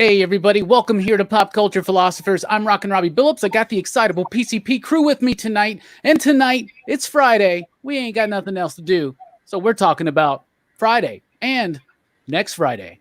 Hey everybody, welcome here to Pop Culture Philosophers. I'm Rockin' Robbie Billups. I got the Excitable PCP crew with me tonight. And tonight, it's Friday. We ain't got nothing else to do. So we're talking about Friday and next Friday.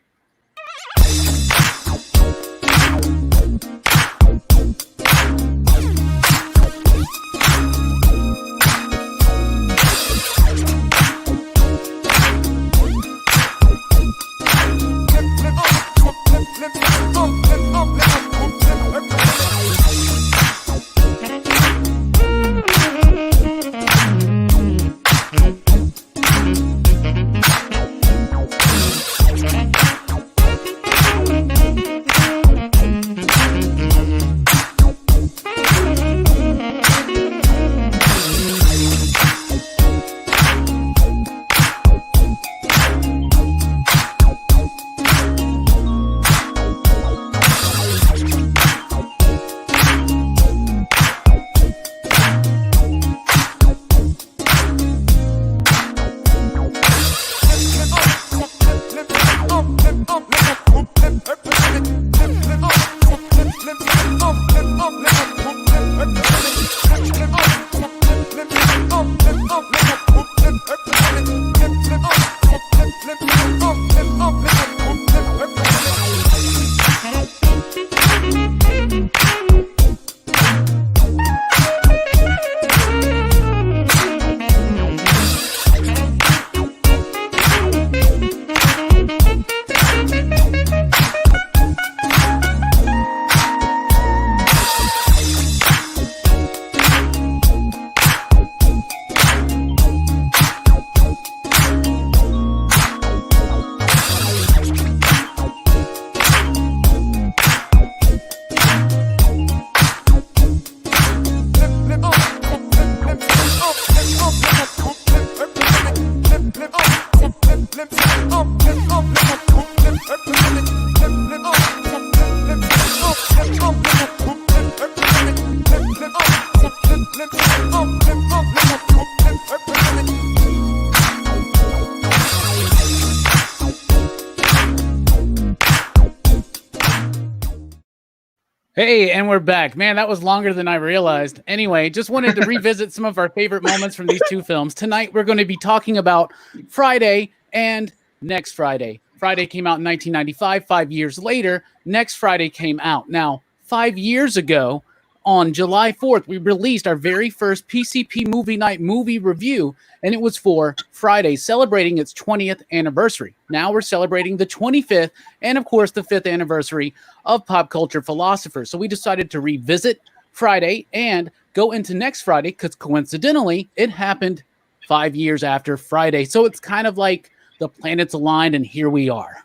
Hey, and we're back. Man, that was longer than I realized. Anyway, just wanted to revisit some of our favorite moments from these two films. Tonight, we're going to be talking about Friday and next Friday. Friday came out in 1995. 5 years later, next Friday came out. Now, 5 years ago, on July 4th, we released our very first PCP Movie Night movie review, and it was for Friday, celebrating its 20th anniversary. Now we're celebrating the 25th and, of course, the 5th anniversary of Pop Culture Philosophers. So we decided to revisit Friday and go into next Friday because, coincidentally, it happened 5 years after Friday. So it's kind of like the planets aligned, and here we are.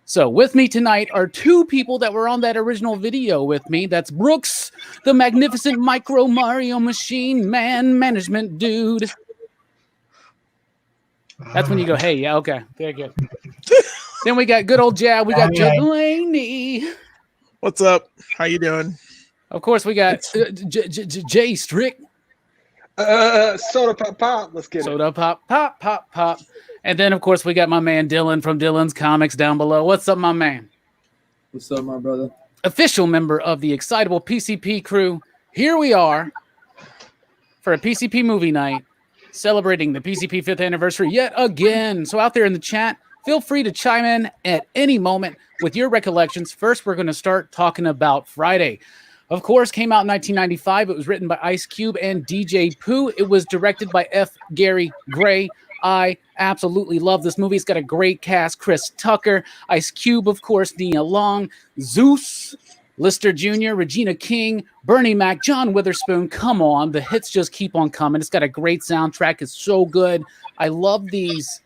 So with me tonight are two people that were on that original video with me. That's Brooks, the magnificent Micro Mario Machine Man Management Dude. That's when you go, hey, yeah, okay, very good. Then we got good old Jab. We got Delaney. What's up? How you doing? Of course, we got Jay Strick. Soda pop pop. Let's get Soda pop pop pop pop. And then, of course, we got my man Dylan from Dylan's Comics down below. What's up, my man? What's up, my brother? Official member of the Excitable PCP crew. Here we are for a PCP movie night, celebrating the PCP 5th anniversary yet again. So out there in the chat, feel free to chime in at any moment with your recollections. First, we're going to start talking about Friday. Of course, came out in 1995. It was written by Ice Cube and DJ Pooh. It was directed by F. Gary Gray. I absolutely love this movie. It's got a great cast. Chris Tucker, Ice Cube, of course, Nia Long, Zeus, Lister Jr., Regina King, Bernie Mac, John Witherspoon. Come on. The hits just keep on coming. It's got a great soundtrack. It's so good. I love these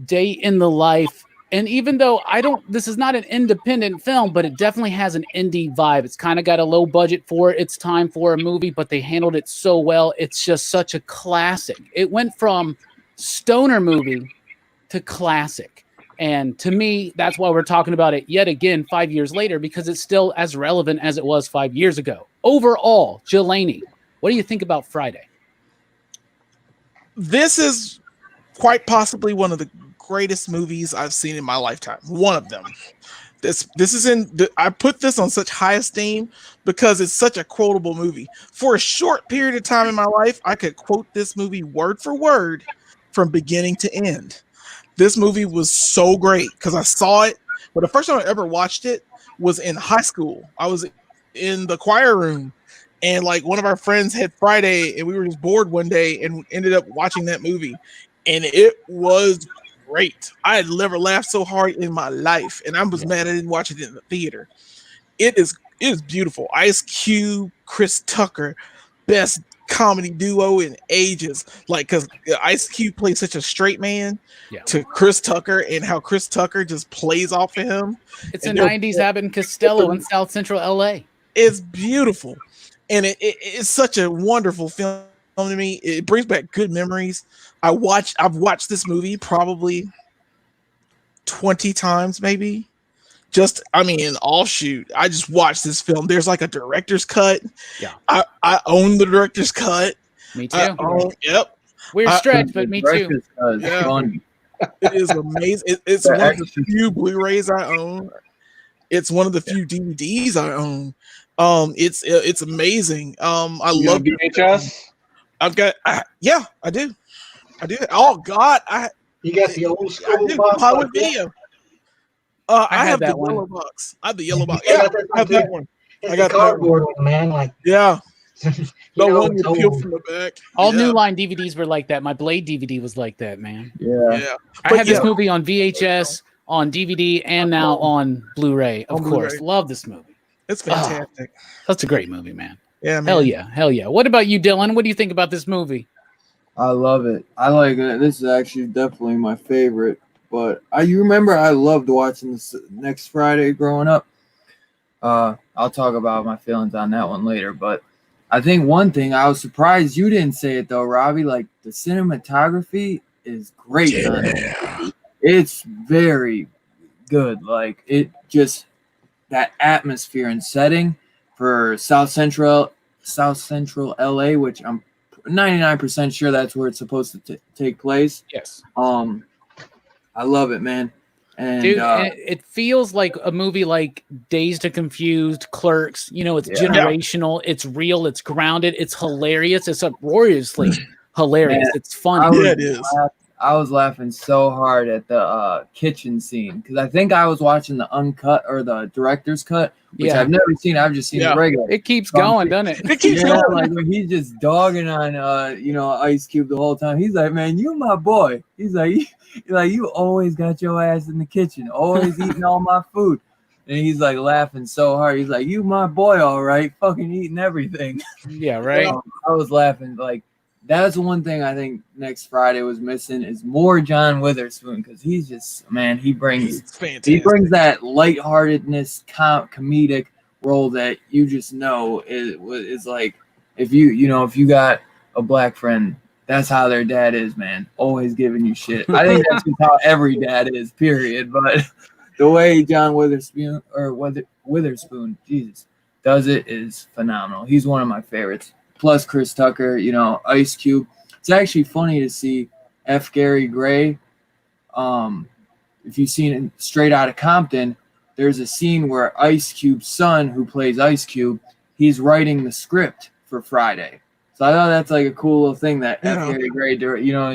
day in the life. And even though this is not an independent film, but it definitely has an indie vibe. It's kind of got a low budget for its time for a movie, but they handled it so well. It's just such a classic. It went from stoner movie to classic. And to me, that's why we're talking about it yet again 5 years later, because it's still as relevant as it was 5 years ago. Overall, Delaney, what do you think about Friday? This is quite possibly one of the greatest movies I've seen in my lifetime. One of them. This is I put this on such high esteem because it's such a quotable movie. For a short period of time in my life, I could quote this movie word for word from beginning to end. This movie was so great because I saw it, but the first time I ever watched it was in high school. I was in the choir room, and like one of our friends had Friday, and we were just bored one day and ended up watching that movie, and it was great. I had never laughed so hard in my life, and I was mad I didn't watch it in the theater. It is beautiful. Ice Cube, Chris Tucker, best comedy duo in ages. Like, because Ice Cube plays such a straight man to Chris Tucker, and how Chris Tucker just plays off of him. It's a 90s Abbott and Costello in South Central LA. It's beautiful, and it's such a wonderful film to me. It brings back good memories. I've watched this movie probably 20 times, maybe. I just watched this film. There's like a director's cut. Yeah. I own the director's cut. Me too. Yep. Weird stretch, but me too. Yeah. It is amazing. It's one of the few Blu-rays I own. It's one of the few DVDs I own. It's amazing. I love VHS. I've got I do. Oh God, you got the old school pilot video. I have the one. yellow box. I have the yellow box. Yeah, I have that one. I got the cardboard one, man. Like the one you peel from the back. All New Line DVDs were like that. My Blade DVD was like that, man. Yeah. I had this movie on VHS, on DVD, and now on Blu-ray. Of course, love this movie. It's fantastic. That's a great movie, man. Yeah, man. Hell yeah. What about you, Dylan? What do you think about this movie? I love it. I like it. This is actually definitely my favorite. But you remember I loved watching this Next Friday growing up. I'll talk about my feelings on that one later. But I think one thing, I was surprised you didn't say it though, Robbie. Like, the cinematography is great. Yeah. It's very good. Like, it just, that atmosphere and setting for South Central LA, which I'm 99% sure that's where it's supposed to take place. Yes. I love it, man. And dude, it feels like a movie like Dazed and Confused, Clerks. You know, it's generational, it's real, it's grounded, it's hilarious, it's uproariously hilarious. Man, it's funny. It is. I was laughing so hard at the kitchen scene because I think I was watching the uncut or the director's cut, which I've never seen. I've just seen the regular. It keeps going, doesn't it? It keeps going. Like when he's just dogging on Ice Cube the whole time. He's like, man, you my boy. He's like, you always got your ass in the kitchen, always eating all my food. And he's like laughing so hard. He's like, you my boy, all right, fucking eating everything. Yeah, right. I was laughing. Like, that's one thing I think Next Friday was missing is more John Witherspoon, because he's just, man, he brings that lightheartedness, comedic role that you just know is like, if you got a black friend, that's how their dad is, man. Always giving you shit. I think that's just how every dad is, period. But the way John Witherspoon Jesus, does it is phenomenal. He's one of my favorites. Plus Chris Tucker, Ice Cube. It's actually funny to see F. Gary Gray. If you've seen it Straight Outta Compton, there's a scene where Ice Cube's son, who plays Ice Cube, he's writing the script for Friday. So I thought that's like a cool little thing that F. Gary Gray,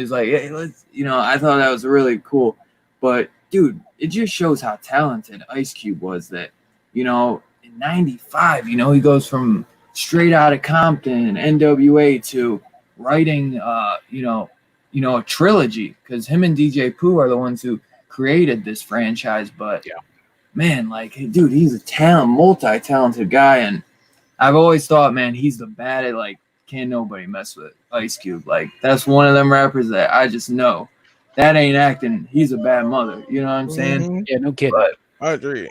he's like, hey, let's, I thought that was really cool. But dude, it just shows how talented Ice Cube was. That, in '95, he goes from Straight Outta Compton, NWA, to writing, a trilogy, because him and DJ Pooh are the ones who created this franchise. But man, like, dude, he's a multi-talented guy, and I've always thought, man, he's the baddest. Like, can't nobody mess with Ice Cube. Like, that's one of them rappers that I just know that ain't acting. He's a bad mother. You know what I'm saying? Mm-hmm. Yeah, no kidding. But I agree.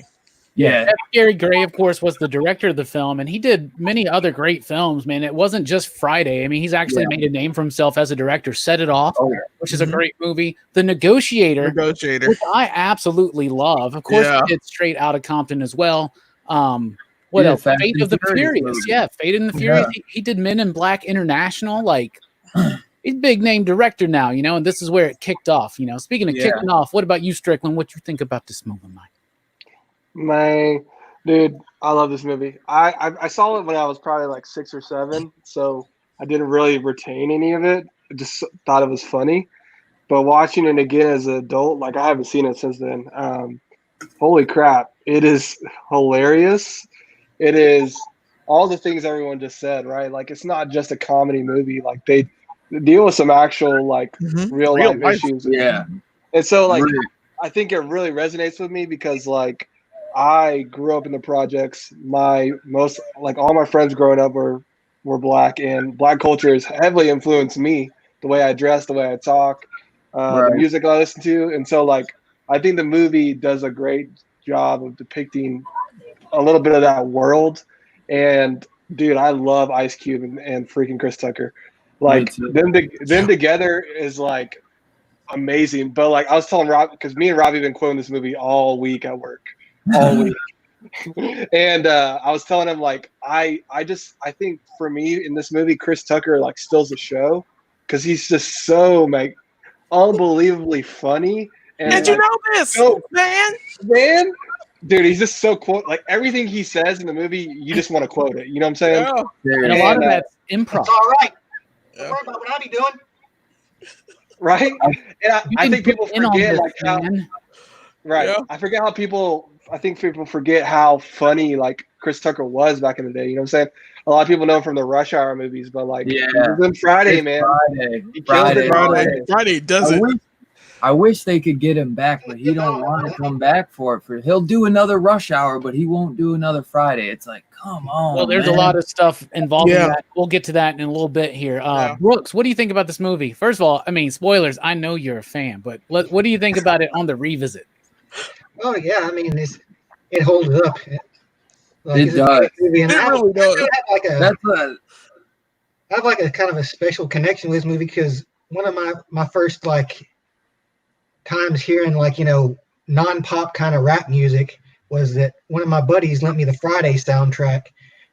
Yeah. Gary Gray, of course, was the director of the film, and he did many other great films, man. It wasn't just Friday. I mean, he's actually made a name for himself as a director. Set It Off, which is a great movie. The Negotiator, which I absolutely love. Of course, he did Straight Outta Compton as well. What else? Fate of the Furious. Yeah, Fate and the Furious. He did Men in Black International. Like, he's a big name director now, and this is where it kicked off. Speaking of kicking off, what about you, Strickland? What you think about this movie, Mike? Man, dude, I love this movie. I saw it when I was probably like 6 or 7, so I didn't really retain any of it. I just thought it was funny. But watching it again as an adult, like I haven't seen it since then. Holy crap. It is hilarious. It is all the things everyone just said, right? Like it's not just a comedy movie. Like they deal with some actual like real life issues. Yeah. And so like Really. I think it really resonates with me because like I grew up in the projects. My most like all my friends growing up were black, and black culture has heavily influenced me, the way I dress, the way I talk, the music I listen to. And so like I think the movie does a great job of depicting a little bit of that world. And dude, I love Ice Cube and freaking Chris Tucker. Like them together is like amazing. But like I was telling Rob, because me and Robbie have been quoting this movie all week at work, all week. And I was telling him like I think for me in this movie, Chris Tucker like steals the show because he's just so like unbelievably funny. And you like, know this, so, man, dude, he's just so quote like everything he says in the movie, you just want to quote it. You know what I'm saying? Yeah. And a lot of that's improv. It's all right. Don't worry about what I be doing. Right? And I think people forget like how right. Yeah. I think people forget how funny like Chris Tucker was back in the day. You know what I'm saying? A lot of people know him from the Rush Hour movies, but like he was in Friday, man. He killed it Friday does it. I wish they could get him back, but he don't want to come back for it. He'll do another Rush Hour, but he won't do another Friday. It's like, come on. Well, there's a lot of stuff involved in that. We'll get to that in a little bit here. Brooks, what do you think about this movie? First of all, I mean, spoilers. I know you're a fan, but what do you think about it on the revisit? Oh yeah, I mean, it holds up. It does. It really does. I have like a kind of a special connection with this movie because one of my first like times hearing like non-pop kind of rap music was that one of my buddies lent me the Friday soundtrack.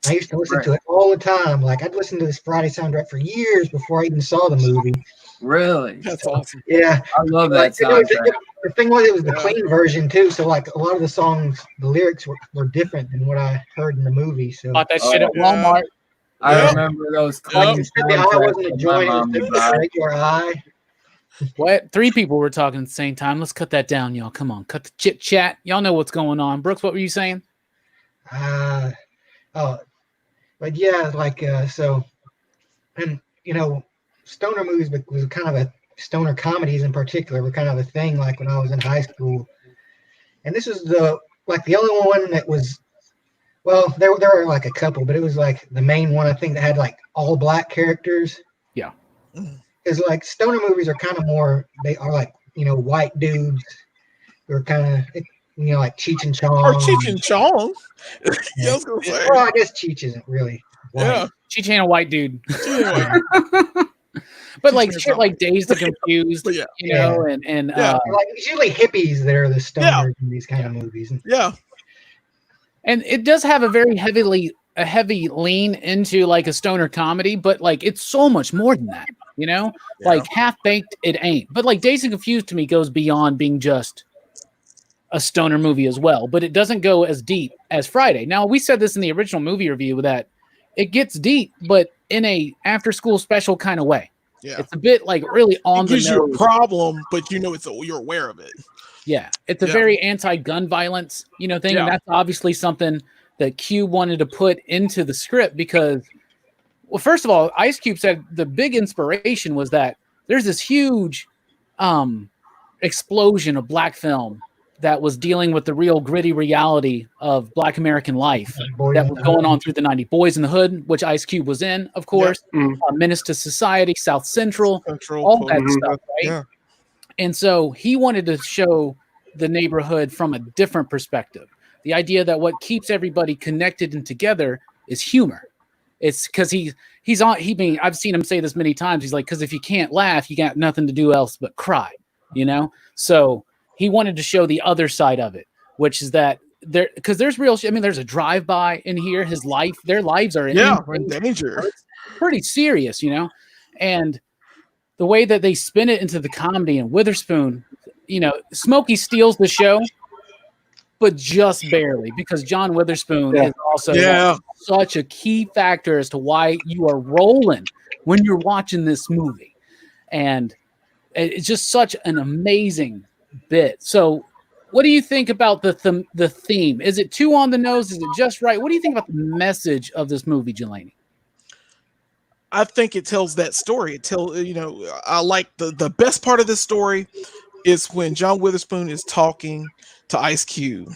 I used to listen to it all the time. Like I'd listen to this Friday soundtrack for years before I even saw the movie. Really? That's awesome. Yeah, I love that soundtrack. The thing was, it was the clean version too. So like a lot of the songs, the lyrics were different than what I heard in the movie. So bought that shit at Walmart. I remember those clean the eye wasn't a joint, it was the regular eye. What? 3 people were talking at the same time. Let's cut that down, y'all. Come on, cut the chit chat. Y'all know what's going on. Brooks, what were you saying? But yeah, like so, and stoner movies was kind of a stoner comedies in particular were kind of a thing. Like when I was in high school, and this was the only one that was. Well, there were like a couple, but it was like the main one I think that had like all black characters. Yeah. Because like stoner movies are kind of more, they are like, white dudes who are kind of, like Cheech and Chong. Or Cheech and Chong. Yeah, I was gonna say. Well, I guess Cheech isn't really white. Yeah. Cheech ain't a white dude. But like shit like Dazed and Confused, and like it's usually hippies that are the stoners in these kind of movies. Yeah. And it does have a very heavy lean into like a stoner comedy, but like it's so much more than that, like Half Baked, it ain't. But like Dazed and Confused to me goes beyond being just a stoner movie as well, but it doesn't go as deep as Friday. Now we said this in the original movie review that it gets deep, but in a after school special kind of way. Yeah. It's a bit like really on the nose. It gives you a problem, but you're aware of it. Yeah. It's a very anti-gun violence, thing. Yeah. And that's obviously something that Cube wanted to put into the script because, well, first of all, Ice Cube said the big inspiration was that there's this huge explosion of black film that was dealing with the real gritty reality of Black American life that was going on through the 90s. Boys in the Hood, which Ice Cube was in, of course. Menace to Society, South Central, all that stuff, right? Yeah. And so he wanted to show the neighborhood from a different perspective. The idea that what keeps everybody connected and together is humor. It's because I've seen him say this many times. He's like, because if you can't laugh, you got nothing to do else but cry, So he wanted to show the other side of it, which is that because there's real. I mean, there's a drive-by in here. Their lives are in danger. It's pretty serious, and the way that they spin it into the comedy and Witherspoon, Smokey steals the show, but just barely, because John Witherspoon is also such a key factor as to why you are rolling when you're watching this movie. And it's just such an amazing bit. So what do you think about the theme? Is it too on the nose? Is it just right? What do you think about the message of this movie, Jelani? I think it tells that story. I like the best part of this story is when John Witherspoon is talking to Ice Cube,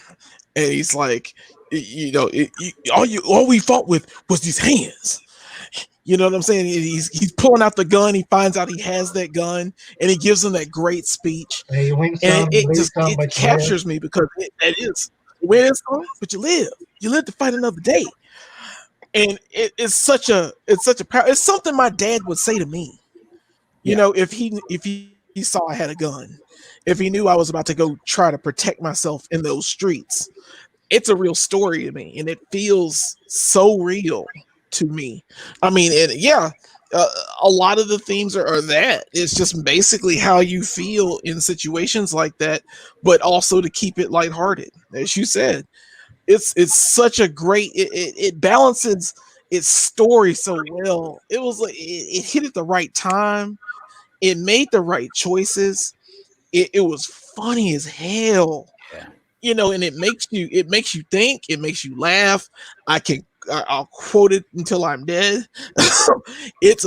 and he's like, all we fought with was these hands. You know what I'm saying? He's pulling out the gun. He finds out he has that gun, and he gives him that great speech. Hey, and it captures me because it is win some, but you live. You live to fight another day. And it's something my dad would say to me. You know, if he saw I had a gun, if he knew I was about to go try to protect myself in those streets, it's a real story to me, and it feels so real to me. I mean, a lot of the themes are that. It's just basically how you feel in situations like that, but also to keep it lighthearted, as you said. It's such a great. It balances its story so well. It was like it hit at the right time. It made the right choices. It was funny as hell. Yeah. And it makes you think. It makes you laugh. I'll quote it until I'm dead. It's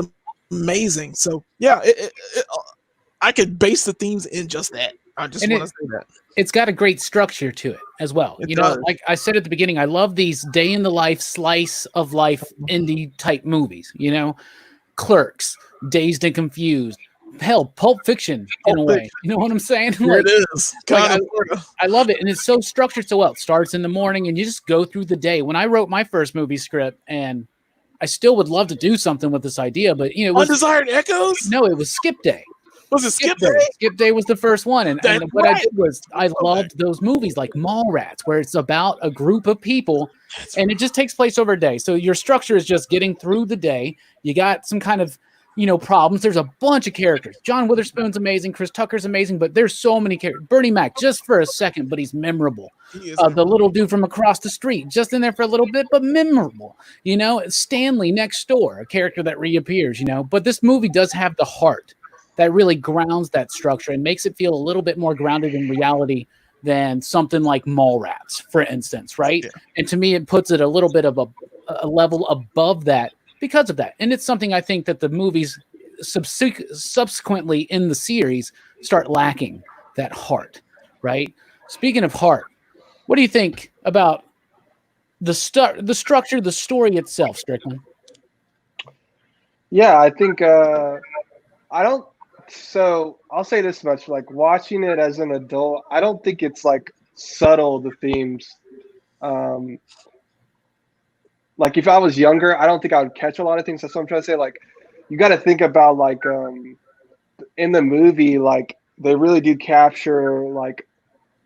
amazing. So yeah, I could base the themes in just that. I just want to say that. It's got a great structure to it as well. It does. Like I said at the beginning, I love these day in the life, slice of life indie type movies, Clerks, Dazed and Confused, hell, Pulp Fiction in a way. You know what I'm saying? It is. I love it. And it's so structured so well. It starts in the morning and you just go through the day. When I wrote my first movie script, and I still would love to do something with this idea, but it was Undesired Echoes? No, it was Skip Day. Was it Skip Day? Skip Day was the first one. And what I did was I loved those movies like Mallrats, where it's about a group of people and it just takes place over a day. So your structure is just getting through the day. You got some kind of, problems. There's a bunch of characters. John Witherspoon's amazing. Chris Tucker's amazing, but there's so many characters. Bernie Mac, just for a second, but he's memorable. The little dude from across the street, just in there for a little bit, but memorable. Stanley next door, a character that reappears, But this movie does have the heart that really grounds that structure and makes it feel a little bit more grounded in reality than something like Mallrats, for instance, right? Yeah. And to me, it puts it a little bit of a level above that because of that. And it's something I think that the movies subsequently in the series start lacking, that heart, right? Speaking of heart, what do you think about the structure, the story itself, Strickland? Yeah, I think So I'll say this much, like watching it as an adult, I don't think it's like subtle, the themes. Like if I was younger, I don't think I would catch a lot of things. That's what I'm trying to say. Like you got to think about like in the movie, like they really do capture like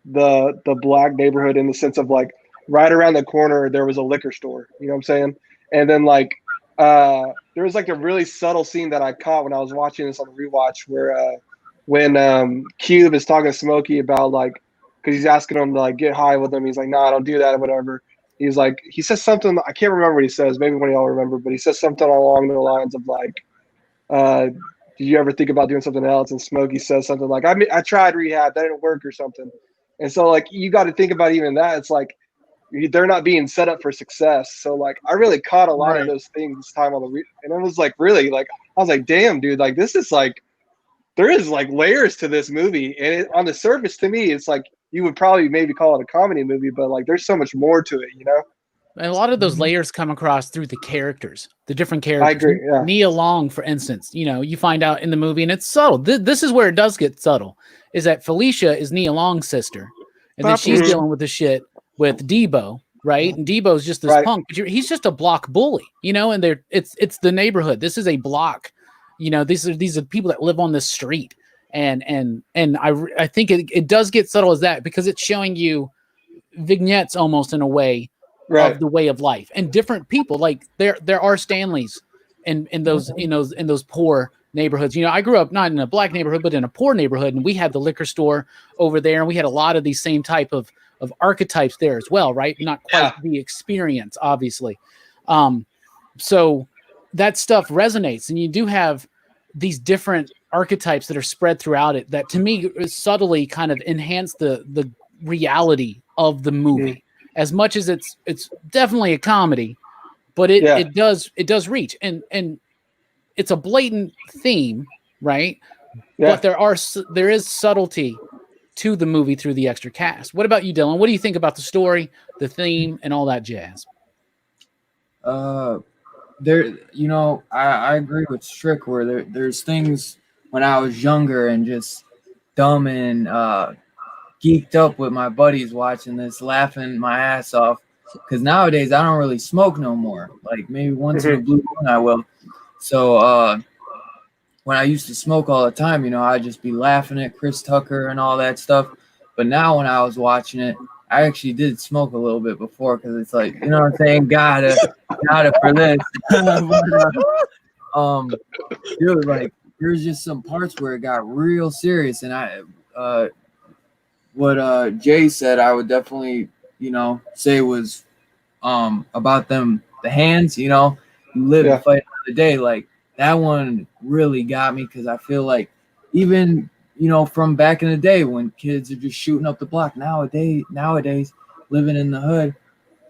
the black neighborhood in the sense of like right around the corner, there was a liquor store, you know what I'm saying? And then like, there was like a really subtle scene that I caught when I was watching this on the rewatch where when Cube is talking to Smokey about like, because he's asking him to like get high with him. He's like, "Nah, I don't do that," or whatever. He's like, he says something, I can't remember what he says. Maybe one of y'all remember, but he says something along the lines of like, "Did you ever think about doing something else?" And Smokey says something like, I tried rehab, that didn't work," or something. And so like you got to think about even that. It's like they're not being set up for success. So like I really caught a lot of those things this time on the and it was like really like I was like, damn, dude, like this is like there is like layers to this movie, and on the surface to me it's like you would probably maybe call it a comedy movie, but like there's so much more to it, And a lot of those layers come across through the characters, the different characters. I agree. Yeah. Nia Long, for instance, you find out in the movie, and it's subtle. This is where it does get subtle, is that Felicia is Nia Long's sister, and then she's dealing with the shit with Debo, right? And Debo's just this punk, but he's just a block bully, and it's the neighborhood. This is a block, these are people that live on this street. And I think it does get subtle as that, because it's showing you vignettes almost in a way of the way of life and different people. Like there are Stanleys in those poor neighborhoods. I grew up not in a black neighborhood, but in a poor neighborhood, and we had the liquor store over there, and we had a lot of these same type of archetypes there as well, right? Not quite the experience, obviously. So that stuff resonates, and you do have these different archetypes that are spread throughout it that to me subtly kind of enhance the reality of the movie. As much as it's definitely a comedy, but it does reach, and it's a blatant theme, right? But there is subtlety to the movie through the extra cast. What about you, Dylan? What do you think about the story, the theme, and all that jazz? I agree with Strick where there's things when I was younger and just dumb and geeked up with my buddies watching this, laughing my ass off. Because nowadays I don't really smoke no more. Like maybe once in a blue moon I will. So when I used to smoke all the time, I'd just be laughing at Chris Tucker and all that stuff. But now when I was watching it, I actually did smoke a little bit before because it's like, you know what I'm saying? Gotta for this. Dude, like there's just some parts where it got real serious, and what Jay said, I would definitely, say was about the hands, you live to fight another day. Like that one really got me because I feel like even from back in the day when kids are just shooting up the block, nowadays living in the hood,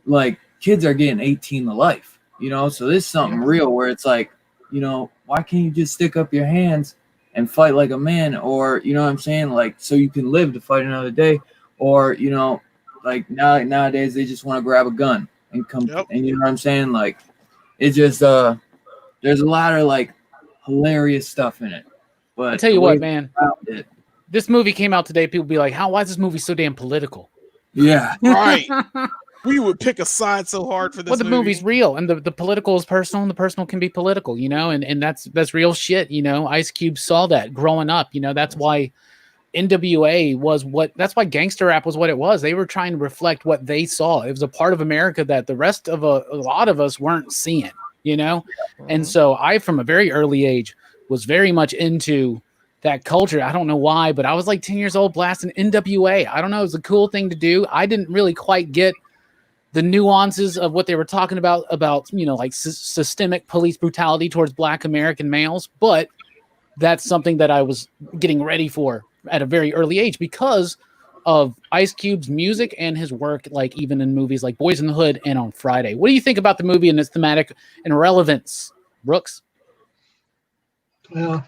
like kids are getting 18 to life, so this is something real where it's like, why can't you just stick up your hands and fight like a man? Or what I'm saying, like so you can live to fight another day. Or like nowadays they just want to grab a gun and come and you know what I'm saying, like it's just there's a lot of like hilarious stuff in it. But I tell you what, man, this movie came out today. People be like, why is this movie so damn political? Yeah, right. We would pick a side so hard for this. Well, the movie's real, and the political is personal, and the personal can be political, and that's real shit. Ice Cube saw that growing up. That's why NWA that's why gangster rap was what it was. They were trying to reflect what they saw. It was a part of America that the rest of a lot of us weren't seeing, And so I, from a very early age, was very much into that culture. I don't know why, but I was like 10 years old blasting NWA. I don't know. It was a cool thing to do. I didn't really quite get the nuances of what they were talking about, like systemic police brutality towards Black American males. But that's something that I was getting ready for at a very early age because of Ice Cube's music and his work, like even in movies like Boys in the Hood and On Friday. What do you think about the movie and its thematic and relevance, Brooks? Well,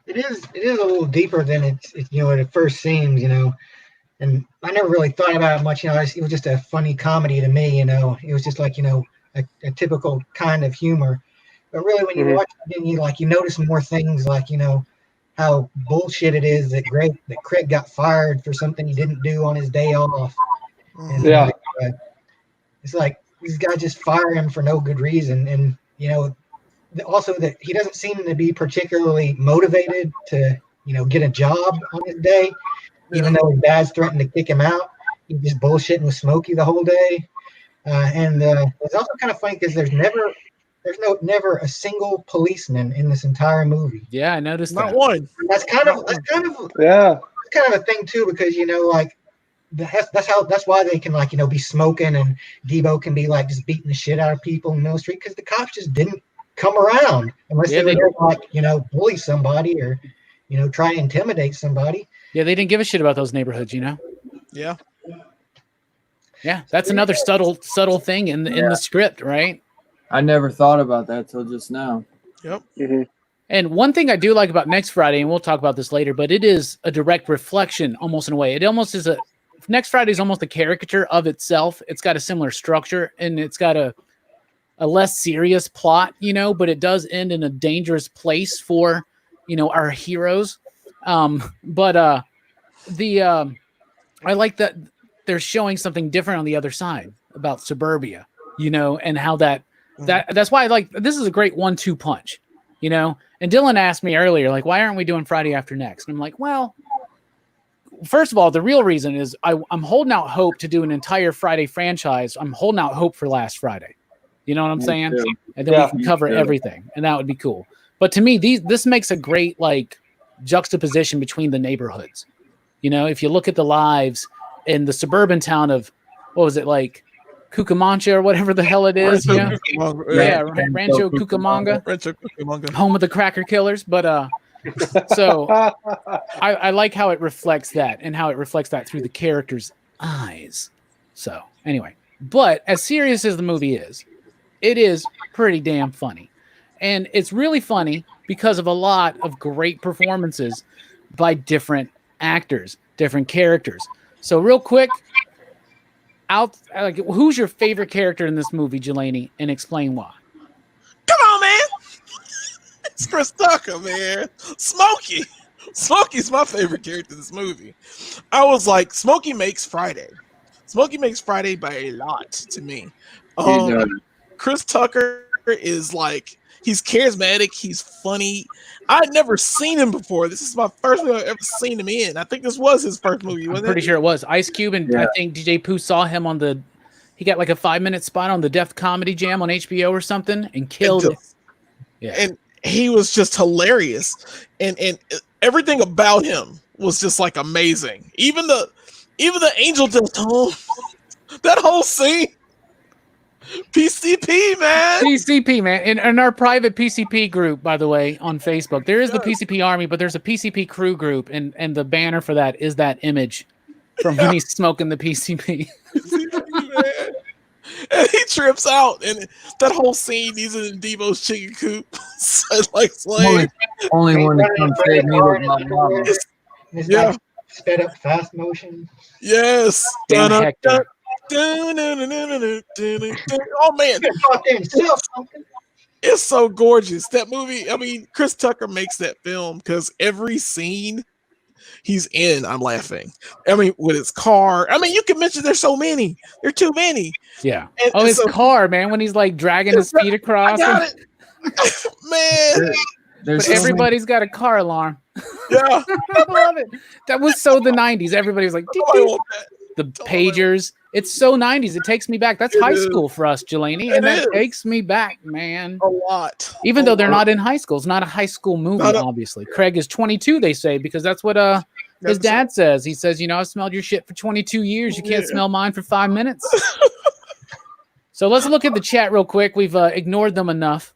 it is a little deeper than it first seems, and I never really thought about it much, it was just a funny comedy to me, it was just like, a typical kind of humor. But really when you watch it, you notice more things like, how bullshit it is that Craig got fired for something he didn't do on his day off. And it's like these guys just fire him for no good reason. And, also that he doesn't seem to be particularly motivated to, get a job on his day, even though his dad's threatened to kick him out. He's just bullshitting with Smokey the whole day. And it's also kind of funny because there's never a single policeman in this entire movie. Yeah, I noticed Not that. one. That's kind of a thing too, because like that's why they can be smoking and Debo can be like just beating the shit out of people in the middle of the street because the cops just didn't come around unless they were bully somebody or try to intimidate somebody. Yeah, they didn't give a shit about those neighborhoods, Yeah. Yeah, that's another subtle thing in the script, right? I never thought about that till just now. Yep. Mm-hmm. And one thing I do like about Next Friday, and we'll talk about this later, but it is a direct reflection almost in a way. It almost is Next Friday is almost a caricature of itself. It's got a similar structure and it's got a less serious plot, but it does end in a dangerous place for, our heroes. But I like that they're showing something different on the other side about suburbia, and how that's why I like, this is a great 1-2 punch, and Dylan asked me earlier, like, why aren't we doing Friday After Next? And I'm like, well, first of all, the real reason is I'm holding out hope to do an entire Friday franchise. I'm holding out hope for Last Friday. You know what I'm saying? Too. And then we can cover everything, and that would be cool. But to me, this makes a great like juxtaposition between the neighborhoods. If you look at the lives in the suburban town of, what was it, like Cucamonga or whatever the hell it is, you know? Rancho Cucamonga, home of the Cracker Killers. But so I like how it reflects that and how it reflects that through the characters' eyes. So anyway, but as serious as the movie is, it is pretty damn funny. And it's really funny because of a lot of great performances by different actors, different characters. So real quick, who's your favorite character in this movie, Jelani, and explain why? Come on, man. It's Chris Tucker, man. Smokey. Smokey's my favorite character in this movie. I was like, Smokey makes Friday. Smokey makes Friday by a lot to me. Chris Tucker is like, he's charismatic. He's funny. I'd never seen him before. This is my first movie I've ever seen him in. I think this was his first movie. I'm pretty sure it was. Ice Cube, and I think DJ Pooh saw him on he got like a 5-minute spot on the Def Comedy Jam on HBO or something and killed it. Yeah. And he was just hilarious. And everything about him was just like amazing. Even the Angel Dust home, that whole scene. PCP, man. PCP, man. In our private PCP group, by the way, on Facebook, there is the PCP Army, but there's a PCP crew group, and the banner for that is that image from when he's smoking the PCP. Man. And he trips out, and that whole scene, he's in Devo's chicken coop. Only one that comes save me with my mama. Like sped up fast motion. Yes. Oh man, it's so gorgeous. That movie, I mean, Chris Tucker makes that film because every scene he's in, I'm laughing. I mean, with his car. I mean, you can mention there's so many. There are too many. Yeah. His car, man, when he's like dragging his feet across. I got it. Man. But everybody's got a car alarm. Yeah. I love it. That was so the 90s. Everybody was like, the pagers. It's so 90s. It takes me back. That's high school for us, Jelani. And that takes me back, man. A lot. Even though they're not in high school. It's not a high school movie, obviously. Craig is 22, they say, because that's what his dad says. He says, I've smelled your shit for 22 years. You can't smell mine for 5 minutes. So let's look at the chat real quick. We've ignored them enough.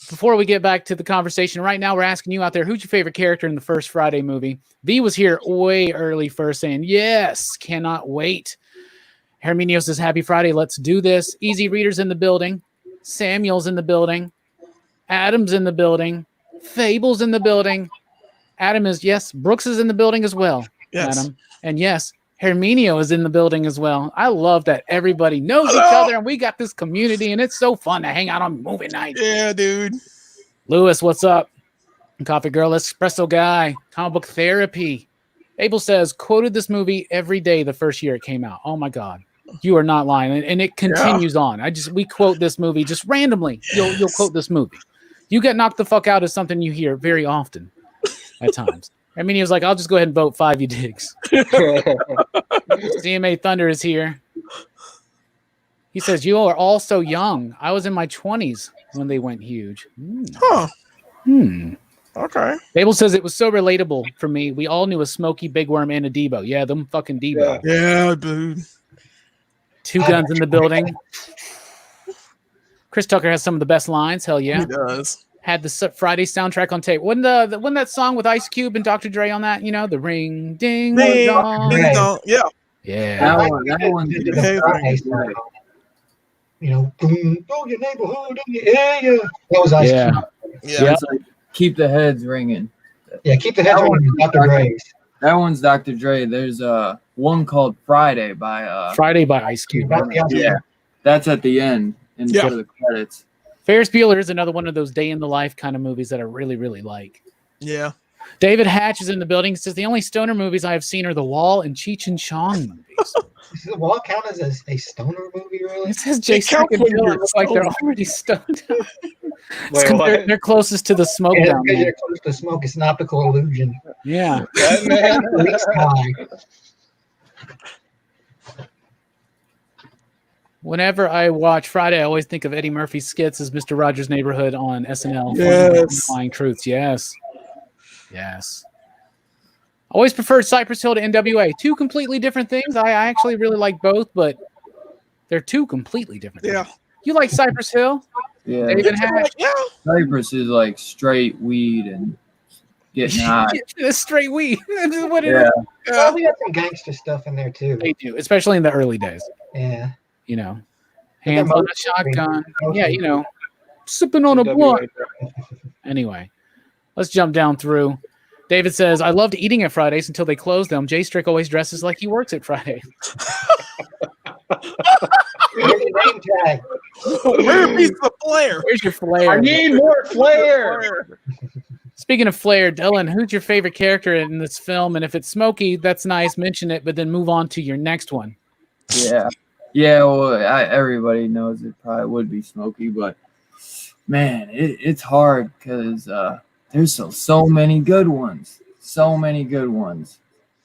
Before we get back to the conversation, right now we're asking you out there, who's your favorite character in the first Friday movie? V was here way early first saying, yes, cannot wait. Herminio says, happy Friday, let's do this. Easy Reader's in the building. Samuel's in the building. Adam's in the building. Fable's in the building. Adam is, yes, Brooks is in the building as well, yes. Adam. And yes, Herminio is in the building as well. I love that everybody knows each other and we got this community and it's so fun to hang out on movie night. Yeah, dude. Lewis, what's up? Coffee Girl, Espresso Guy, Comic Book Therapy. Abel says, quoted this movie every day the first year it came out. Oh my God. You are not lying. And it continues on. We quote this movie just randomly. Yes. You'll quote this movie. You get knocked the fuck out is something you hear very often at times. I mean, he was like, I'll just go ahead and vote 5 you digs. CMA Thunder is here. He says, you are all so young. I was in my 20s when they went huge. Okay. Abel says it was so relatable for me. We all knew a Smokey, Big Worm, and a Debo. Yeah, them fucking Debo. Yeah, dude. Two guns in the building. Chris Tucker has some of the best lines. Hell yeah. He does. Had the Friday soundtrack on tape. Wasn't that song with Ice Cube and Dr. Dre on that? The ring, ding, ding dong. Ding dong. Yeah. Yeah. That one. Go your neighborhood in the area. That was Ice Cube. Yeah. It's like, keep the heads ringing. Yeah, keep the heads ringing. Dr. Dre's. That one's Dr. Dre. There's one called Friday by Ice Cube. Yeah, that's at the end instead of the credits. Ferris Bueller is another one of those day in the life kind of movies that I really, really like. Yeah. David Hatch is in the building. He says the only stoner movies I have seen are The Wall and Cheech and Chong movies. Does The Wall count as a stoner movie, really? It says Jason and Bill look like they're already stoned. Wait, they're closest to the smoke down because there. you're close to smoke. It's an optical illusion. Yeah. Whenever I watch Friday, I always think of Eddie Murphy's skits as Mr. Rogers' Neighborhood on SNL. Yes. Flying Truths. Yes. Yes. Always preferred Cypress Hill to NWA. Two completely different things. I actually really like both, but they're two completely different things. You like Cypress Hill? Yeah. David Hatch? Cypress is like straight weed and getting high. It's straight weed. That's what it Yeah. is. Well, we got some gangster stuff in there too. They do, especially in the early days. Yeah. You know, hands on a shotgun. Yeah, you know, sipping on a NWA. blunt. Anyway, let's jump down through. David says, I loved eating at Fridays until they closed them. Jay Strick always dresses like he works at Fridays. Here's your name tag. Where's the flair? Where's your flair? I need more flair. Speaking of flair, Dylan, who's your favorite character in this film? And if it's Smokey, that's nice. Mention it, but then move on to your next one. Yeah. Yeah, well, everybody knows it probably would be Smokey, but man, it's hard because there's so many good ones. So many good ones.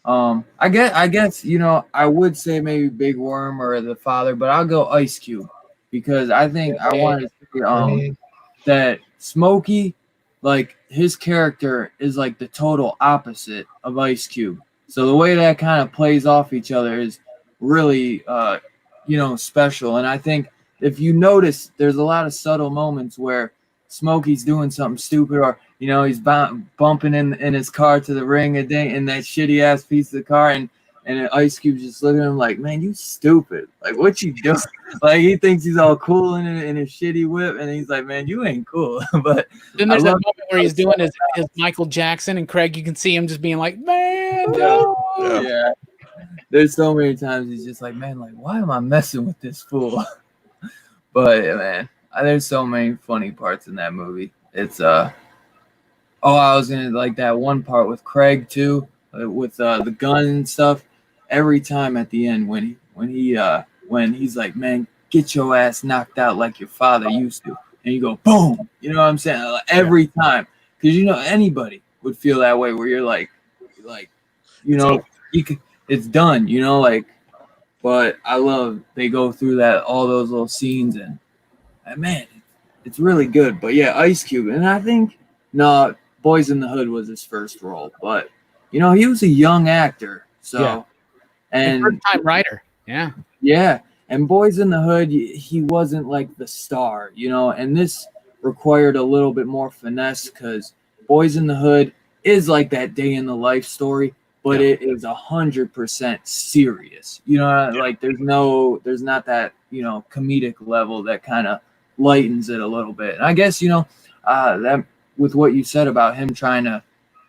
I guess, you know, I would say maybe Big Worm or the father, but I'll go Ice Cube because I think I want to say that Smokey, like his character is like the total opposite of Ice Cube. So the way that kind of plays off each other is really you know, special. And I think if you notice, there's a lot of subtle moments where Smokey's doing something stupid, or you know, he's bumping in his car to the ring in that shitty ass piece of the car, and Ice Cube's just looking at him like, man, you stupid. Like, what you doing? Like, he thinks he's all cool in his shitty whip, and he's like, man, you ain't cool. But then there's that moment where he's doing his Michael Jackson, and Craig, you can see him just being like, man, no. Yeah. There's so many times he's just like, man, like, why am I messing with this fool? But man, there's so many funny parts in that movie. It's I was gonna like that one part with Craig too, with the gun and stuff. Every time at the end when he's like, man, get your ass knocked out like your father used to, and you go boom, you know what I'm saying? Like, every time, because you know anybody would feel that way where you're like you know, you could. It's done, you know, like, but I love they go through all those little scenes, and man, it's really good. But yeah, Ice Cube, and I think Boys in the Hood was his first role, but you know, he was a young actor, so and first time writer, yeah, and Boys in the Hood, he wasn't like the star, you know, and this required a little bit more finesse because Boys in the Hood is like that day in the life story. But it is 100% serious. You know, like there's not that, you know, comedic level that kind of lightens it a little bit. And I guess, you know, that with what you said about him trying to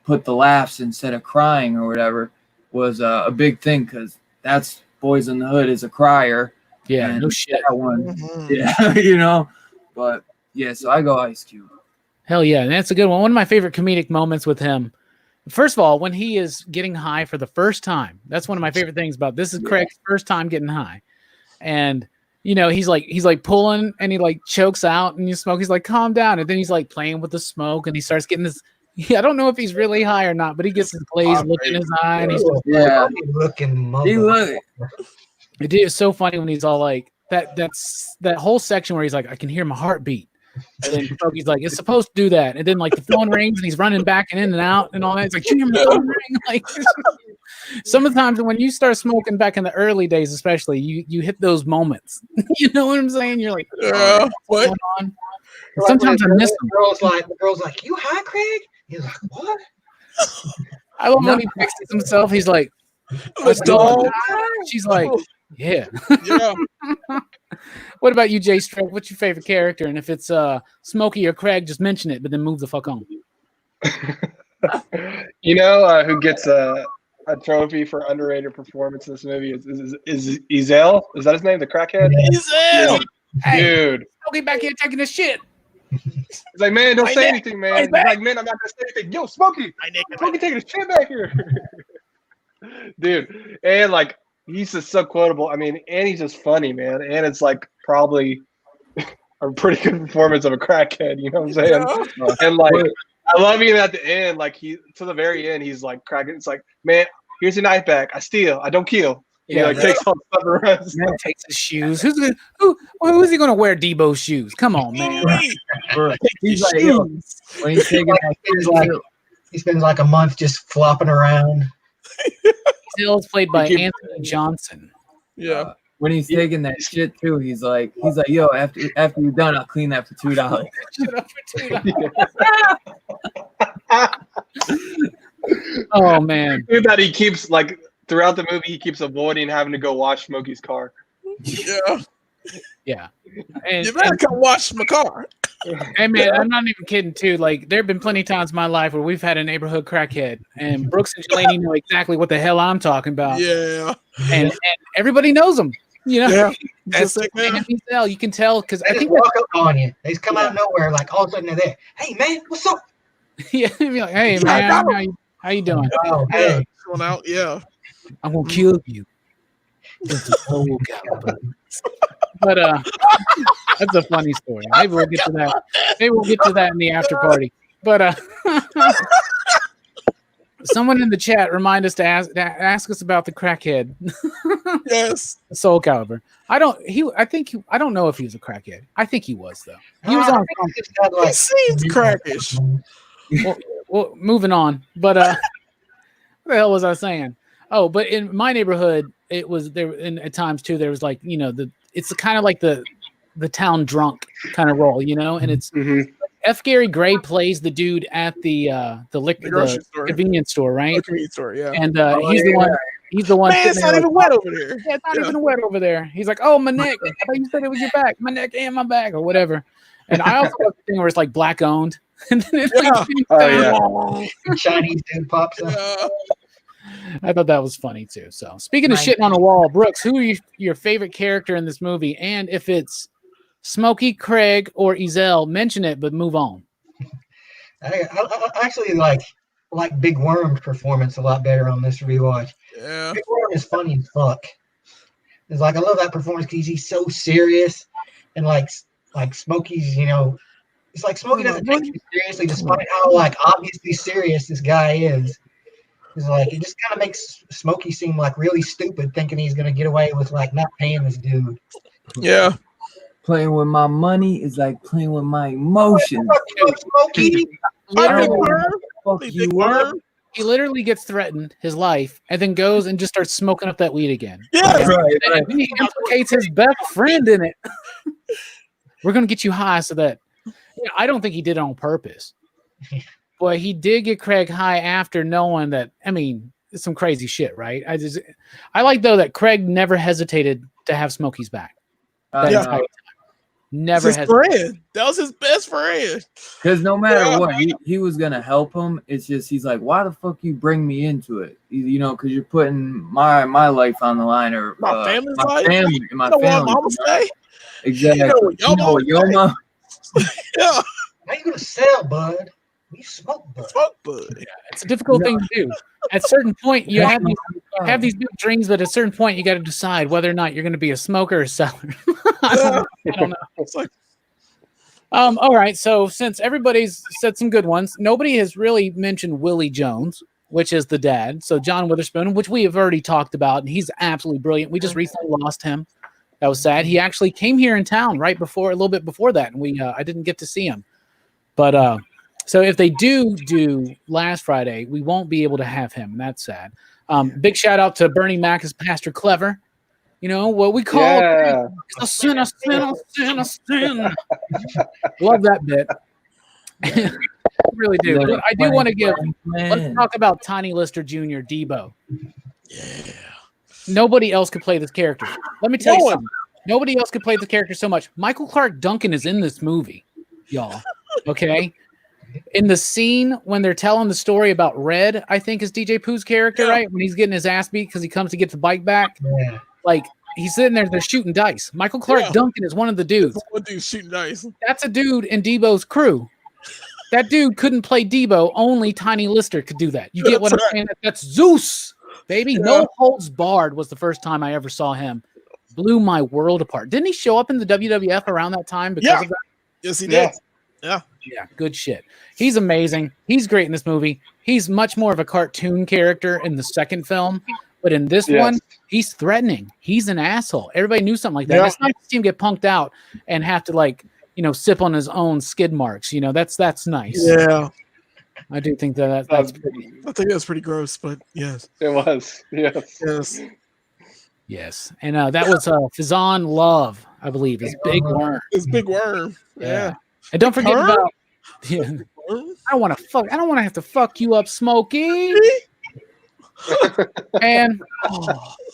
put the laughs instead of crying or whatever was a big thing because that's Boys in the Hood is a crier. Yeah, no shit. That one, yeah, you know. But yeah, so I go Ice Cube. Hell yeah, and that's a good one. One of my favorite comedic moments with him. First of all, when he is getting high for the first time, that's one of my favorite things about this is Craig's first time getting high. And, you know, he's like pulling and he like chokes out and you smoke. He's like, calm down. And then he's like playing with the smoke and he starts getting this. I don't know if he's really high or not, but he gets this glazed look in his eye. And he's looking. It is so funny when he's all like that's that whole section where he's like, I can hear my heartbeat. And then Smokey's like, it's supposed to do that. And then like the phone rings and he's running back and in and out and all that. It's like, you hear my phone ring? Like some of the times when you start smoking back in the early days, especially, you hit those moments. You know what I'm saying? You're like, what's going on? Sometimes I miss them. The girl's like, you high, Craig? He's like, what? I love when he fixes himself. He's like, she's like, yeah. What about you, Jay Strick? What's your favorite character? And if it's Smokey or Craig, just mention it, but then move the fuck on. You know who gets a trophy for underrated performance in this movie is Ezell? Is that his name? The crackhead? Ezell! Hey, dude. Smokey back here taking a shit. He's like, man, don't say anything, man. He's like, man, I'm not gonna say anything. Yo, Smokey! Smokey taking a shit back here. Dude. And like he's just so quotable. I mean, and he's just funny, man. And it's like probably a pretty good performance of a crackhead, you know what I'm saying? Yeah. And like I love him at the end, like he to the very end, he's like cracking. It's like, man, here's your knife back. I steal, I don't kill. He like takes all the stuff and runs. Man takes his shoes. Who's he gonna wear Debo's shoes? Come on, man. He's like, yo, when he's taking he spends like a month just flopping around. Ezell is played by Anthony Johnson. Yeah. When he's taking that shit too, he's like, yo, after you're done, I'll clean that for $2. Oh man. That he keeps like throughout the movie, he keeps avoiding having to go wash Smokey's car. Yeah. Yeah. And, You better come wash my car. Hey man, I'm not even kidding too. Like there have been plenty of times in my life where we've had a neighborhood crackhead, and Brooks and Delaney know exactly what the hell I'm talking about. Yeah. And everybody knows them. You know, Yeah. That's Just like that. you can tell because They I just think walk up on you. They just come out of nowhere, like all of a sudden they're there. Hey man, what's up? yeah, be like, hey man, how you doing? Oh, Yeah. hey. Going out. Yeah. I'm gonna kill you. It's a Soul Caliber. But that's a funny story. Maybe we'll get to that. Maybe we'll get to that in the after party. But someone in the chat remind us to ask us about the crackhead. Yes. Soul Caliber. I don't know if he was a crackhead. I think he was though. He was I on. think he just had, He like, seems crackish. Well, moving on. But what the hell was I saying? Oh, but in my neighborhood, it was there. And at times too, there was like it's kind of like the town drunk kind of role, and it's F. Gary Gray plays the dude at the grocery store. convenience store, right? Convenience store, yeah. And he's the one. He's the one. Man, it's sitting not there even like, wet over there. Yeah, it's not even wet over there. He's like, oh, my neck. I thought you said it was your back. My neck and my back or whatever. And I also love the thing where it's like black owned. And then it's like, Chinese dude pops up. Yeah. I thought that was funny too. So speaking of shitting on a wall, Brooks, who are your favorite character in this movie? And if it's Smokey, Craig, or Ezell, mention it, but move on. I actually like Big Worm's performance a lot better on this rewatch. Yeah. Big Worm is funny as fuck. It's like I love that performance because he's so serious, and like Smokey's, it's like Smokey doesn't take him seriously despite how like obviously serious this guy is. It's like it just kind of makes Smokey seem like really stupid, thinking he's gonna get away with like not paying this dude. Yeah. Playing with my money is like playing with my emotions. Smokey. He literally gets threatened his life and then goes and just starts smoking up that weed again. Yeah. Right. And he implicates his best friend in it. We're gonna get you high so that I don't think he did it on purpose. But he did get Craig high after knowing that. I mean, it's some crazy shit, right? I like though that Craig never hesitated to have Smokey's back. That entire time. Never hesitated. That was his best friend. Because no matter what, he was gonna help him. It's just he's like, why the fuck you bring me into it? Because you're putting my life on the line, or My family's life. My You know family. what mama say? Exactly. You know what your mama say? Yeah. How you gonna sell, bud? You smoke, bud. Smoke, bud. Yeah, it's a difficult thing to do. At a certain point, you have these big dreams, but at a certain point, you got to decide whether or not you're going to be a smoker or seller. I don't know. It's like, all right. So since everybody's said some good ones, nobody has really mentioned Willie Jones, which is the dad. So John Witherspoon, which we have already talked about, and he's absolutely brilliant. We just recently lost him. That was sad. He actually came here in town a little bit before that, and I didn't get to see him. But so if they do last Friday, we won't be able to have him. And that's sad. Big shout out to Bernie Mac as Pastor Clever. What we call a sin. Love that bit. I really do. But I do want to let's talk about Tiny Lister Jr., Debo. yeah. Nobody else could play this character. Let me tell you something. Nobody else could play the character so much. Michael Clark Duncan is in this movie, y'all. Okay? In the scene when they're telling the story about Red, I think is DJ Pooh's character, right? When he's getting his ass beat because he comes to get the bike back. Yeah. Like, he's sitting there, they're shooting dice. Michael Clark Duncan is one of the dudes. One dude shooting dice. That's a dude in Debo's crew. That dude couldn't play Debo. Only Tiny Lister could do that. You get what I'm saying? That's Zeus, baby. Yeah. No holds barred was the first time I ever saw him. Blew my world apart. Didn't he show up in the WWF around that time? Because of that? Yes, he did. Yeah. Yeah, good shit. He's amazing. He's great in this movie. He's much more of a cartoon character in the second film, but in this one, he's threatening. He's an asshole. Everybody knew something like that. Yeah. It's nice to see him get punked out and have to sip on his own skid marks. That's nice. Yeah. I do think that's pretty. I think that's pretty gross, but yes. It was. Yes. Yes. Yes, and that was Fazan Love, I believe, is Big Worm. It's Big Worm. Yeah. And don't forget Worm? about. Yeah, I don't want to have to fuck you up, Smokey. And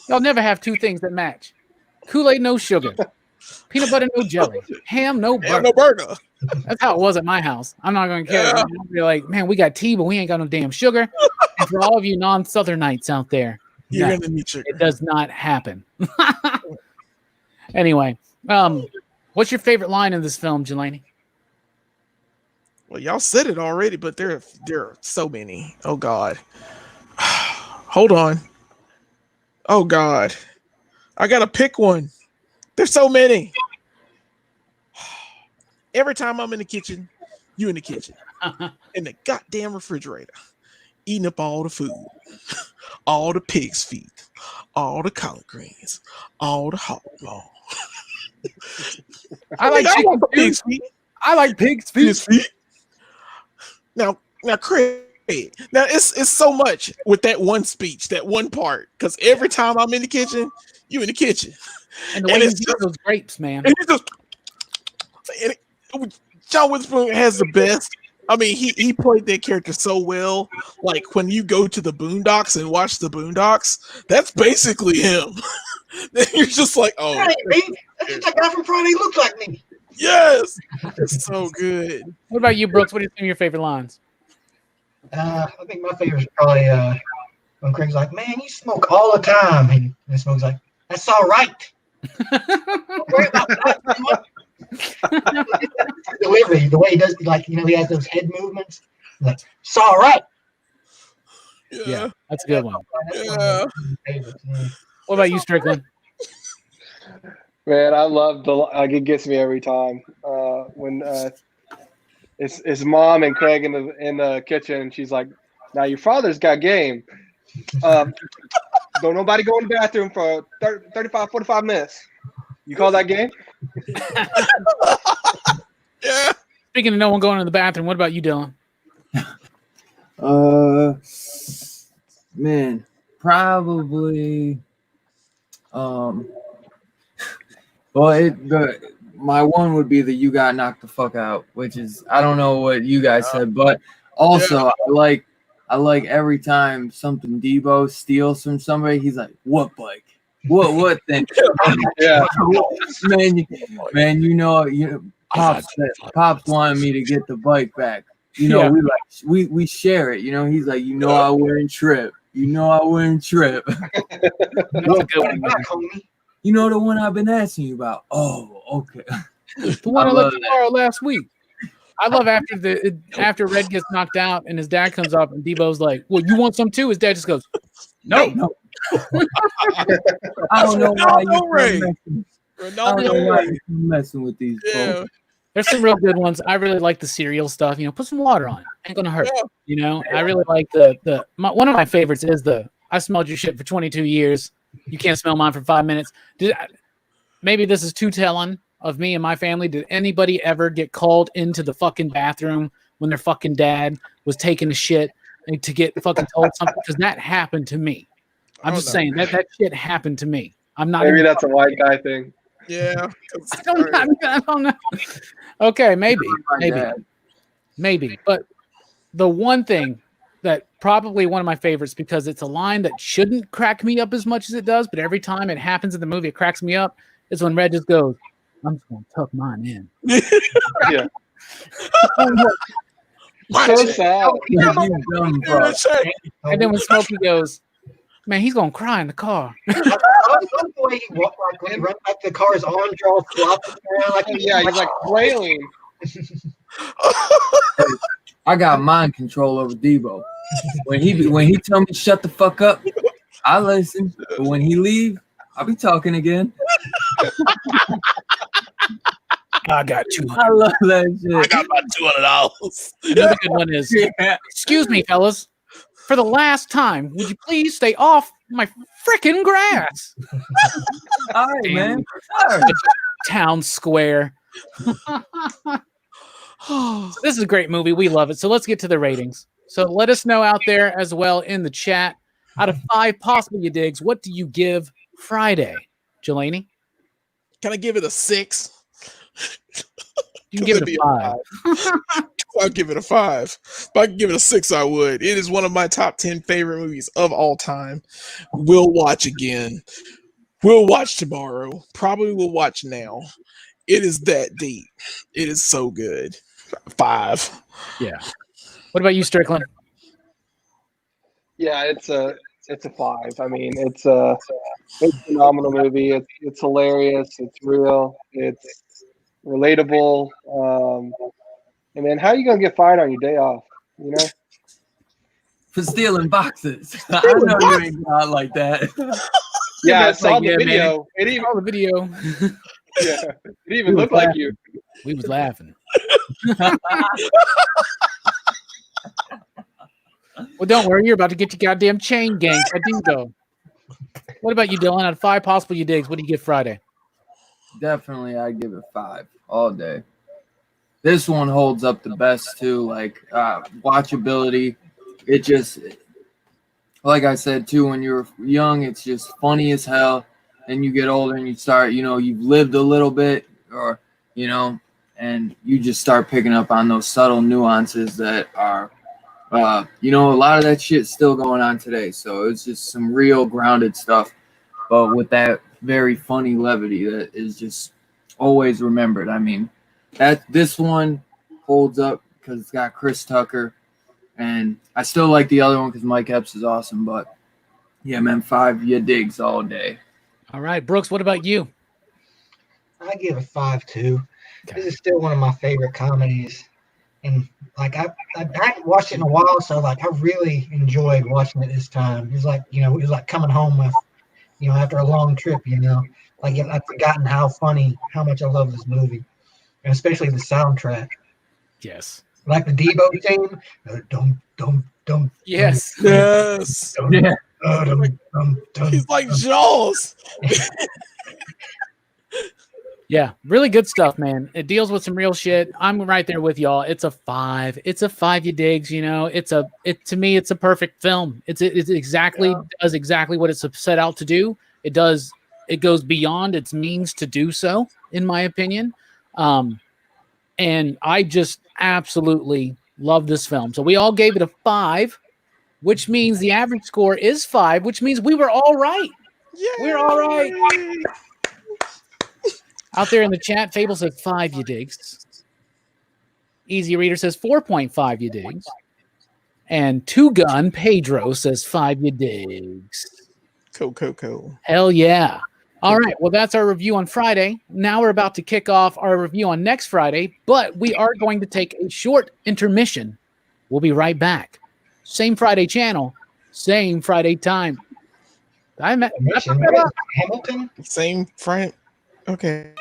y'all never have two things that match: Kool-Aid, no sugar; peanut butter, no jelly; ham, no burger. Ham no burger. That's how it was at my house. I'm not going to care. Yeah. You're like, man, we got tea, but we ain't got no damn sugar. And for all of you non-Southernites out there, You're no, gonna need sugar. it does not happen. Anyway, what's your favorite line in this film, Jelani? Well, y'all said it already, but there are so many. Oh God. Hold on. Oh God. I gotta pick one. There's so many. Every time I'm in the kitchen, you in the kitchen. In the goddamn refrigerator. Eating up all the food. All the pig's feet. All the collard greens. All the hot dog. I like chicken pig's feet. I like pig's feet. Pig's feet. Now, Craig. Now it's so much with that one speech, that one part, because every time I'm in the kitchen, you in the kitchen, And the way you eat those grapes, man. and John Witherspoon has the best. I mean, he played that character so well. Like when you go to the Boondocks and watch the Boondocks, that's basically him. Then you're just like, oh, That ain't me. That's just that guy from Friday looks like me. yes, it's so good. What about you, Brooks? What are some of your favorite lines? I think my favorite is probably when Craig's like, "Man, you smoke all the time," and Smoke's like, "That's all right." Don't worry about that. Delivery, the way he does, like, he has those head movements. Like, it's all right. Yeah, That's a good one. That's one yeah. of my favorites, yeah. What about you, Strickland? Man, I love it gets me every time. When it's mom and Craig in the kitchen, and she's like, "Now your father's got game. Don't nobody go in the bathroom for 35, 45 minutes. You call that game?" Yeah. Speaking of no one going to the bathroom, what about you, Dylan? Man, probably. My one would be the "you got knocked the fuck out," which is, I don't know what you guys said, but also I like every time something Debo steals from somebody, he's like, "What bike? What thing?" Yeah. man, Pops wanted me to get the bike back. We share it. He's like, I wouldn't trip. I wouldn't trip. That's a good one. You know the one I've been asking you about. Oh, okay. The one I let you borrow last week. I love after Red gets knocked out and his dad comes up and Debo's like, "Well, you want some too?" His dad just goes, "No." I don't know why Ronaldo you're messing with these folks. There's some real good ones. I really like the cereal stuff. Put some water on it. Ain't gonna hurt. I really like one of my favorites is "I smelled your shit for 22 years. You can't smell mine for 5 minutes." Maybe this is too telling of me and my family. Did anybody ever get called into the fucking bathroom when their fucking dad was taking a shit and to get fucking told something? Because that happened to me. I'm just saying that shit happened to me. I'm not. Maybe that's a white guy thing. Yeah. I don't know. Okay, maybe. But the one thing that probably one of my favorites, because it's a line that shouldn't crack me up as much as it does, but every time it happens in the movie, it cracks me up, is when Red just goes, "I'm just going to tuck mine in." Yeah. So sad. And then when Smokey goes, "Man, he's going to cry in the car." I love the way he walked, like when he runs like the car's arms are all flopping around, like Yeah, he's like flailing. I got mind control over Debo. When he tell me to shut the fuck up, I listen. But when he leave, I'll be talking again. I got $200. I love that shit. I got my $200. Another good one is, "Excuse me, fellas. For the last time, would you please stay off my freaking grass?" All right, man. Town square. So this is a great movie. We love it. So let's get to the ratings. So let us know out there as well in the chat. Out of 5 possible you digs, what do you give Friday? Jelani? Can I give it a 6? You can give it a 5. I'll give it a 5. If I could give it a 6, I would. It is one of my top 10 favorite movies of all time. We'll watch again. We'll watch tomorrow. Probably will watch now. It is that deep. It is so good. 5. Yeah. What about you, Strickland? Yeah, it's a 5. I mean, it's a phenomenal movie. It's hilarious. It's real. It's relatable. And then, how are you gonna get fired on your day off? You know, For stealing boxes. I know you ain't got like that. yeah, I saw like, the yeah, video. man. It even, Saw the video. yeah, it even looked like you. We was laughing. Well, don't worry. You're about to get your goddamn chain gang. I do go. What about you, Dylan? Out of 5 possible you digs, what do you give Friday? Definitely, I give it 5 all day. This one holds up the best too. Like watchability, it just, like I said too, when you're young, it's just funny as hell. And you get older and you start, you've lived a little bit, or and you just start picking up on those subtle nuances that are, a lot of that shit's still going on today. So it's just some real grounded stuff, but with that very funny levity that is just always remembered. I mean, this one holds up because it's got Chris Tucker, and I still like the other one because Mike Epps is awesome. But yeah, man, 5 you digs all day. All right, Brooks, what about you? I give it 5 too. This is still one of my favorite comedies, and like I hadn't watched it in a while, so like I really enjoyed watching it this time. It was like it was like coming home with, after a long trip. Like I've forgotten how much I love this movie, and especially the soundtrack. Yes. Like the Debo theme. Dum. Yes. Yes. Yeah. He's like Jaws. Yeah, really good stuff, man. It deals with some real shit. I'm right there with y'all. It's a 5. It's a 5 you digs, to me it's a perfect film. It exactly does exactly what it's set out to do. It goes beyond its means to do so, in my opinion. And I just absolutely love this film. So we all gave it a 5, which means the average score is 5, which means we were all right. Yay! We're all right. Out there in the chat, Fable says 5 you digs. Easy Reader says 4.5 you digs. And Two Gun Pedro says 5 you digs. Cool. Hell yeah. All right. Well, that's our review on Friday. Now we're about to kick off our review on next Friday, but we are going to take a short intermission. We'll be right back. Same Friday channel, same Friday time. Hamilton? Same Friday. Okay.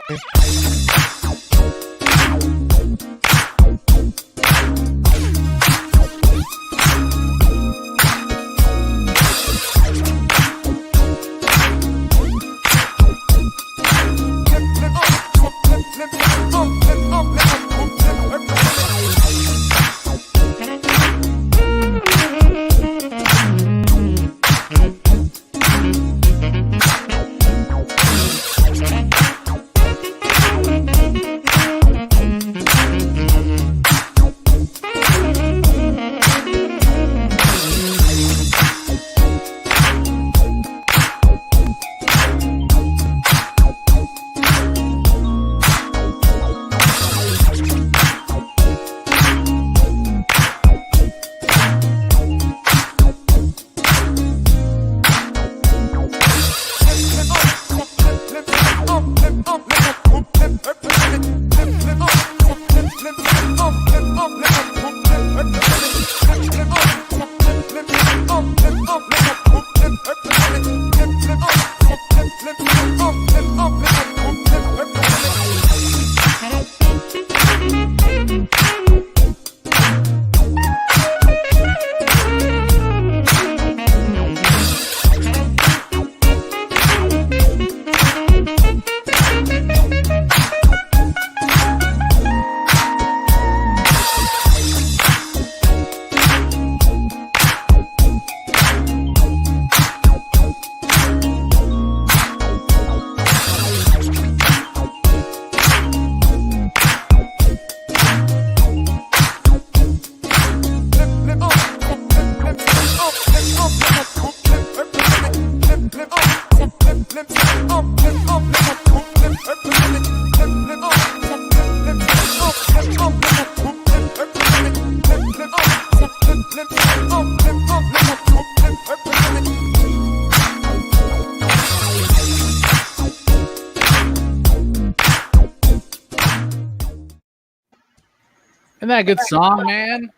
Isn't that a good song, man?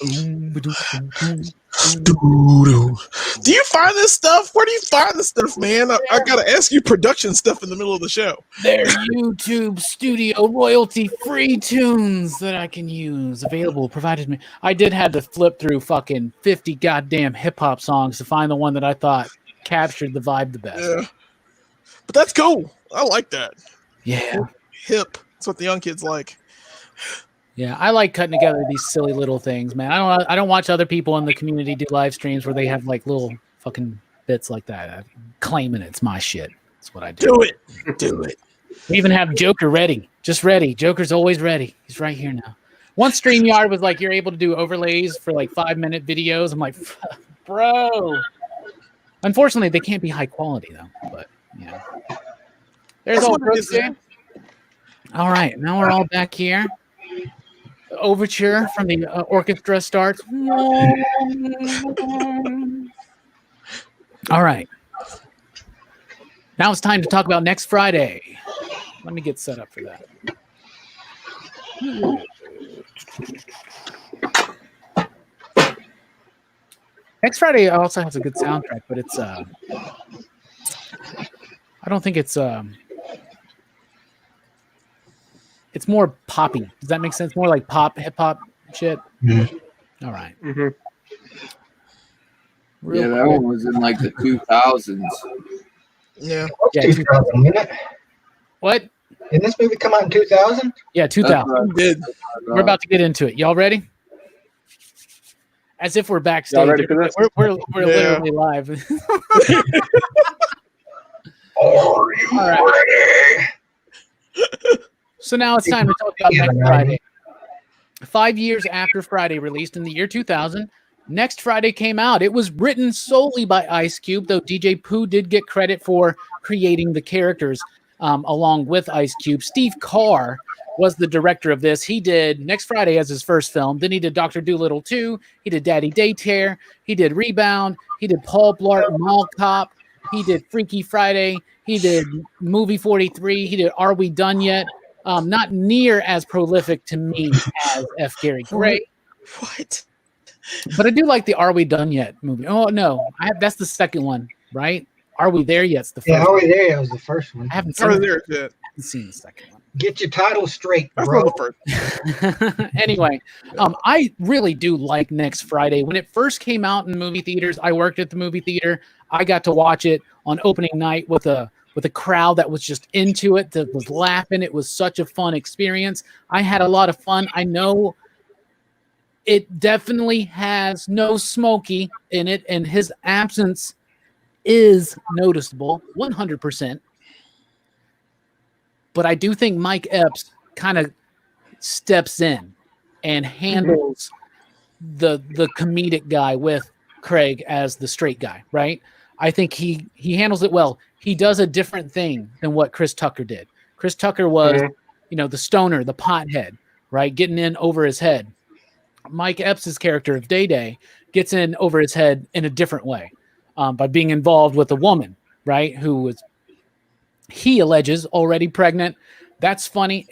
Do you find this stuff? Where do you find this stuff, man? I gotta ask you production stuff in the middle of the show. They're YouTube studio royalty free tunes that I can use. Available, provided me. I did have to flip through fucking 50 goddamn hip hop songs to find the one that I thought captured the vibe the best. Yeah. But that's cool. I like that. Yeah. Hip. That's what the young kids like. Yeah, I like cutting together these silly little things, man. I don't watch other people in the community do live streams where they have like little fucking bits like that. I'm claiming it's my shit. That's what I do. Do it. Do it. We even have Joker ready. Just ready. Joker's always ready. He's right here now. Once StreamYard was like, you're able to do overlays for like 5-minute videos. I'm like, bro. Unfortunately, they can't be high quality though. But yeah. There's all Brooks there. All right, now we're all back here. The overture from the orchestra starts. All right. Now it's time to talk about next Friday. Let me get set up for that. Next Friday also has a good soundtrack, but it's I don't think it's more poppy. Does that make sense? More like pop, hip hop shit. Mm-hmm. All right. Mm-hmm. Yeah, that one was in like the 2000s. Yeah. Yeah, 2000, isn't it? What? Didn't this movie come out in 2000? Yeah, 2000. Did. We're about to get into it. Y'all ready? As if we're backstage. Y'all ready for this? We're literally live. Are you ready? So now it's time to talk about Next Friday. 5 years after Friday released in the year 2000, Next Friday came out. It was written solely by Ice Cube, though DJ Pooh did get credit for creating the characters along with Ice Cube. Steve Carr was the director of this. He did Next Friday as his first film. Then he did Dr. Dolittle 2. He did Daddy Daycare. He did Rebound. He did Paul Blart Mall Cop. He did Freaky Friday. He did Movie 43. He did Are We Done Yet? Not near as prolific to me as F. Gary Gray. What? But I do like the Are We Done Yet movie. Oh, no. That's the second one, right? Are We There Yet's the first Are We There Yet was the first one. I haven't Are there yet? haven't seen the second one. Get your title straight, That's bro. not the first. Anyway, I really do like Next Friday. When it first came out in movie theaters, I worked at the movie theater. I got to watch it on opening night with a crowd that was just into it, that was laughing. It was such a fun experience. I had a lot of fun. I know it definitely has no Smokey in it, and his absence is noticeable, 100%. But I do think Mike Epps kind of steps in and handles the comedic guy with Craig as the straight guy, right? I think he handles it well. He does a different thing than what Chris Tucker did. Chris Tucker was, the stoner, the pothead, right? Getting in over his head. Mike Epps' character of Day Day gets in over his head in a different way by being involved with a woman, right? Who was, he alleges, already pregnant. That's funny.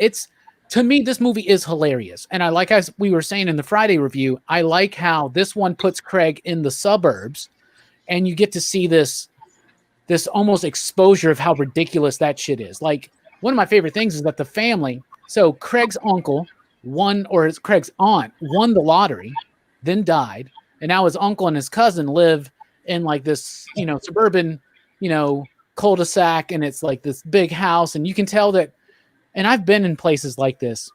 To me, this movie is hilarious. And I like, as we were saying in the Friday review, I like how this one puts Craig in the suburbs and you get to see this almost exposure of how ridiculous that shit is. Like, one of my favorite things is that the family, so Craig's uncle Craig's aunt won the lottery, then died. And now his uncle and his cousin live in like this, suburban, cul-de-sac. And it's like this big house. And you can tell that, and I've been in places like this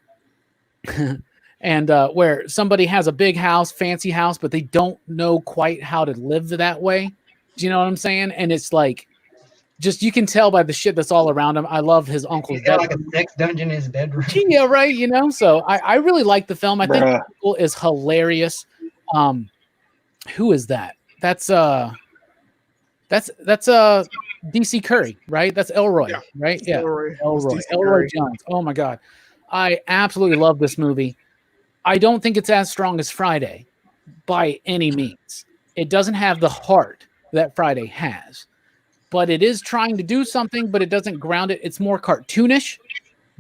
and where somebody has a big house, fancy house, but they don't know quite how to live that way. Do you know what I'm saying? And it's like, just, you can tell by the shit that's all around him. I love his uncle's He's got like a sex dungeon in his bedroom. Yeah, right. So I really like the film. I think the sequel is hilarious. Who is that? That's DC Curry, right? That's Elroy, right? Yeah, Elroy Jones. Oh my God, I absolutely love this movie. I don't think it's as strong as Friday by any means. It doesn't have the heart that Friday has, but it is trying to do something, but it doesn't ground it. It's more cartoonish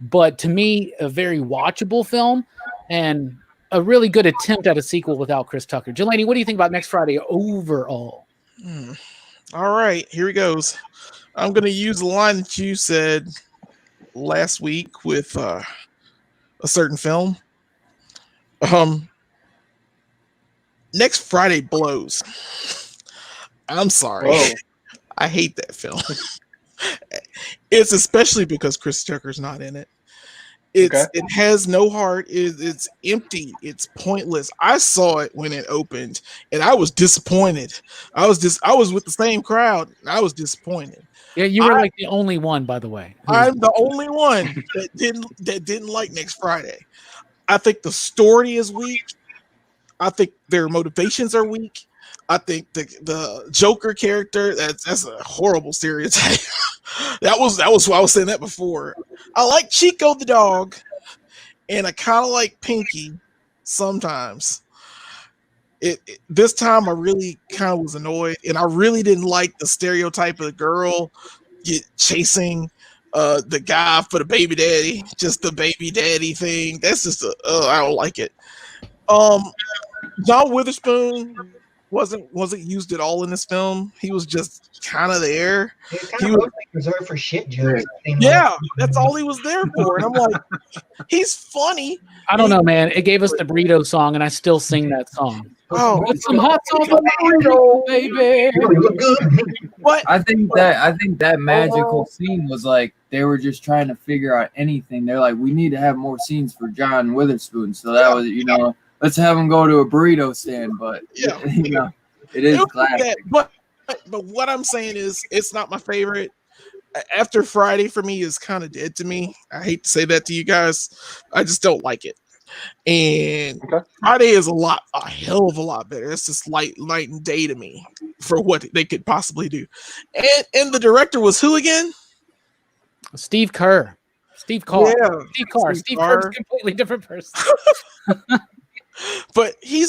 but to me, a very watchable film and a really good attempt at a sequel without Chris Tucker. Jelani, what do you think about Next Friday overall? All right, here he goes. I'm going to use the line that you said last week with a certain film. Next Friday blows. I'm sorry. Whoa. I hate that film. It's especially because Chris Tucker's not in it. It has no heart. It's empty. It's pointless. I saw it when it opened, and I was disappointed. I was with the same crowd, and I was disappointed. Yeah, you were like the only one, by the way. I'm the only one that didn't like Next Friday. I think the story is weak. I think their motivations are weak. I think the Joker character, that's a horrible stereotype. that was why I was saying that before. I like Chico the dog, and I kind of like Pinky sometimes. This time I really kind of was annoyed, and I really didn't like the stereotype of the girl chasing the guy for the baby daddy, just the baby daddy thing. That's just I don't like it. John Witherspoon wasn't used at all in this film. He was just kind of there. He was reserved for shit jokes. Yeah, that's all he was there for. And I'm like, he's funny. I don't know, man. It gave us the burrito song, and I still sing that song. Oh, Put some hot sauce on the burrito, baby. What? I think that magical scene was like they were just trying to figure out anything. They're like, we need to have more scenes for John Witherspoon. So that was, let's have him go to a burrito stand. But it is classic. But what I'm saying is, it's not my favorite. After Friday for me is kind of dead to me. I hate to say that to you guys. I just don't like it. And Friday is a hell of a lot better. It's just night and day to me for what they could possibly do. And the director was who again? Steve Kerr. Steve Carr. Yeah. Steve Carr. Steve Kerr is a completely different person. But you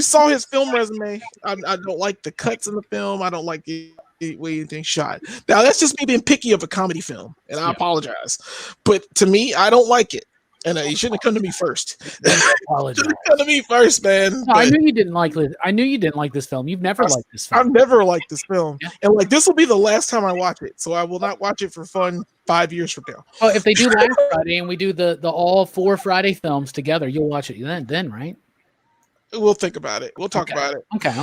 saw his film resume. I don't like the cuts in the film. I don't like the way anything shot. Now that's just me being picky of a comedy film, and I apologize. But to me, I don't like it. And you shouldn't have come to me first. Come to me first, man. No, I knew you didn't like it. I knew you didn't like this film. You've never liked this film. I've never liked this film, and this will be the last time I watch it. So I will not watch it for fun 5 years from now. Oh, if they do last Friday and we do the all 4 Friday films together, you'll watch it then, right? We'll think about it. We'll talk about it. Okay.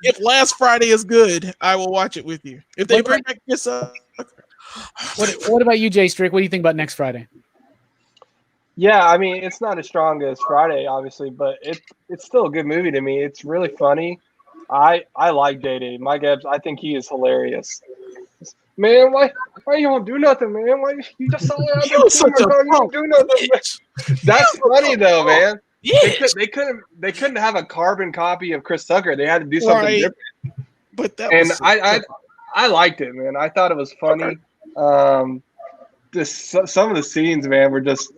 If last Friday is good, I will watch it with you. If they bring back this up. What about you, Jay Strick? What do you think about next Friday? Yeah, I mean, it's not as strong as Friday, obviously, but it's still a good movie to me. It's really funny. I like Day-Day. Mike Epps, I think he is hilarious. Man, why you don't do nothing, man? Why you just saw it? You don't do nothing, man. That's funny though, man. Yes. They couldn't have a carbon copy of Chris Tucker. They had to do something different. But I liked it, man. I thought it was funny. Some of the scenes, man, were just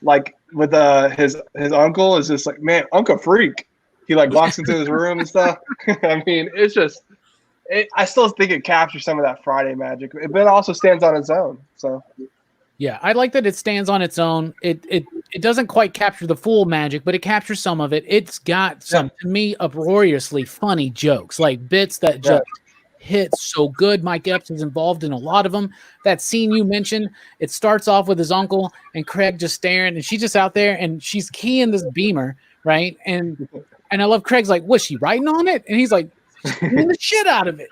like with his uncle is just like, man, Uncle Freak. He like walks into his room and stuff. I mean, it's just. I still think it captures some of that Friday magic, but it also stands on its own. So, yeah, I like that it stands on its own. It doesn't quite capture the full magic, but it captures some of it. It's got some, to me, uproariously funny jokes, like bits that just hit so good. Mike Epps is involved in a lot of them. That scene you mentioned, it starts off with his uncle and Craig just staring, and she's just out there, and she's keying this Beamer, right? And I love Craig's like, was she writing on it? And he's like, the shit out of it.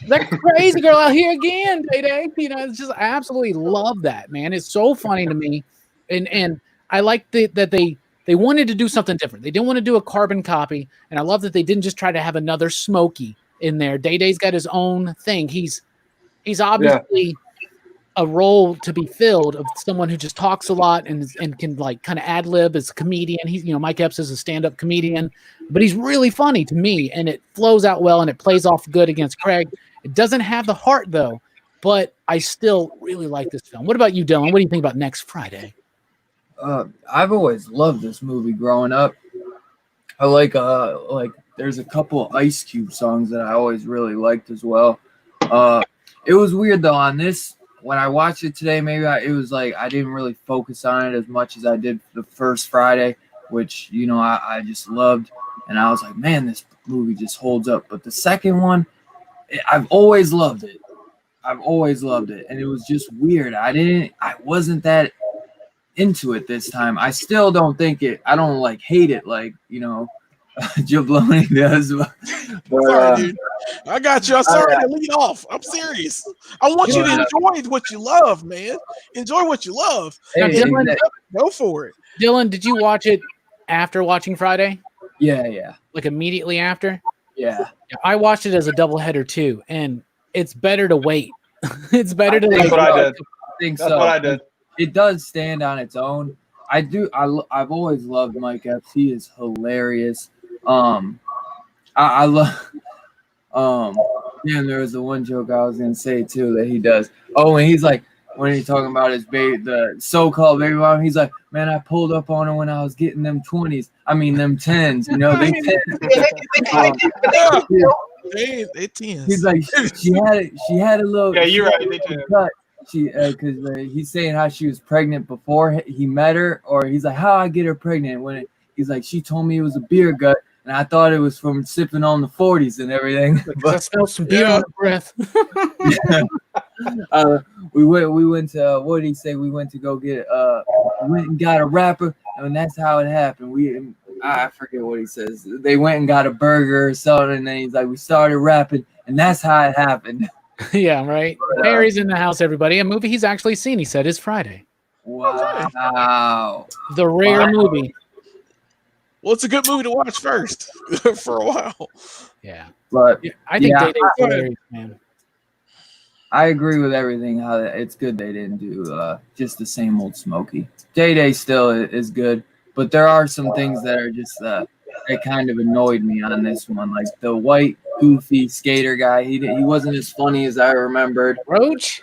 That crazy girl out here again, Day-Day. It's just, I absolutely love that, man. It's so funny to me. And I like that they wanted to do something different. They didn't want to do a carbon copy. And I love that they didn't just try to have another Smokey in there. Day-Day's got his own thing. He's obviously a role to be filled of someone who just talks a lot and can like kind of ad lib as a comedian. He's, Mike Epps is a stand-up comedian, but he's really funny to me, and it flows out well and it plays off good against Craig. It doesn't have the heart though, but I still really like this film. What about you, Dylan? What do you think about Next Friday? I've always loved this movie growing up. I like there's a couple Ice Cube songs that I always really liked as well. It was weird though on this when I watched it today, maybe it was like I didn't really focus on it as much as I did the first Friday, which, you know, I just loved. And I was like, man, this movie just holds up. But the second one, I've always loved it. I've always loved it. And it was just weird. I wasn't that into it this time. I still don't think I don't like hate it like, you know, Jabloni does. But, sorry, dude. I got you. I'm sorry to lead off. I'm serious. I want you to enjoy what you love, man. Enjoy what you love. Now, Dylan, go for it. Dylan, did you watch it after watching Friday? Yeah. Like immediately after? Yeah. I watched it as a doubleheader too, and it's better to wait. It's better to That's like. what I did. Think That's so. what I did. It does stand on its own. I've always loved Mike Epps. He is hilarious. I love. There was the one joke I was gonna say too that he does. Oh, and he's like, when he's talking about his baby, the so-called baby mom, he's like, man, I pulled up on her when I was getting them 20s. I mean, them 10s. You know, they 10s. They 10s. He's like, she had a little. Yeah, you're right. They 10s. Cut. She because he's saying how she was pregnant before he met her, or he's like, how I get her pregnant when he's like, she told me it was a beer gut, and I thought it was from sipping on the 40s and everything. But I smelled some beer on the breath. We went to what did he say? We went to go get we went and got a wrapper, and that's how it happened. I forget what he says. They went and got a burger or something, and then he's like, we started rapping, and that's how it happened. Yeah, right. Harry's in the house, everybody. A movie he's actually seen, he said, is Friday. Wow. The rare movie. Well, it's a good movie to watch first for a while. Yeah. But I think Day Day's hilarious, man. I agree with everything. How it's good they didn't do just the same old Smokey. Day Day still is good, but there are some things that are just that kind of annoyed me on this one, like the white goofy skater guy. He wasn't as funny as I remembered. Roach?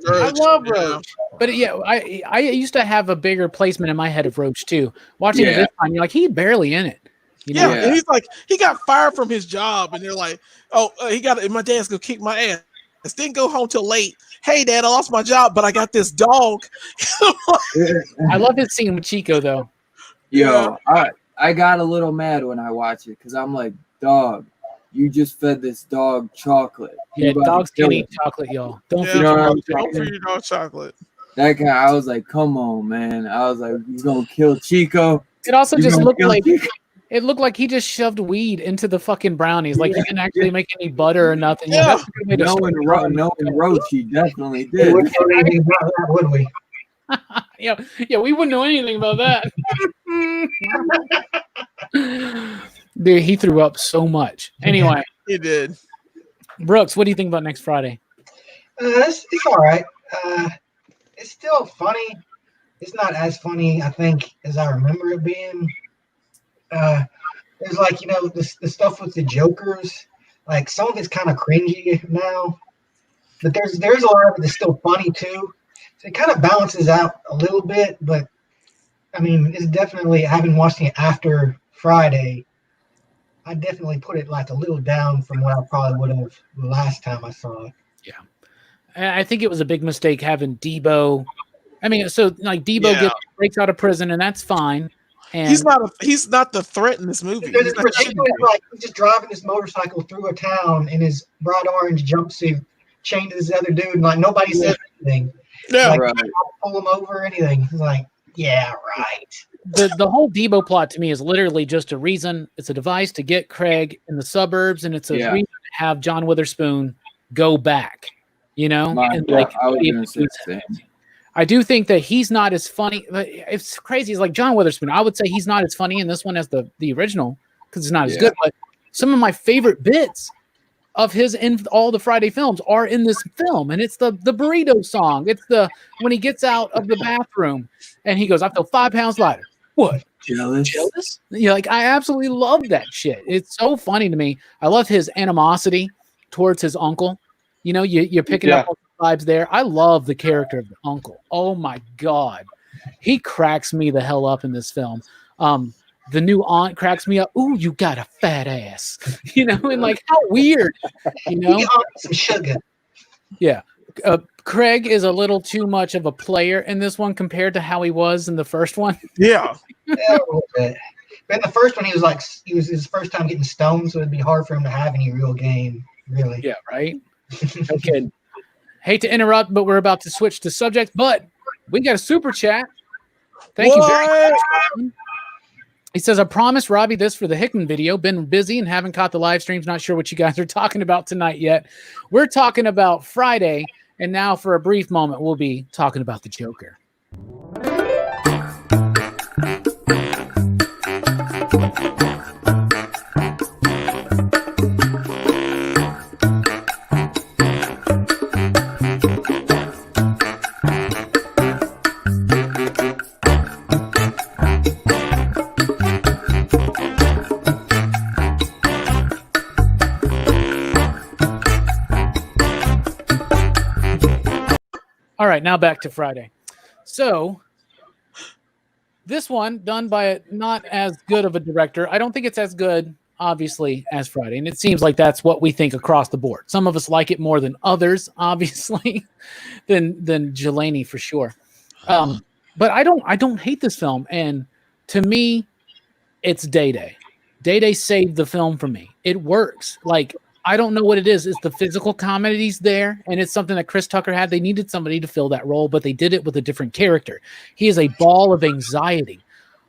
I love Roach. But yeah, I used to have a bigger placement in my head of Roach too. Watching it this time, you're like, he's barely in it. You know? And he's like, he got fired from his job, and they're like, oh, my dad's gonna kick my ass. Didn't go home till late. Hey, Dad, I lost my job, but I got this dog. I love his scene with Chico though. Yo, I got a little mad when I watched it because I'm like, dog, you just fed this dog chocolate. Yeah, dogs can't eat chocolate, y'all. Don't feed your dog chocolate. That guy, I was like, come on, man. I was like, you gonna kill Chico? It also just looked like it looked like he just shoved weed into the fucking brownies. Like he didn't actually make any butter or nothing. Yeah. Knowing Roach, he definitely did. Would we? Yeah, we wouldn't know anything about that. Dude, he threw up so much. Anyway, he did. Brooks, what do you think about next Friday? It's all right. It's still funny. It's not as funny, I think, as I remember it being. There's like, the stuff with the Jokers. Like some of it's kind of cringy now, but there's a lot of it that's still funny too. So it kind of balances out a little bit, but I mean, it's definitely, having watched it after Friday, I definitely put it like a little down from what I probably would have the last time I saw it. Yeah. I think it was a big mistake having Debo. I mean, so like Debo breaks out of prison, and that's fine. And he's not the threat in this movie. He's just driving this motorcycle through a town in his bright orange jumpsuit, chained to this other dude, and like nobody says anything. Yeah, like, pull him over or anything. He's like, yeah, right. The whole Debo plot to me is literally just a reason. It's a device to get Craig in the suburbs, and it's a reason to have John Witherspoon go back. I was going to say the same. I do think that he's not as funny. It's crazy. It's like John Witherspoon. I would say he's not as funny in this one as the original because it's not as good. But some of my favorite bits of his in all the Friday films are in this film, and it's the burrito song. It's when he gets out of the bathroom and he goes, "I feel 5 pounds lighter." What? Jealous? I absolutely love that shit. It's so funny to me. I love his animosity towards his uncle. You're picking up on the vibes there. I love the character of the uncle. Oh my God. He cracks me the hell up in this film. The new aunt cracks me up. Ooh, you got a fat ass. And like how weird. Some sugar. Yeah. Craig is a little too much of a player in this one compared to how he was in the first one. Yeah. Yeah, a little bit. But in the first one, he was his first time getting stoned, so it'd be hard for him to have any real game, really. Yeah, right? Okay. Hate to interrupt, but we're about to switch to subject, but we got a super chat. Thank you very much. He says, I promised Robbie this for the Hickman video. Been busy and haven't caught the live streams. Not sure what you guys are talking about tonight yet. We're talking about Friday, and now for a brief moment, we'll be talking about the Joker. All right, now back to Friday. So this one done by not as good of a director. I don't think it's as good, obviously, as Friday. And it seems like that's what we think across the board. Some of us like it more than others, obviously, than Jelani for sure. But I don't hate this film. And to me, it's Day Day. Day Day saved the film for me. It works. Like, I don't know what it is. It's the physical comedies there, and it's something that Chris Tucker had. They needed somebody to fill that role, but they did it with a different character. He is a ball of anxiety.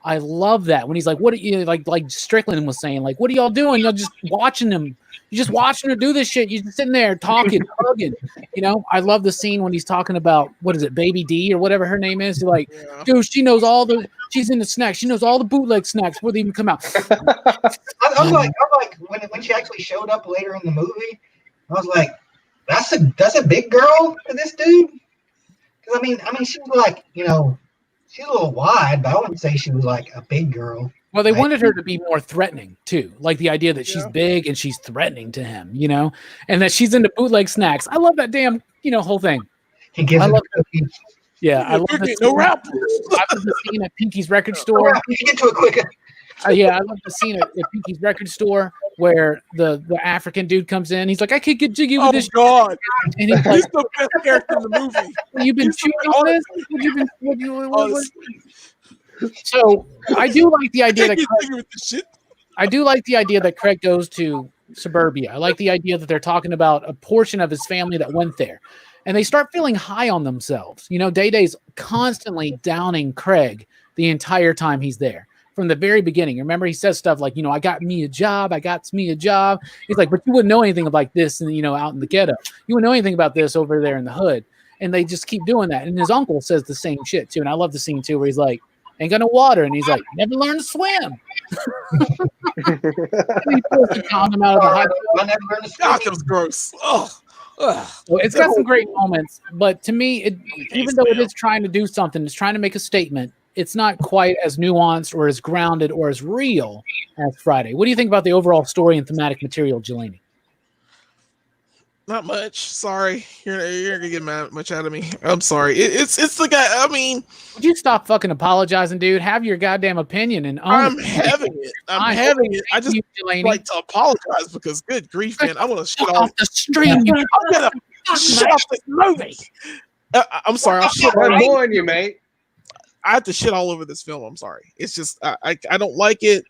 I love that when he's like, "What are you like?" Like Strickland was saying, like, "What are y'all doing? You're just watching him. You're just watching her do this shit. You're just sitting there talking, hugging." You know, I love the scene when he's talking about what is it, Baby D or whatever her name is. You're like, dude, she knows all the. She's in the snacks. She knows all the bootleg snacks before they even come out. I'm like when she actually showed up later in the movie, I was like, that's a big girl for this dude. Because I mean, she was like, you know, she's a little wide, but I wouldn't say she was like a big girl. Well, they wanted her to be more threatening too, like the idea that she's big and she's threatening to him, you know, and that she's into bootleg snacks. I love that damn, whole thing. He gives her cookies. Yeah, I love the scene at Pinky's record store. You get to it quicker. Yeah, I love the scene at Pinky's record store where the African dude comes in. He's like, I can't get jiggy with this. Oh, God. And he's like, He's the best character in the movie. You've been chewing on this? What? So I do like the idea that Craig goes to suburbia. I like the idea that they're talking about a portion of his family that went there. And they start feeling high on themselves. You know, Day Day's constantly downing Craig the entire time he's there. From the very beginning. Remember, he says stuff like, you know, I got me a job. He's like, but you wouldn't know anything like this, and out in the ghetto. You wouldn't know anything about this over there in the hood. And they just keep doing that. And his uncle says the same shit too. And I love the scene too where he's like, ain't got no water. And he's like, never learned to swim. And he pulls the condom out of the hot tub. God, that was gross. Oh. So it's got some great moments, but to me, even though it is trying to do something, it's trying to make a statement, it's not quite as nuanced or as grounded or as real as Friday. What do you think about the overall story and thematic material, Jelani? Not much. Sorry, you're not gonna get much out of me. I'm sorry. It's the guy. I mean, would you stop fucking apologizing, dude? Have your goddamn opinion and own I'm having it. I'm having it. I just like to apologize because, good grief, man, I'm gonna shit off the stream. I'm gonna shit off this movie. I'm sorry. I'm warning you, mate. I have to shit all over this film. I'm sorry. It's just I don't like it.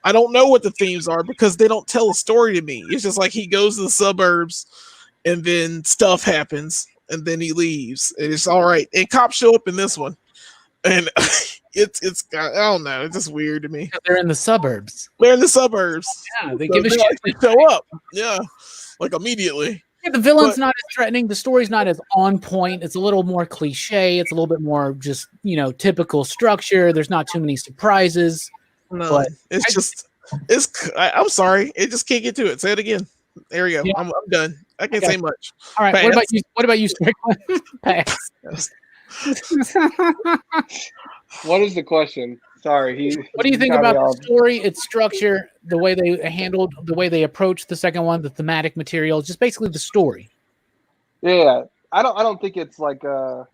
I don't know what the themes are because they don't tell a story to me. It's just like he goes to the suburbs and then stuff happens and then he leaves. And it's all right. And cops show up in this one. And it's I don't know. It's just weird to me. They're in the suburbs. They're in the suburbs. Yeah, they give a shit. They show up. Yeah. Like immediately. Yeah, the villain's not as threatening. The story's not as on point. It's a little more cliche. It's a little bit more just, typical structure. There's not too many surprises. No, but I'm sorry. It just can't get to it. Say it again. There we go. Yeah. I'm done. I can't say much. All right. Pass. What about you, Strickland? Pass. What is the question? Sorry. What do you think about the story, its structure, the way they handled, the way they approached the second one, the thematic material, just basically the story? Yeah, I don't think it's like to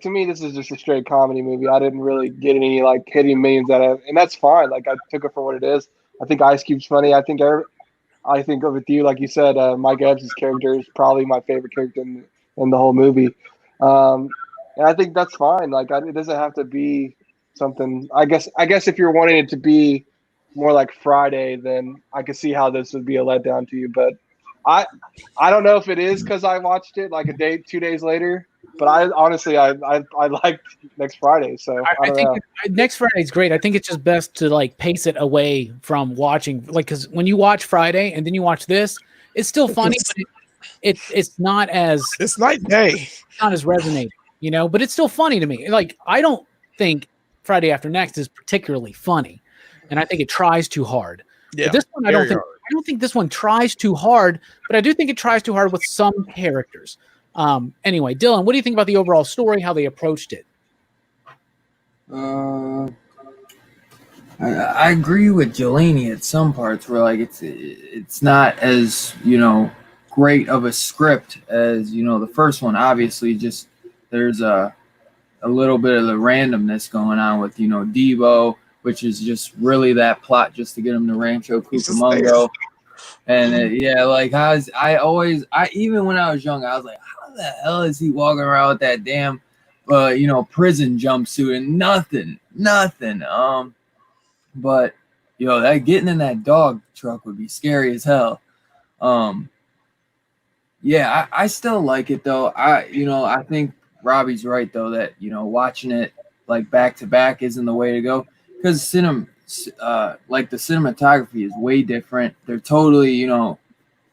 me this is just a straight comedy movie. I didn't really get any like hitting millions out of it, and that's fine. Like I took it for what it is. I think Ice Cube's funny. I think with you, like you said, Mike Epps' character is probably my favorite character in in the whole movie. And I think that's fine. Like, it doesn't have to be something. I guess if you're wanting it to be more like Friday, then I could see how this would be a letdown to you. But I don't know if it is because I watched it like 2 days later. But I honestly liked Next Friday, so I don't know. Next Friday is great. I think it's just best to like pace it away from watching, like, because when you watch Friday and then you watch this, it's still funny, but it's not as it's night and day. It's not as resonating, you know. But it's still funny to me. Like, I don't think Friday After Next is particularly funny, and I think it tries too hard. Yeah, but this one I don't think this one tries too hard, but I do think it tries too hard with some characters. Anyway, Dylan, what do you think about the overall story, how they approached it? I agree with Jelani at some parts where like it's not as, you know, great of a script as, you know, the first one. Obviously, just there's a little bit of the randomness going on with, you know, Debo, which is just really that plot just to get him to Rancho Cucamonga. And like I even when I was young, I was like, how the hell is he walking around with that damn, you know, prison jumpsuit and nothing. But you know, that getting in that dog truck would be scary as hell. Yeah, I still like it though. I think Robbie's right though that, you know, watching it like back to back isn't the way to go because like the cinematography is way different. They're totally, you know,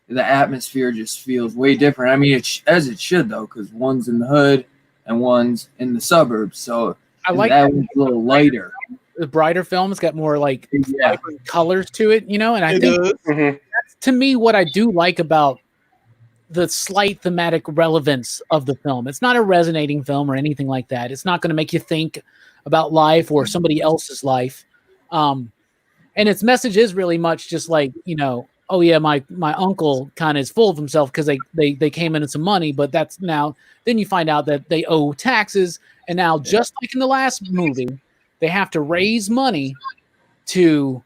the atmosphere just feels way different. I mean, as it should though, because one's in the hood and one's in the suburbs. So I like that one's a little lighter. The brighter film has got more like vibrant colors to it, you know. And I think that's, to me, what I do like about the slight thematic relevance of the film. It's not a resonating film or anything like that. It's not going to make you think about life or somebody else's life. And its message is really much just like, you know, oh yeah, my uncle kind of is full of himself because they came in some money, but that's now, then you find out that they owe taxes. And now, just like in the last movie, they have to raise money to,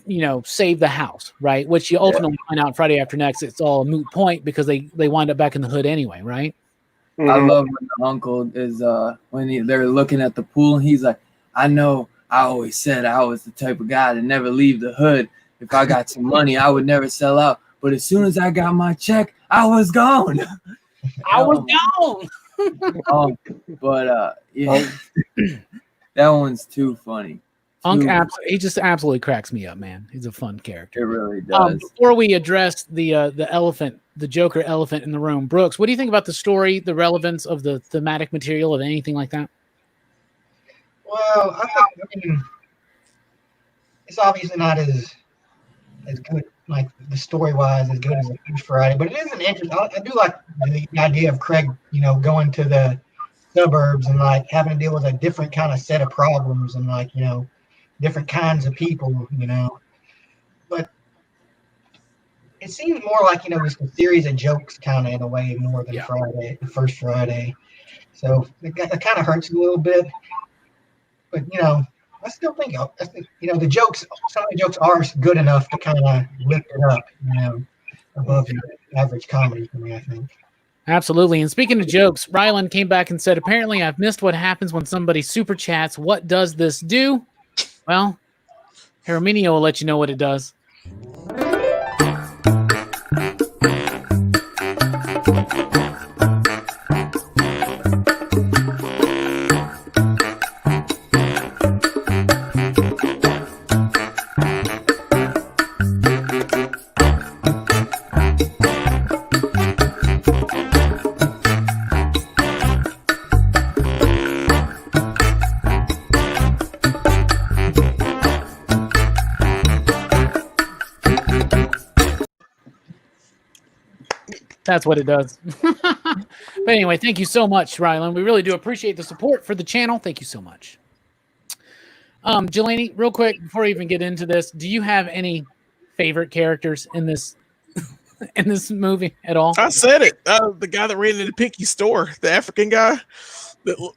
you know, save the house, right? Which you ultimately find out Friday After Next, it's all a moot point because they wind up back in the hood anyway, right? I love when the uncle is when they're looking at the pool and he's like, I know I always said I was the type of guy to never leave the hood. If I got some money, I would never sell out. But as soon as I got my check, I was gone. I was gone. Yeah, that one's too funny. Unc, he just absolutely cracks me up, man. He's a fun character. It really does. Before we address the elephant, the Joker elephant in the room, Brooks, what do you think about the story, the relevance of the thematic material, of anything like that? Well, I mean, it's obviously not as good, like the story-wise, as good as the Good Friday, but it is an interesting. I do like the idea of Craig, you know, going to the suburbs and like having to deal with a different kind of set of problems and like, you know, different kinds of people, you know. But it seems more like, you know, just a series of jokes kind of in a way more than Friday, the first Friday. So it kind of hurts a little bit. But, you know, I still think, you know, the jokes, some of the jokes are good enough to kind of lift it up, you know, above the average comedy for me, I think. Absolutely. And speaking of jokes, Rylan came back and said, apparently I've missed what happens when somebody super chats. What does this do? Well, Herminio will let you know what it does. That's what it does. But anyway, thank you so much, Rylan. We really do appreciate the support for the channel. Thank you so much. Jelani, real quick, before we even get into this, do you have any favorite characters in this in this movie at all? I said it. The guy that ran into the Pinky store, the African guy.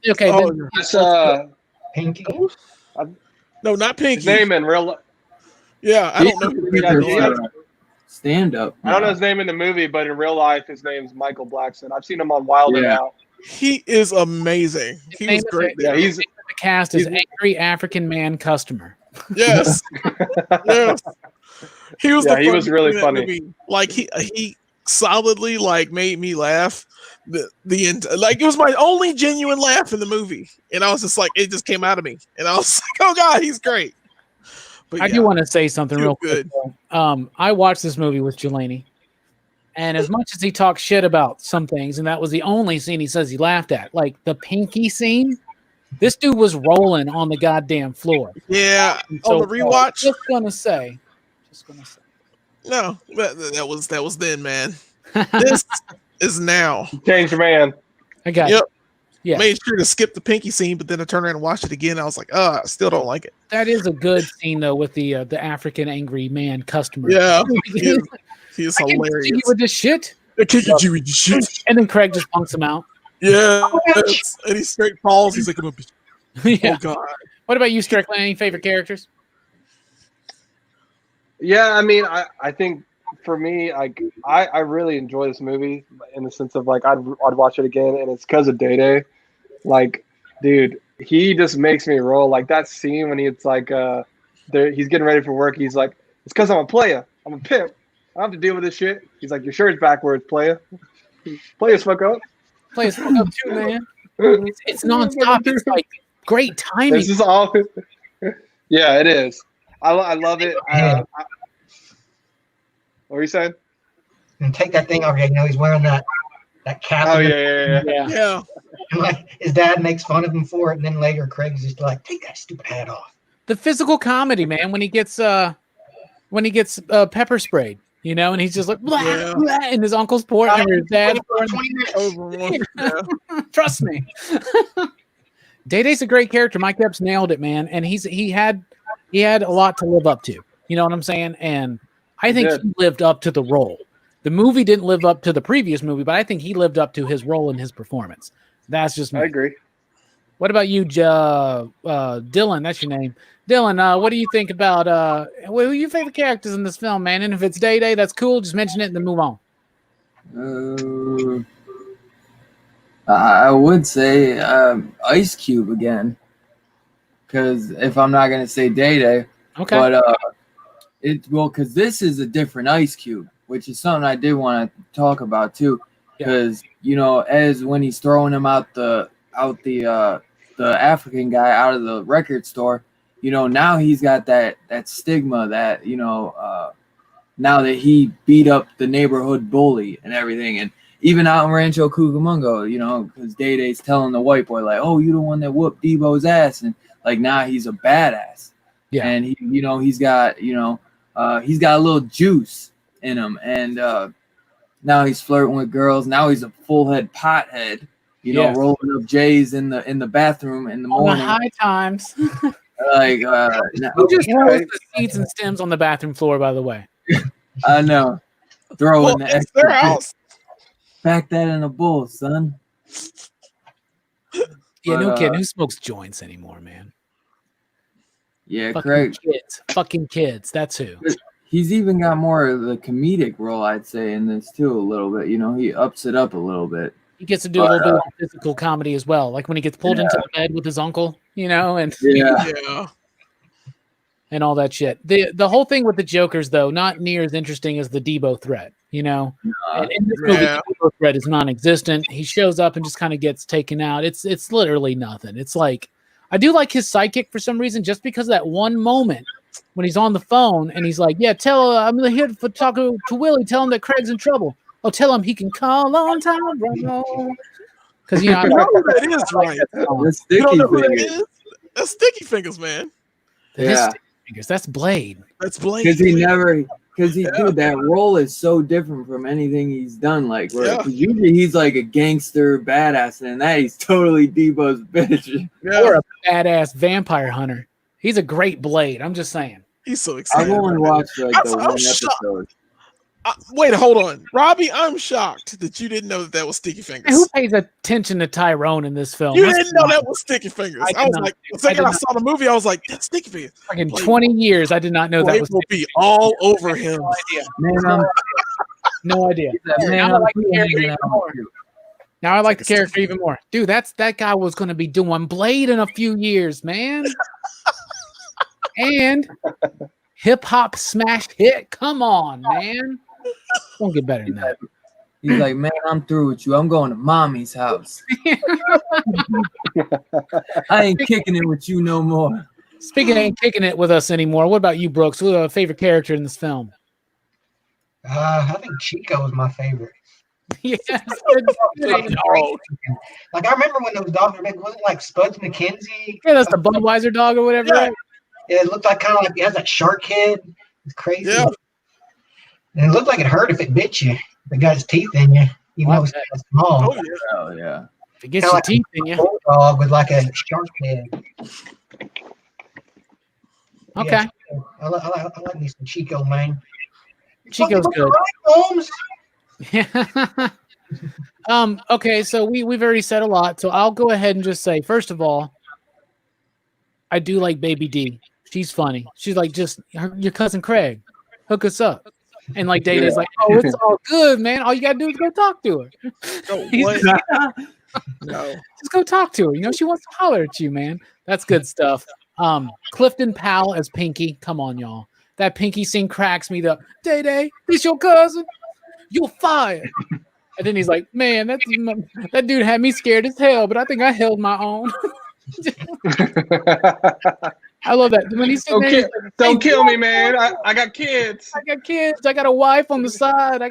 Okay. That's Pinky? No, not Pinky. His name in real life. Yeah, I don't know. stand-up. I don't know his name in the movie, but in real life, his name's Michael Blackson. I've seen him on Wild and Out. He is amazing. He was great. Yeah, he's the cast is angry African man customer. Yes. Yes. He was. Yeah, he was really funny. Movie. Like he solidly like made me laugh. Like it was my only genuine laugh in the movie, and I was just like, it just came out of me, and I was like, oh god, he's great. But I do want to say something real good. quick. I watched this movie with Jelani, and as much as he talked shit about some things, and that was the only scene he says he laughed at, like the pinky scene, this dude was rolling on the goddamn floor. Yeah, So, on the rewatch. Just gonna say. No, that was then, man. This is now. Changed your man. I got Yep. it. Yeah. Made sure to skip the pinky scene, but then I turned around and watched it again. I was like, I still don't like it. That is a good scene though, with the African angry man customer. Yeah, he is I can hilarious. see you with this shit. I can't get you with this shit. And then Craig just punks him out. Yeah, and he straight falls. He's like, Yeah. oh god. What about you, Strickland? Any favorite characters? Yeah, I mean, I think for me, like I really enjoy this movie in the sense of like I'd watch it again, and it's because of Day Day. Like, dude, he just makes me roll. Like that scene when he's like, he's getting ready for work. He's like, it's because I'm a player. I'm a pimp. I don't have to deal with this shit. He's like, your shirt's backwards, player. Players fuck up. Players fuck up too, man. It's nonstop. It's like great timing. This is all. Yeah, it is. I love it. What were you saying? And take that thing off. You know, he's wearing that cap. Oh yeah. And like his dad makes fun of him for it, and then later Craig's just like, take that stupid hat off. The physical comedy, man, when he gets pepper sprayed, you know, and he's just like blah, blah, and his uncle's pouring or his dad's pouring. 20 minutes. Trust me. Day Day's a great character. Mike Epps nailed it, man, and he had a lot to live up to. You know what I'm saying? And I think he lived up to the role. The movie didn't live up to the previous movie, but I think he lived up to his role and his performance. That's just me. I agree. What about you, Dylan? That's your name. Dylan, what do you think about who are your favorite characters in this film, man? And if it's Day Day, that's cool. Just mention it and then move on. I would say Ice Cube again, because if I'm not gonna say Day Day, okay, but because this is a different Ice Cube, which is something I did want to talk about too, because you know, as when he's throwing him out the African guy out of the record store, you know, now he's got that stigma that, you know, now that he beat up the neighborhood bully and everything, and even out in Rancho Cucamonga, you know, because Day Day's telling the white boy like, "Oh, you the one that whooped Debo's ass," and like now he's a badass. Yeah, and he, you know, he's got a little juice in him, and now he's flirting with girls. Now he's a full head pothead, you know, rolling up J's in the bathroom in the morning. On the high times. Like, who just rolls the seeds and stems on the bathroom floor, by the way? I know. Throw in the it's their house. Pack that in a bowl, son. Yeah, no kidding. Who smokes joints anymore, man? Yeah, Craig. Fucking kids. That's who. He's even got more of the comedic role, I'd say, in this too, a little bit. You know, he ups it up a little bit. He gets to do a little bit of physical comedy as well, like when he gets pulled into the bed with his uncle, you know, and and all that shit. The whole thing with the Jokers, though, not near as interesting as the Debo threat, you know. And in this movie, the Debo threat is non-existent. He shows up and just kind of gets taken out. It's literally nothing. It's like, I do like his sidekick for some reason, just because of that one moment when he's on the phone and he's like, "Yeah, tell I'm here for talking to Willie. Tell him that Craig's in trouble. Oh, tell him he can call on time, bro." Because you know, that is right. You don't know who that is? That's Sticky Fingers, man. That's Blade. That's Blade. Dude, that role is so different from anything he's done. Like, usually he's like a gangster badass, and that he's totally Debo's bitch. Or a badass vampire hunter. He's a great Blade. I'm just saying. He's so excited. I've only watched like the one episode. Wait, hold on, Robbie. I'm shocked that you didn't know that was Sticky Fingers. And who pays attention to Tyrone in this film? You didn't know that was Sticky Fingers. I was not. like, the second I saw the movie, I was like, that's Sticky Fingers. In 20 years, I did not know that was. Will be all over him. No idea. Man, Now I like the character even more. Now I like the character even more. Dude, that guy was going to be doing Blade in a few years, man. And hip hop smash hit. Come on, man. Don't get better than that. He's like, man, I'm through with you. I'm going to mommy's house. I ain't kicking it with you no more. Speaking of ain't kicking it with us anymore, what about you, Brooks? Who's your favorite character in this film? I think Chico was my favorite. Yes. Like I remember when those dogs were big, wasn't it like Spuds McKenzie? Yeah, that's the Budweiser dog or whatever. Yeah, it looked like kind of like it has that shark head. It's crazy. Yeah. And it looked like it hurt if it bit you. If it got its teeth in you, even though it was kind of small. Oh yeah. If it gets your teeth in you. Bulldog with like a shark head. Okay. Yeah, I like me some Chico, man. Chico's good. Holmes. Yeah. Okay, so we've already said a lot, so I'll go ahead and just say, first of all, I do like Baby D. She's funny. She's like, just your cousin Craig, hook us up. And like Day-Day's like, oh, it's all good, man. All you gotta do is go talk to her. No. Just go talk to her. You know, she wants to holler at you, man. That's good stuff. Clifton Powell as Pinky. Come on, y'all. That Pinky scene cracks me up. Day-Day, this your cousin? You're fired. And then he's like, man, that dude had me scared as hell, but I think I held my own. I love that. When he's sitting there, like, don't kill me, man. I got kids. I got kids. I got a wife on the side.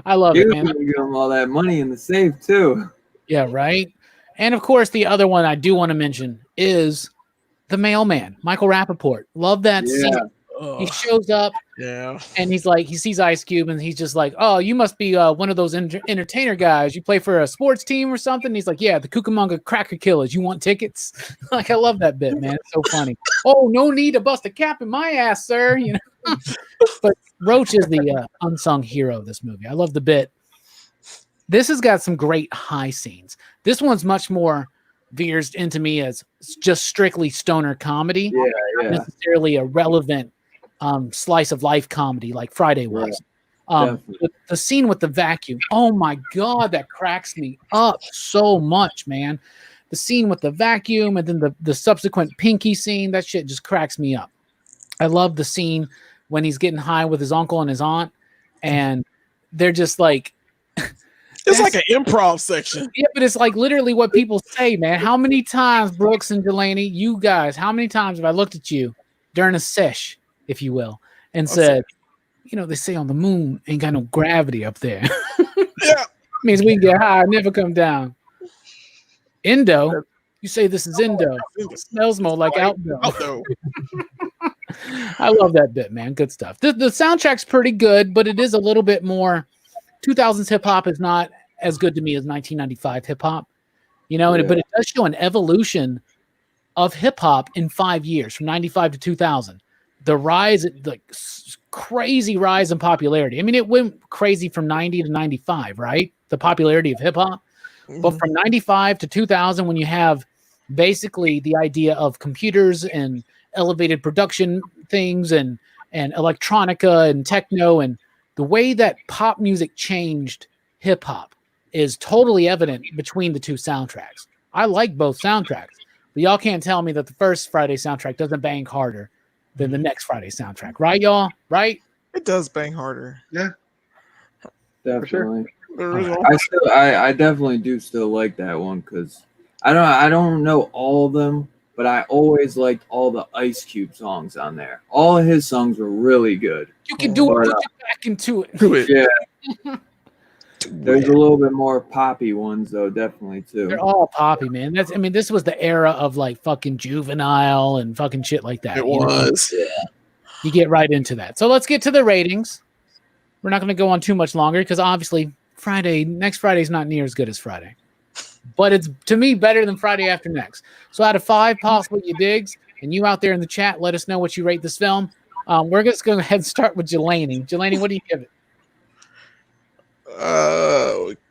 I love it, man. Give him all that money in the safe too. Yeah, right. And of course, the other one I do want to mention is the mailman, Michael Rappaport. Love that scene. He shows up, and he's like, he sees Ice Cube, and he's just like, "Oh, you must be one of those entertainer guys. You play for a sports team or something?" And he's like, "Yeah, the Cucamonga Cracker Killers. You want tickets?" Like, I love that bit, man. It's so funny. Oh, no need to bust a cap in my ass, sir. You know. But Roach is the unsung hero of this movie. I love the bit. This has got some great high scenes. This one's much more veers into me as just strictly stoner comedy, not necessarily a relevant slice of life comedy like Friday was. The scene with the vacuum, oh my god, that cracks me up so much, man. The scene with the vacuum and then the subsequent Pinky scene, that shit just cracks me up. I love the scene when he's getting high with his uncle and his aunt, and they're just like it's like an improv section. Yeah, but it's like literally what people say, man. How many times, Brooks and Delaney, you guys, how many times have I looked at you during a sesh, if you will, and said, you know, they say on the moon ain't got no gravity up there. Yeah. Means we can get high, never come down. Indo, you say this is Indo. It smells more like outdo. I love that bit, man. Good stuff. The soundtrack's pretty good, but it is a little bit more. 2000s hip hop is not as good to me as 1995 hip hop, you know, but it does show an evolution of hip hop in 5 years from 95 to 2000. The rise, the crazy rise in popularity. I mean, it went crazy from 90 to 95, right? The popularity of hip hop. Mm-hmm. But from 95 to 2000, when you have basically the idea of computers and elevated production things and electronica and techno, and the way that pop music changed hip hop is totally evident between the two soundtracks. I like both soundtracks, but y'all can't tell me that the first Friday soundtrack doesn't bang harder than the next Friday soundtrack, right, y'all? Right? It does bang harder. Yeah, definitely. For sure. I definitely do still like that one because I don't know all of them, but I always liked all the Ice Cube songs on there. All of his songs were really good. You can do it. Put it back into it. Yeah. There's a little bit more poppy ones though, definitely too. They're all poppy, man. This was the era of like fucking Juvenile and fucking shit like that. It was. Yeah. You get right into that. So let's get to the ratings. We're not going to go on too much longer because obviously next Friday's not near as good as Friday. But it's, to me, better than Friday after next. So out of 5 possible you digs, and you out there in the chat, let us know what you rate this film. We're just going to go ahead and start with Jelani. Jelani, what do you give it?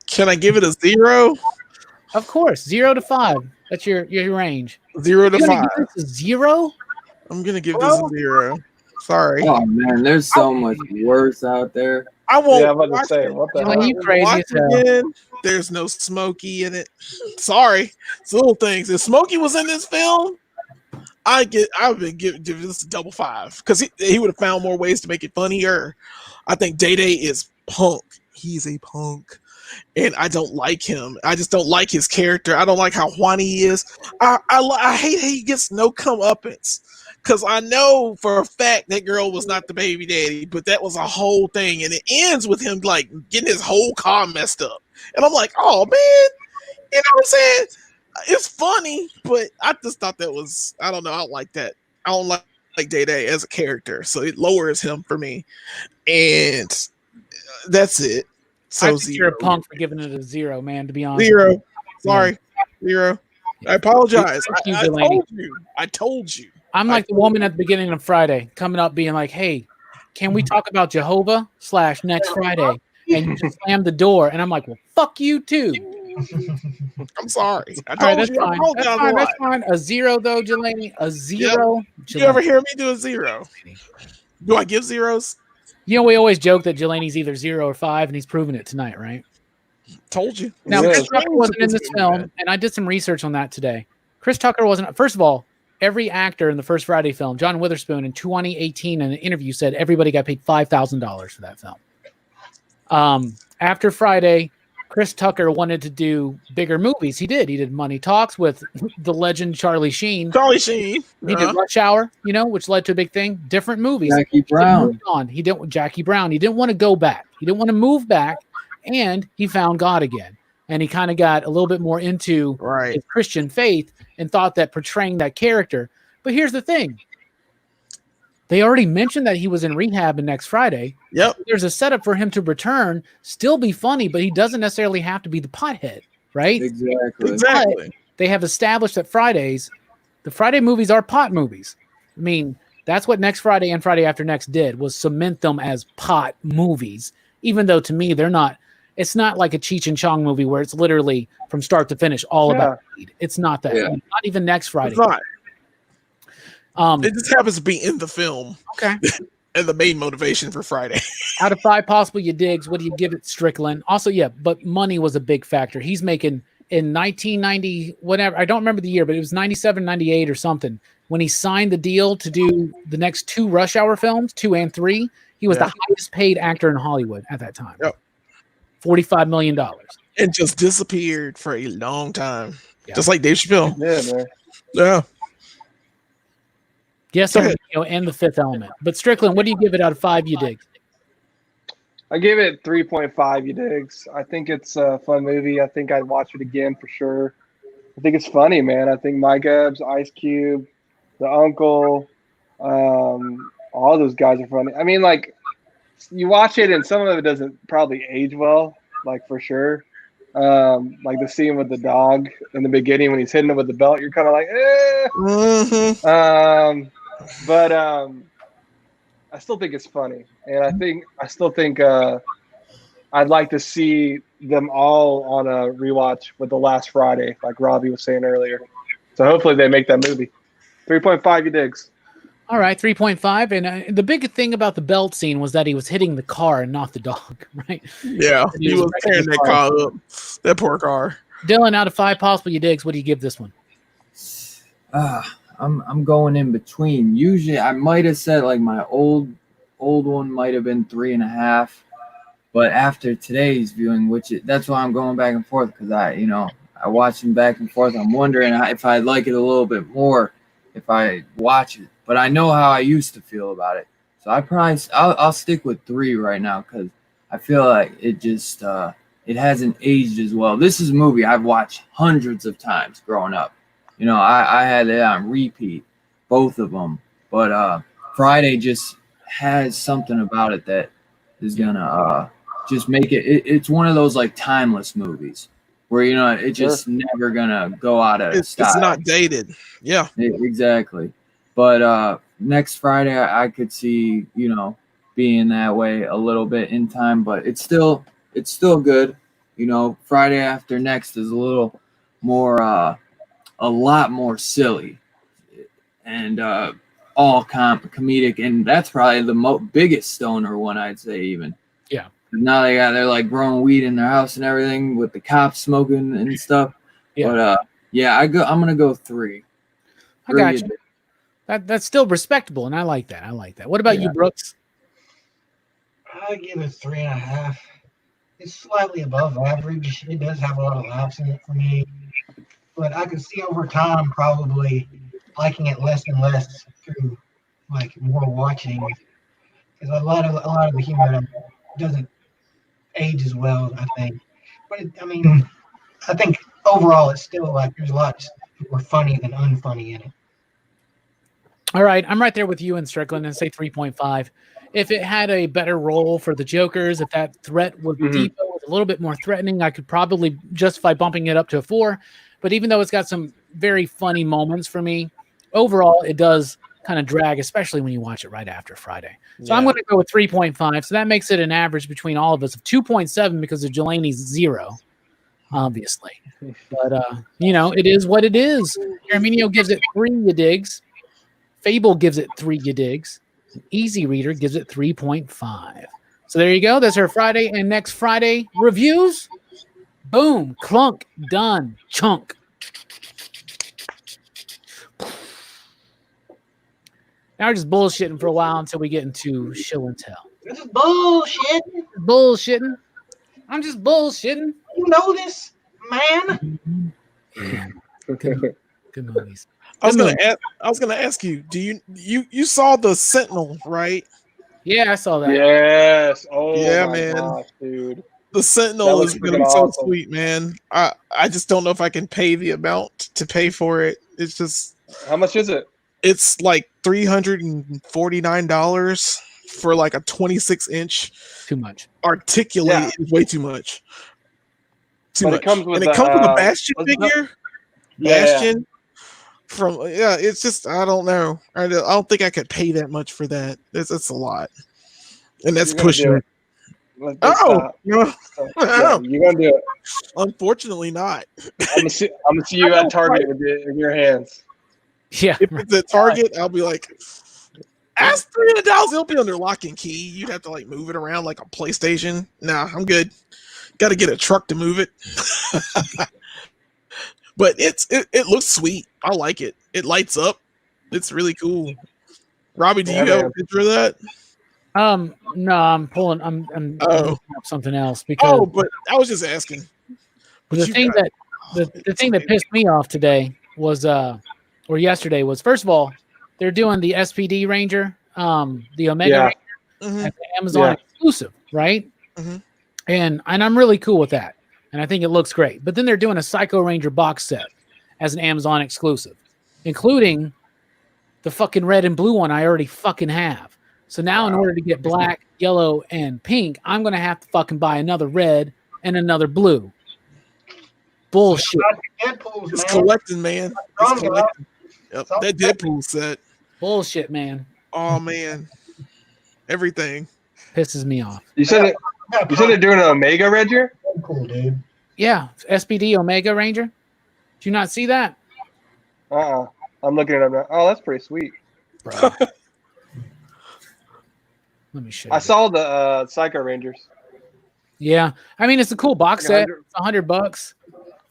Can I give it a 0? Of course, 0 to 5. That's your range. 0 to 5. Give this a 0? I'm gonna give this a 0. Sorry. Oh man, there's so much worse out there. I won't. Yeah, I'm about to say, what the hell? You crazy as hell. There's no Smokey in it. Sorry, it's little things. If Smokey was in this film, I would give this a double 5 because he would have found more ways to make it funnier. I think Day Day is punk. He's a punk. And I don't like him. I just don't like his character. I don't like how whiny he is. I hate how he gets no comeuppance. Because I know for a fact that girl was not the baby daddy, but that was a whole thing. And it ends with him like getting his whole car messed up. And I'm like, oh man, you know what I'm saying? It's funny, but I just thought that was, I don't know, I don't like that. I don't like Day Day as a character. So it lowers him for me. And that's it. So I think you're a punk for giving it a 0, man, to be honest. 0. Sorry. 0. I apologize. I told you. I'm like the woman at the beginning of Friday coming up being like, hey, can we talk about Jehovah / next Friday? And you just slam the door. And I'm like, well, fuck you too. I'm sorry. That's fine. A 0 though, Jelani. A 0. Yep. You ever hear me do a 0? Do I give 0s? You know, we always joke that Jelani's either 0 or 5, and he's proven it tonight, right? Told you. Now, Chris Tucker wasn't in this film, and I did some research on that today. Chris Tucker wasn't. First of all, every actor in the first Friday film, John Witherspoon in 2018 in an interview said everybody got paid $5,000 for that film. After Friday, Chris Tucker wanted to do bigger movies. He did. He did Money Talks with the legend Charlie Sheen. He did Rush Hour, which led to a big thing. Different movies. Jackie Brown. He didn't want to go back. He didn't want to move back, and he found God again. And he kind of got a little bit more into his Christian faith and thought that portraying that character. But here's the thing. They already mentioned that he was in rehab next Friday. Yep. There's a setup for him to return, still be funny, but he doesn't necessarily have to be the pothead, right? Exactly. But they have established that the Friday movies are pot movies. I mean, that's what Next Friday and Friday After Next did, was cement them as pot movies, even though to me they're not. It's not like a Cheech and Chong movie where it's literally from start to finish all about weed. It's not that. Yeah. Not even Next Friday. It's not. It just happens to be in the film. Okay. And the main motivation for Friday. Out of 5 possible you digs, what do you give it, Strickland? Also, but money was a big factor. He's making in 1990, whatever, I don't remember the year, but it was 97, 98 or something. When he signed the deal to do the next 2 Rush Hour films, 2 and 3, he was the highest paid actor in Hollywood at that time. Yep. $45 million. And just disappeared for a long time. Yeah. Just like Dave Chappelle. Yeah, man. Yeah. Yes, and The Fifth Element. But Strickland, what do you give it out of 5 you dig? I give it 3.5 you digs. I think it's a fun movie. I think I'd watch it again for sure. I think it's funny, man. I think Mike Epps, Ice Cube, the Uncle, all those guys are funny. I mean, like, you watch it and some of it doesn't probably age well, like for sure. Like the scene with the dog in the beginning when he's hitting him with the belt, you're kind of like, eh. Mm-hmm. But I still think it's funny, and I still think I'd like to see them all on a rewatch with The Last Friday, like Robbie was saying earlier. So hopefully they make that movie. 3.5 you digs. All right, 3.5. And the big thing about the belt scene was that he was hitting the car and not the dog, right? Yeah, he was tearing that car up. That poor car. Dylan, out of 5 possible you digs, what do you give this one? I'm going in between. Usually, I might have said like my old one might have been 3.5, but after today's viewing, that's why I'm going back and forth, because I watch them back and forth. I'm wondering if I'd like it a little bit more if I watch it, but I know how I used to feel about it, so I'll stick with 3 right now, because I feel like it just it hasn't aged as well. This is a movie I've watched hundreds of times growing up. I had it on repeat, both of them. But Friday just has something about it that is gonna just make it. It's one of those like timeless movies where it's just never gonna go out of style. It's not dated. Yeah, Exactly. But next Friday, I could see, being that way a little bit in time, but it's still good. Friday after next is a little more, a lot more silly and all comedic, and that's probably the biggest stoner one, I'd say, even. Yeah. Now they're like growing weed in their house and everything with the cops smoking and stuff. Yeah. But I'm gonna go 3. I got you. That's still respectable, and I like that. What about you, Brooks? I give it 3.5. It's slightly above average. It does have a lot of laughs in it for me, but I can see over time probably liking it less and less through like more watching, because a lot of the humor doesn't age as well, I think. But I think overall it's still like there's lots more funny than unfunny in it. All right, I'm right there with you and Strickland and say 3.5. If it had a better role for the Jokers, if that threat was deeper, was a little bit more threatening, I could probably justify bumping it up to a 4. But even though it's got some very funny moments for me, overall it does kind of drag, especially when you watch it right after Friday. So I'm going to go with 3.5. So that makes it an average between all of us of 2.7 because of Jelani's 0, obviously. But, it is what it is. Arminio gives it 3, you digs. Fable gives it 3, you digs. Easy Reader gives it 3.5. So there you go. That's our Friday and next Friday reviews. Boom, clunk, done, chunk. Now we're just bullshitting for a while until we get into show and tell. This is bullshit. Bullshitting. I'm just bullshitting. You know this, man. Yeah. Good movies. I was gonna ask you. Do you saw the Sentinel, right? Yeah, I saw that. Yes. Oh yeah, my man. gosh, dude. The Sentinel is gonna be awesome. so sweet, man. I just don't know if I can pay the amount to pay for it. It's just How much is it? It's like $349 for like a 26-inch. Too much. Articulated is way too much. But it comes with a Bastion figure. Bastion. It's just I don't know. I don't think I could pay that much for that. It's a lot, and that's pushing it. Yeah, you're gonna do it. Unfortunately, not. I'm gonna see you at Target with it in your hands. Yeah. If it's at Target, I'll be like, ask $300. It'll be under lock and key. You'd have to like move it around like a PlayStation. Nah, I'm good. Got to get a truck to move it. But it looks sweet. I like it. It lights up. It's really cool. Robbie, do you have a picture of that? No, I'm pulling up something else because but I was just asking. The thing that pissed me off today was or yesterday was, first of all, they're doing the SPD Ranger, the Omega Ranger, as an Amazon exclusive, right? Mm-hmm. And I'm really cool with that. And I think it looks great. But then they're doing a Psycho Ranger box set as an Amazon exclusive, including the fucking red and blue one I already fucking have. So now in order to get black, yellow, and pink, I'm going to have to fucking buy another red and another blue. Bullshit. It's collecting, man. It's collecting. Yep, that Deadpool set. Bullshit, man. Oh, man. Everything. Pisses me off. You said they're doing an Omega Ranger? Cool, dude. Yeah, SPD Omega Ranger. Did you not see that? I'm looking at it now. Oh, that's pretty sweet. Bro. Let me show you. I saw the Psycho Rangers. Yeah, I mean it's a cool box set. It's $100.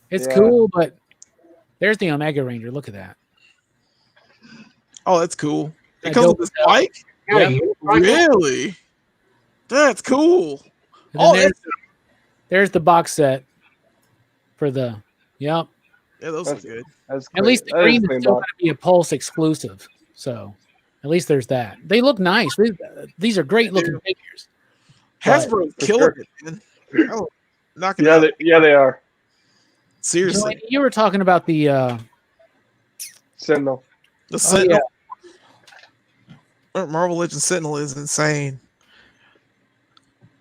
It's cool, but there's the Omega Ranger. Look at that. Oh, that's cool. It comes with this bike? Yeah. Really? That's cool. There's the box set for the Yeah, those are good. At least the green is still going to be a Pulse exclusive. So at least there's that. They look nice. These are great looking figures. Hasbro's killing it, man. Oh, they are. Seriously. Joey, you were talking about the Sentinel. The Sentinel. Marvel Legends Sentinel is insane.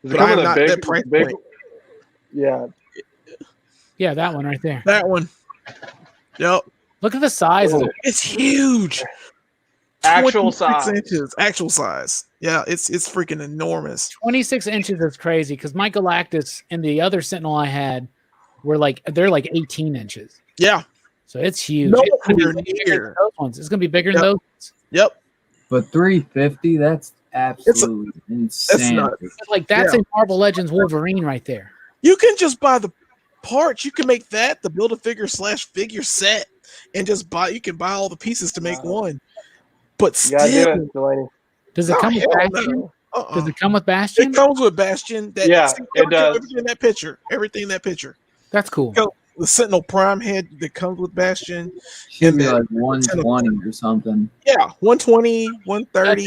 But I'm not that price point. Yeah. Yeah, that one right there. That one. Yep. Look at the size of it. It's huge. Actual 26 size. inches. Actual size. Yeah, it's freaking enormous. 26 inches is crazy because my Galactus and the other Sentinel I had were they're like 18 inches. Yeah. So it's huge. Nowhere It's gonna be bigger near. than those ones. It's gonna be bigger than Yep. those ones. Yep. But 350, that's absolutely insane. nuts. But like that's a Marvel Legends Wolverine right there. You can just buy the parts. You can make that the Build-A-Figure / figure set, and just buy. You can buy all the pieces to make one. But You gotta do still, it, Delaney. Does it come with Bastion? no. Does it come with Bastion? It comes with Bastion. That, Yeah, it does. Everything in that picture. Everything in that picture. That's cool. The Sentinel Prime head that comes with Bastion. Should be like 120 or something. Yeah, 120, 130.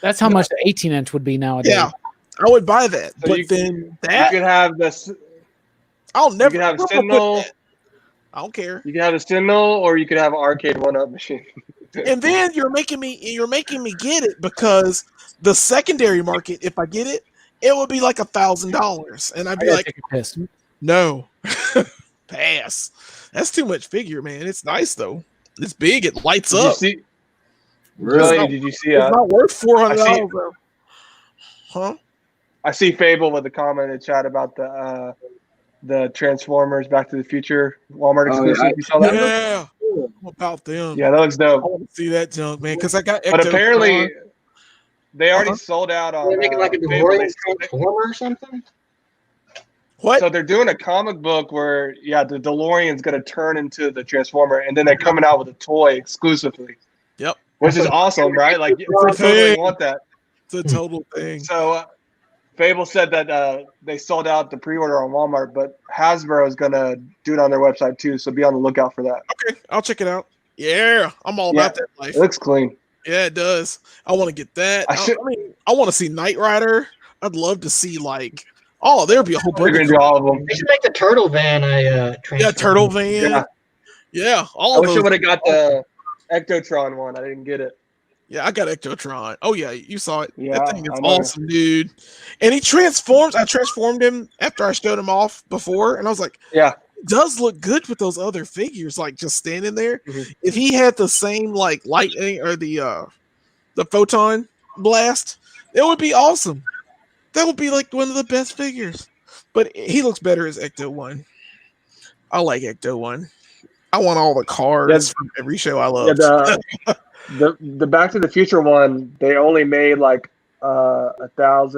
That's how much the 18-inch would be nowadays. Yeah, I would buy that. So but you then You that could have this. I'll never. You could have I'm gonna put Sentinel. that. I don't care. You can have a Sentinel, or you could have an arcade one-up machine. And then you're making me get it because the secondary market, if I get it, it would be like $1,000, and I'd be like, take a piss. no, pass. That's too much figure, man. It's nice though. It's big. It lights Did you up. see? Really? Really? Did you see? It's not worth $400, I see- though. Huh? I see Fable with a comment in the chat about the Transformers Back to the Future Walmart Oh, yeah. exclusive. You saw that? Yeah. What about them? Yeah, that looks I dope. want to see that junk, man, because I got. But Ecto apparently, Tron. they already sold out on. They're making like a Fable. DeLorean Transformer or something. What? So they're doing a comic book where, the DeLorean's going to turn into the Transformer, and then they're coming out with a toy exclusively. Yep. Which is awesome, right? Like, I It's a totally thing. want that. It's a total thing. So Fable said that they sold out the pre-order on Walmart, but Hasbro is going to do it on their website too, so be on the lookout for that. Okay, I'll check it out. Yeah, I'm all Yeah. about that life. It looks clean. Yeah, it does. I want to get that. I want to see Knight Rider. I'd love to see there'd be a whole They're bunch going to do all of them. They should make the Turtle Van a Transformer. Yeah, Turtle Van. Yeah. Yeah, I all wish I those. would have got the Ectotron one. I didn't get it. Yeah, I got Ectotron. Oh yeah, you saw it. Yeah, That thing is I know. awesome, dude. And he transforms. I transformed him after I showed him off before, and I was like, Yeah. it does look good with those other figures, like just standing there. Mhm. If he had the same lightning or the photon blast, it would be awesome. That would be like one of the best figures. But he looks better as Ecto 1. I like Ecto 1. I want all the cards from every show I love. The Back to the Future one, they only made like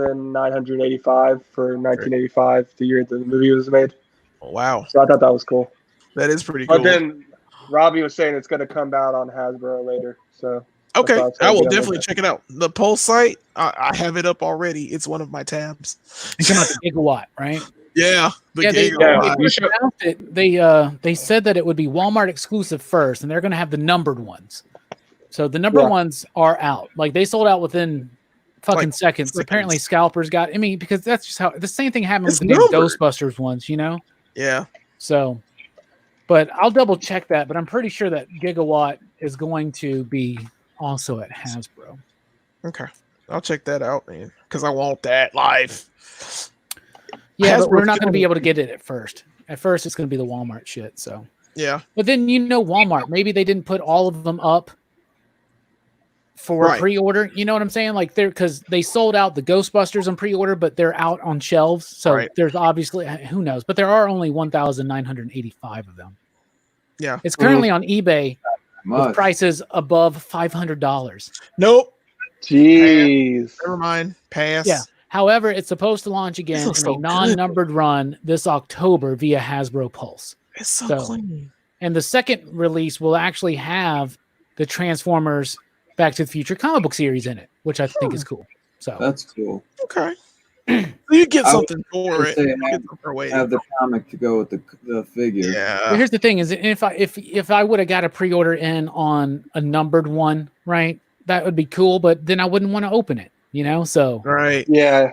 1,985 for 1985, the year the movie was made. Wow, So I thought that was cool. that is pretty cool. But then Robbie was saying it's going to come out on Hasbro later. So Okay, thought it's I gonna will be on definitely there. check it out. The Pulse site, I have it up already. It's one of my tabs. It's about the gigawatt, right? Yeah, Yeah, they Gigawatt. you should- announced it. They said that it would be Walmart exclusive first, and they're going to have the numbered ones. So the numbered ones are out. Like they sold out within fucking seconds. Apparently, scalpers got. I mean, because that's just how the same thing happened with the new Ghostbusters ones. Yeah. So, but I'll double check that. But I'm pretty sure that Gigawatt is going to be also at Hasbro. Okay, I'll check that out, man, because I want that live. Yeah, but Hasbro's we're not going to killing be it. able to get it at first. At first, it's going to be the Walmart shit. So, Yeah, but then Walmart. Maybe they didn't put all of them up for Right. pre-order. You know what I'm saying? Like because they sold out the Ghostbusters on pre-order, but they're out on shelves. So Right. there's obviously who knows, but there are only 1,985 of them. yeah. It's currently on eBay with Much. prices above $500. Nope. Jeez. Never mind. Pass. Yeah. However, it's supposed to launch again in looks so a non-numbered run this October via Hasbro Pulse. It's so So- clean. And the second release will actually have the Transformers Back to the Future comic book series in it, which I think is cool. So That's cool. Okay. You get I something for would it. say You get something for waiting. Have the comic to go with the figure. but Yeah. here's the thing: is if I would have got a pre-order in on a numbered one, right? That would be cool, but then I wouldn't want to open it, So Right. Yeah.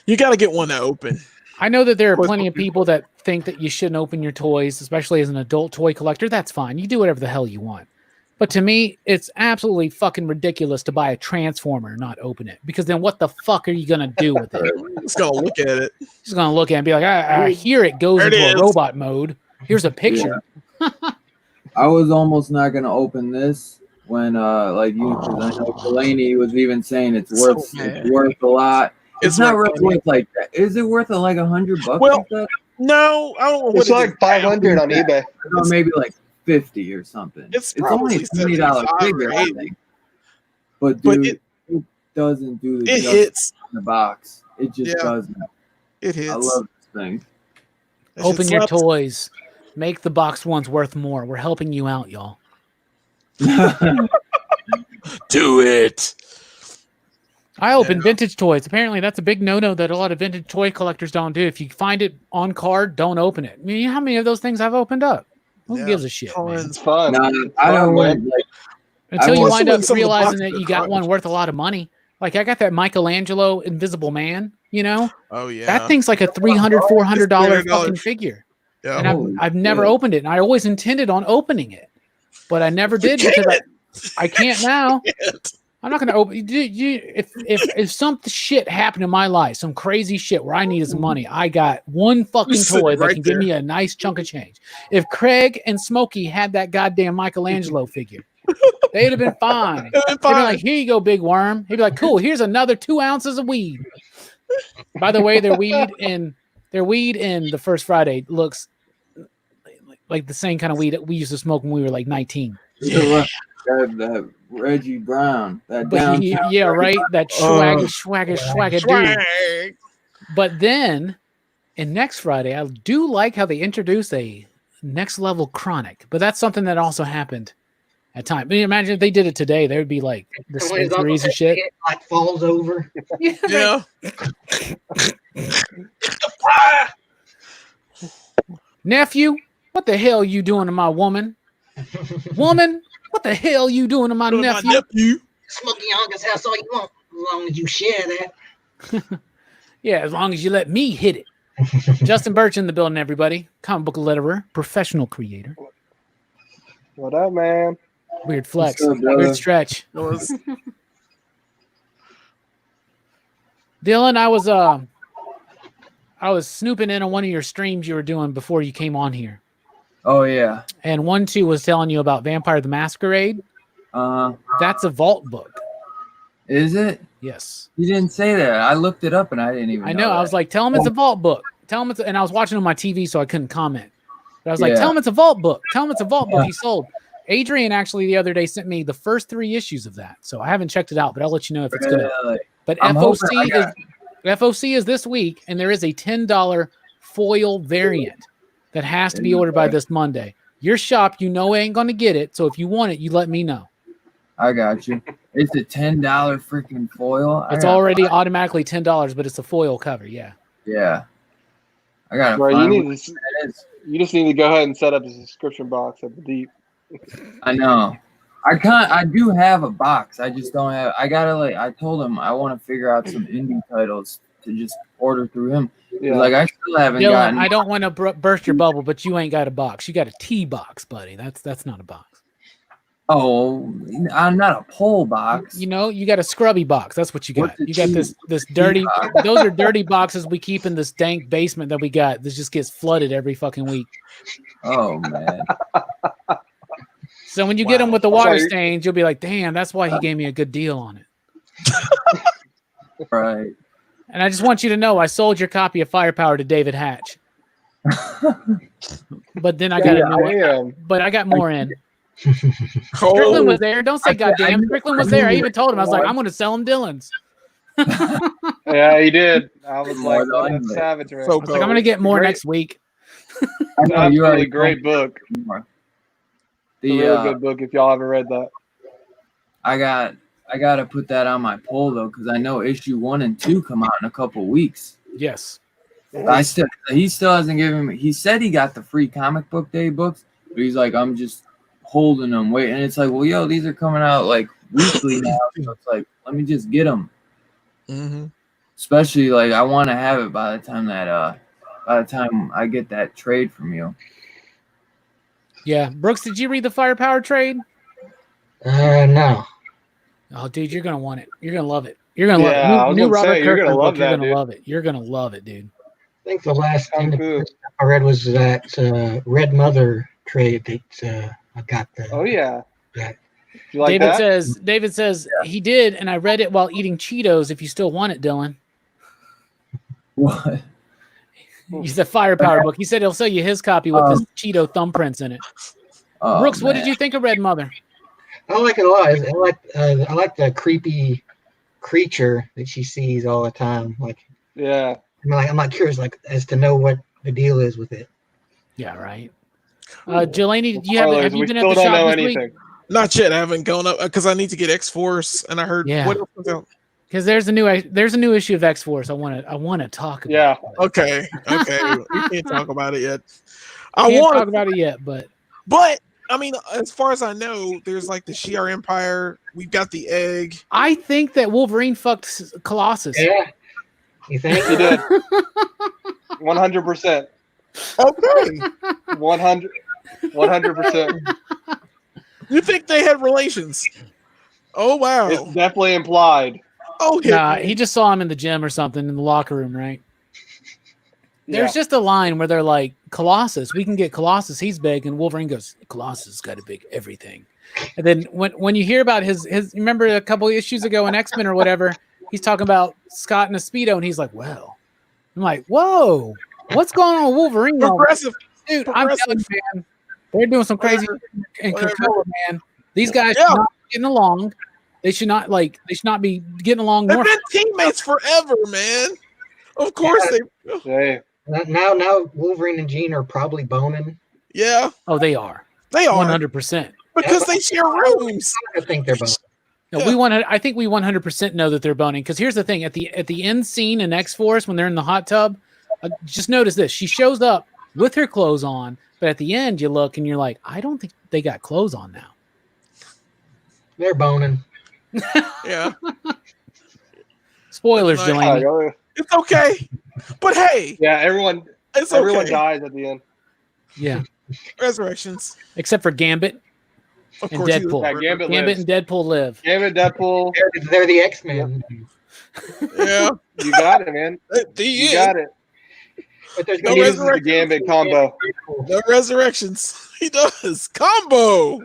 You got to get one to open. I know that there are course, plenty of people that think that you shouldn't open your toys, especially as an adult toy collector. That's fine. You do whatever the hell you want. But to me, it's absolutely fucking ridiculous to buy a Transformer and not open it. Because then what the fuck are you going to do with it? Just gonna look at it. Just going to look at it and be like, I hear it goes There it into is. a robot mode. Here's a picture. I was almost not gonna open this, when like you, because I know Delaney was even saying it's So worth mad. it's worth a lot. It's not worth really worth like that. Is it worth like $100? Well, you said? No, I don't know what It's it like is. 500 on eBay. Or maybe like 50 or something. It's only probably a $20 $75 figure, or I $80. think. But But dude, it doesn't do the It justice hits. in the box. It just Yeah. doesn't. It hits. I love this thing. That shit Open your slaps. toys. Make the boxed ones worth more. We're helping you out, y'all. Do it. I open vintage toys. Apparently, that's a big no-no that a lot of vintage toy collectors don't do. If you find it on card, don't open it. I mean, how many of those things I've opened up? Who gives a shit, man? It's fun. No, It's I fun, don't man. want like Until you want wind some up of the realizing boxes that are you got one crushed. worth a lot of money. Like I got that Michelangelo Invisible Man, you know? Oh yeah. That thing's like a $300, $400 fucking figure. Yeah. And I've never opened it. And I always intended on opening it. But I never did because I can't now. I'm not going to open. If some shit happened in my life, some crazy shit where I needed some money, I got one fucking Sitting toy that right can give there. me a nice chunk of change. If Craig and Smokey had that goddamn Michelangelo figure, they'd have been fine. They'd be like, "Here you go, big worm." He'd be like, "Cool. Here's another 2 ounces of weed." By the way, their weed in the First Friday looks like the same kind of weed that we used to smoke when we were like 19. that Reggie Brown, that downtown. Yeah, right. That swagger dude. But then, in next Friday, I do like how they introduced a next level chronic. But that's something that also happened at time. I mean, imagine if they did it today, there would be like dispensaries and shit. Like falls over. Yeah. Nephew, what the hell you doing to my woman? Woman, what the hell you doing to my nephew? Smokey Uncle's house all you want, as long as you share that. Yeah, as long as you let me hit it. Justin Birch in the building, everybody. Comic book letterer, professional creator. What up, man? Weird flex. What's up, brother? Weird stretch. Dylan, I was snooping in on one of your streams you were doing before you came on here. Oh yeah. And 1-2 was telling you about Vampire the Masquerade. That's a vault book. Is it? Yes. You didn't say that. I looked it up and I didn't even I know. I was like, tell him it's a vault book. Tell him and I was watching on my TV, so I couldn't comment. But I was like, tell him it's a vault book. Tell him it's a vault book he sold. Adrian actually the other day sent me the first 3 issues of that. So I haven't checked it out, but I'll let you know if it's good. But FOC is this week, and there is a $10 foil variant that has to be ordered by this Monday. Your shop, ain't going to get it. So if you want it, you let me know. I got you. It's a $10 freaking foil. It's already automatically $10, but it's a foil cover. Yeah. Yeah. I got Bro, you just need to go ahead and set up a subscription box at the Deep. I know. I do have a box. I just don't have. I told him I want to figure out some indie titles to just order through him. Yeah. Like I still haven't Dylan, gotten. I don't want to burst your bubble, but you ain't got a box. You got a tea box, buddy. That's not a box. Oh, I'm not a pole box. You got a scrubby box. That's what you got. You got this dirty. Those are dirty boxes we keep in this dank basement that we got. This just gets flooded every fucking week. Oh man. So when you get them with the water stains, you'll be like, damn, that's why he gave me a good deal on it. Right. And I just want you to know I sold your copy of Firepower to David Hatch. But then I got a new one. But I got more in. Strickland was there. Don't say goddamn. Strickland was there. I even told him. I was like, I'm going to sell him Dylan's. Yeah, he did. I was like, that's savage. I was like, I'm going to get more next week. I know you really great book. The really good book if y'all haven't read that. I got to put that on my poll though, because I know issue 1 and 2 come out in a couple weeks. Yes. He still hasn't given me. He said he got the free comic book day books, but he's like, I'm just holding them, waiting. And it's like, well, yo, these are coming out like weekly now, so it's like, let me just get them. Mm-hmm. Especially like I want to have it by the time I get that trade from you. Yeah, Brooks, did you read the Firepower trade? No. Oh, dude, you're gonna want it. You're gonna love it. You're gonna love it. New Robert Kirkman you're gonna love book. that, You're gonna dude. love it. You're gonna love it, dude. I think the last thing I read was that Red Mother trade that I got. Oh yeah. You like that? David says he did, and I read it while eating Cheetos. If you still want it, Dylan. What? He's a firepower book. He said he'll sell you his copy with his Cheeto thumbprints in it. Oh, Brooks, what man. did you think of Red Mother? I like it a lot. I like the creepy creature that she sees all the time. Yeah. I'm like curious, as to know what the deal is with it. Yeah, right. Jelani, Spoilers, have you we been at still the don't shop know this anything. week? Not yet. I haven't gone up because I need to get X-Force, and I heard what else was out? Because there's a new issue of X-Force. I want to talk about. Yeah. Okay. We can't talk about it yet. I can't talk about it yet, but I mean, as far as I know, there's like the Shi'ar Empire. We've got the egg. I think that Wolverine fucked Colossus. Yeah. You think? He did. 100%. Okay. 100%. You think they had relations? Oh wow. It's definitely implied. Okay. Nah, he just saw him in the gym or something in the locker room, right? There's just a line where they're like, Colossus, we can get Colossus, he's big, and Wolverine goes, Colossus got a big everything. And then when you hear about his remember a couple of issues ago in X-Men or whatever, he's talking about Scott and a Speedo, and he's like, well, I'm like, whoa, what's going on with Wolverine? Progressive. Dude, I'm telling you, man, they're doing some crazy and Krakoa, man. These guys should not be getting along. They should not be getting along. They've been teammates forever, man. Of course Hey. Now Wolverine and Jean are probably boning. Yeah. Oh, they are. They are 100%. because they share rooms. I think they're boning. No, I think we 100% know that they're boning because here's the thing: at the end scene in X-Force when they're in the hot tub, just notice this: she shows up with her clothes on, but at the end you look and you're like, I don't think they got clothes on now. They're boning. Yeah. Spoilers, Jelani. It's okay, but hey, Yeah, everyone okay. dies at the end. Yeah, Resurrections, except for Gambit of and course. Deadpool. Yeah, Gambit lives. and Deadpool live. Gambit, Deadpool. They're the X-Men. Yeah, You got it, man. You got it. But there's No He gonna uses the Gambit combo. no resurrections. He does combo.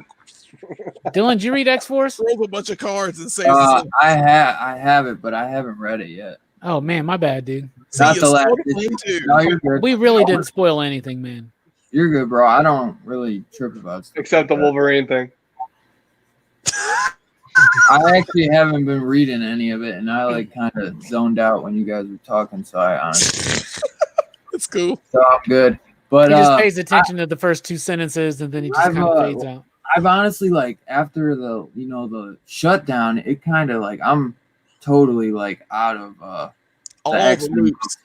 Dylan, did you read X-Force? Throws a bunch of cards and saves. us. I have it, but I haven't read it yet. Oh man, my bad, dude. Not See, the you last spoiled issue. him, too. No, you're good. We really didn't spoil anything, man. You're good, bro. I don't really trip about stuff. Except the Wolverine thing. I actually haven't been reading any of it, and I kind of zoned out when you guys were talking. So I honestly, It's cool. so I'm good. But He just pays attention to the first two sentences and then he just I've, kind of fades out. I've honestly after the shutdown, it kind of I'm totally out of All the the X-Men. loops.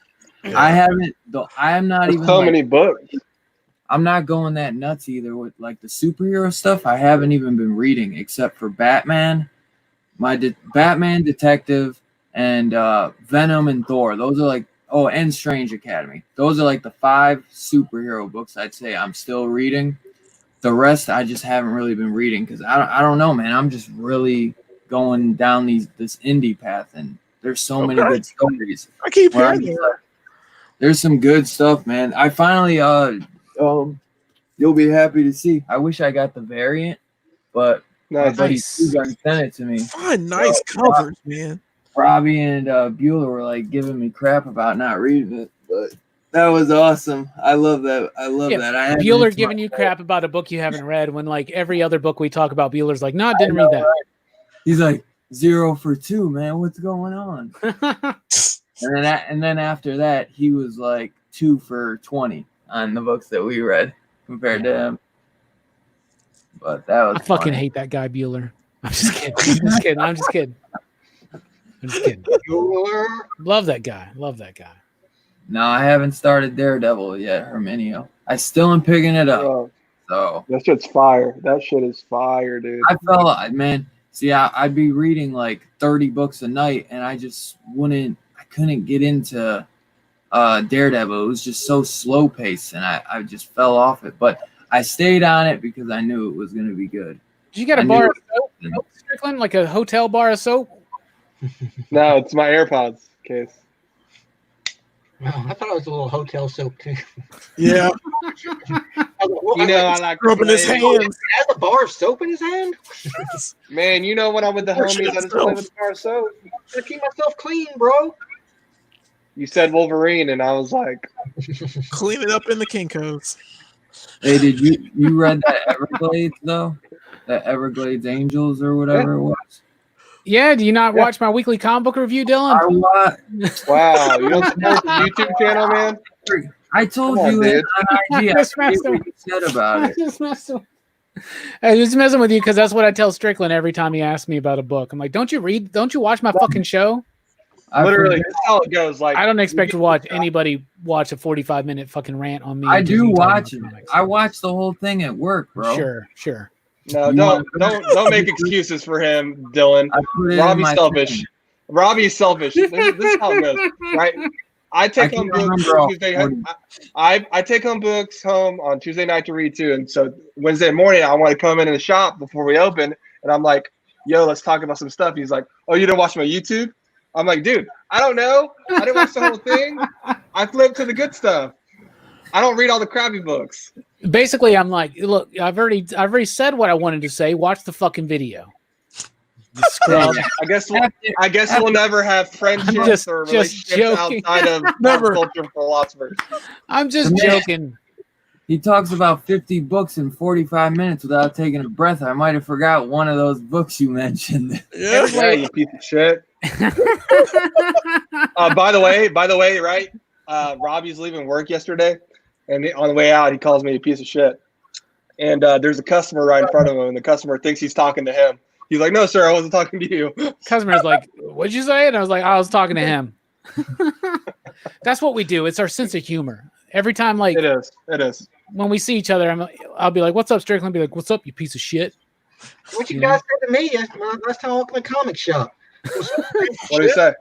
I haven't though. I am not There's even so many books. I'm not going that nuts either with the superhero stuff. I haven't even been reading except for Batman, Batman Detective, and Venom and Thor. Those are and Strange Academy. Those are the 5 superhero books I'd say I'm still reading. The rest I just haven't really been reading because I don't know, man. I'm just really going down this indie path, and there's so many good stories. I keep hearing that. There's some good stuff, man. I finally you'll be happy to see. I wish I got the variant, but my buddy Susan sent it to me. Find nice covers, man. Robbie and Bueller were giving me crap about not reading it, but that was awesome. I love that. I love that. Bueller giving you crap about a book you haven't read when every other book we talk about, Bueller's like, no, I didn't read that. Right? He's like 0 for 2, man. What's going on? and then after that, he was 2 for 20 on the books that we read compared to him. But that was I fucking funny. hate that guy, Bueller. I'm just kidding. I'm just kidding. Love that guy. No, I haven't started Daredevil yet, Herminio. I still am picking it up. Oh, So that shit's fire. That shit is fire, dude. I felt, man, see, I'd be reading 30 books a night, and I couldn't get into Daredevil. It was just so slow paced, and I just fell off it. But I stayed on it because I knew it was going to be good. Did you get a bar of soap, Strickland? Like a hotel bar of soap? No, it's my AirPods case. Oh, I thought it was a little hotel soap too. Yeah. You know, I like rubbing his play. hands. Has a bar of soap in his hand? Man, you know when I'm with the homies, I just play with the bar of soap. I keep myself clean, bro. You said Wolverine, and I was like, Clean it up in the Kinko's. Hey, did you read that Everglades though? That Everglades Angels or whatever it was. Yeah, do you not watch my weekly comic book review, Dylan? I wow, you don't support the YouTube channel, man? I told Come on, you dude. it on IG. I Just forget messed what up. you said about it. I was messing with you because that's what I tell Strickland every time he asks me about a book. I'm like, don't you watch my fucking show? Literally, that's how it goes. Like, I don't expect to anybody watch a 45-minute fucking rant on me. I and do Disney talking watch it. about comics. I watch the whole thing at work, bro. Sure. no, don't make excuses for him, Dylan. I put it in Robbie's my selfish. thing. Robbie's selfish. This is how it goes, right? I take home books on Tuesday. I take home books home on Tuesday night to read too, and so Wednesday morning I want to come in the shop before we open, and I'm like, "Yo, let's talk about some stuff." He's like, "Oh, you didn't watch my YouTube?" I'm like, "Dude, I don't know. I didn't watch the whole thing. I flipped to the good stuff. I don't read all the crappy books." Basically, I'm like, look, I've already said what I wanted to say. Watch the fucking video. Well, I guess we'll never have friendships or relationships joking. outside of pop culture philosophers. I'm just joking. He talks about 50 books in 45 minutes without taking a breath. I might have forgot one of those books you mentioned. Yeah. Yeah, you piece of shit. By the way, right? Robbie's leaving work yesterday, and on the way out, he calls me a piece of shit. And there's a customer right in front of him, and the customer thinks he's talking to him. He's like, "No, sir, I wasn't talking to you." Customer's like, "What'd you say?" And I was like, "I was talking to him." That's what we do. It's our sense of humor. Every time, like, It is. when we see each other, I'll be like, "What's up, Strickland?" Be like, "What's up, you piece of shit?" What you guys said to me last time I went to the comic shop. What do you say?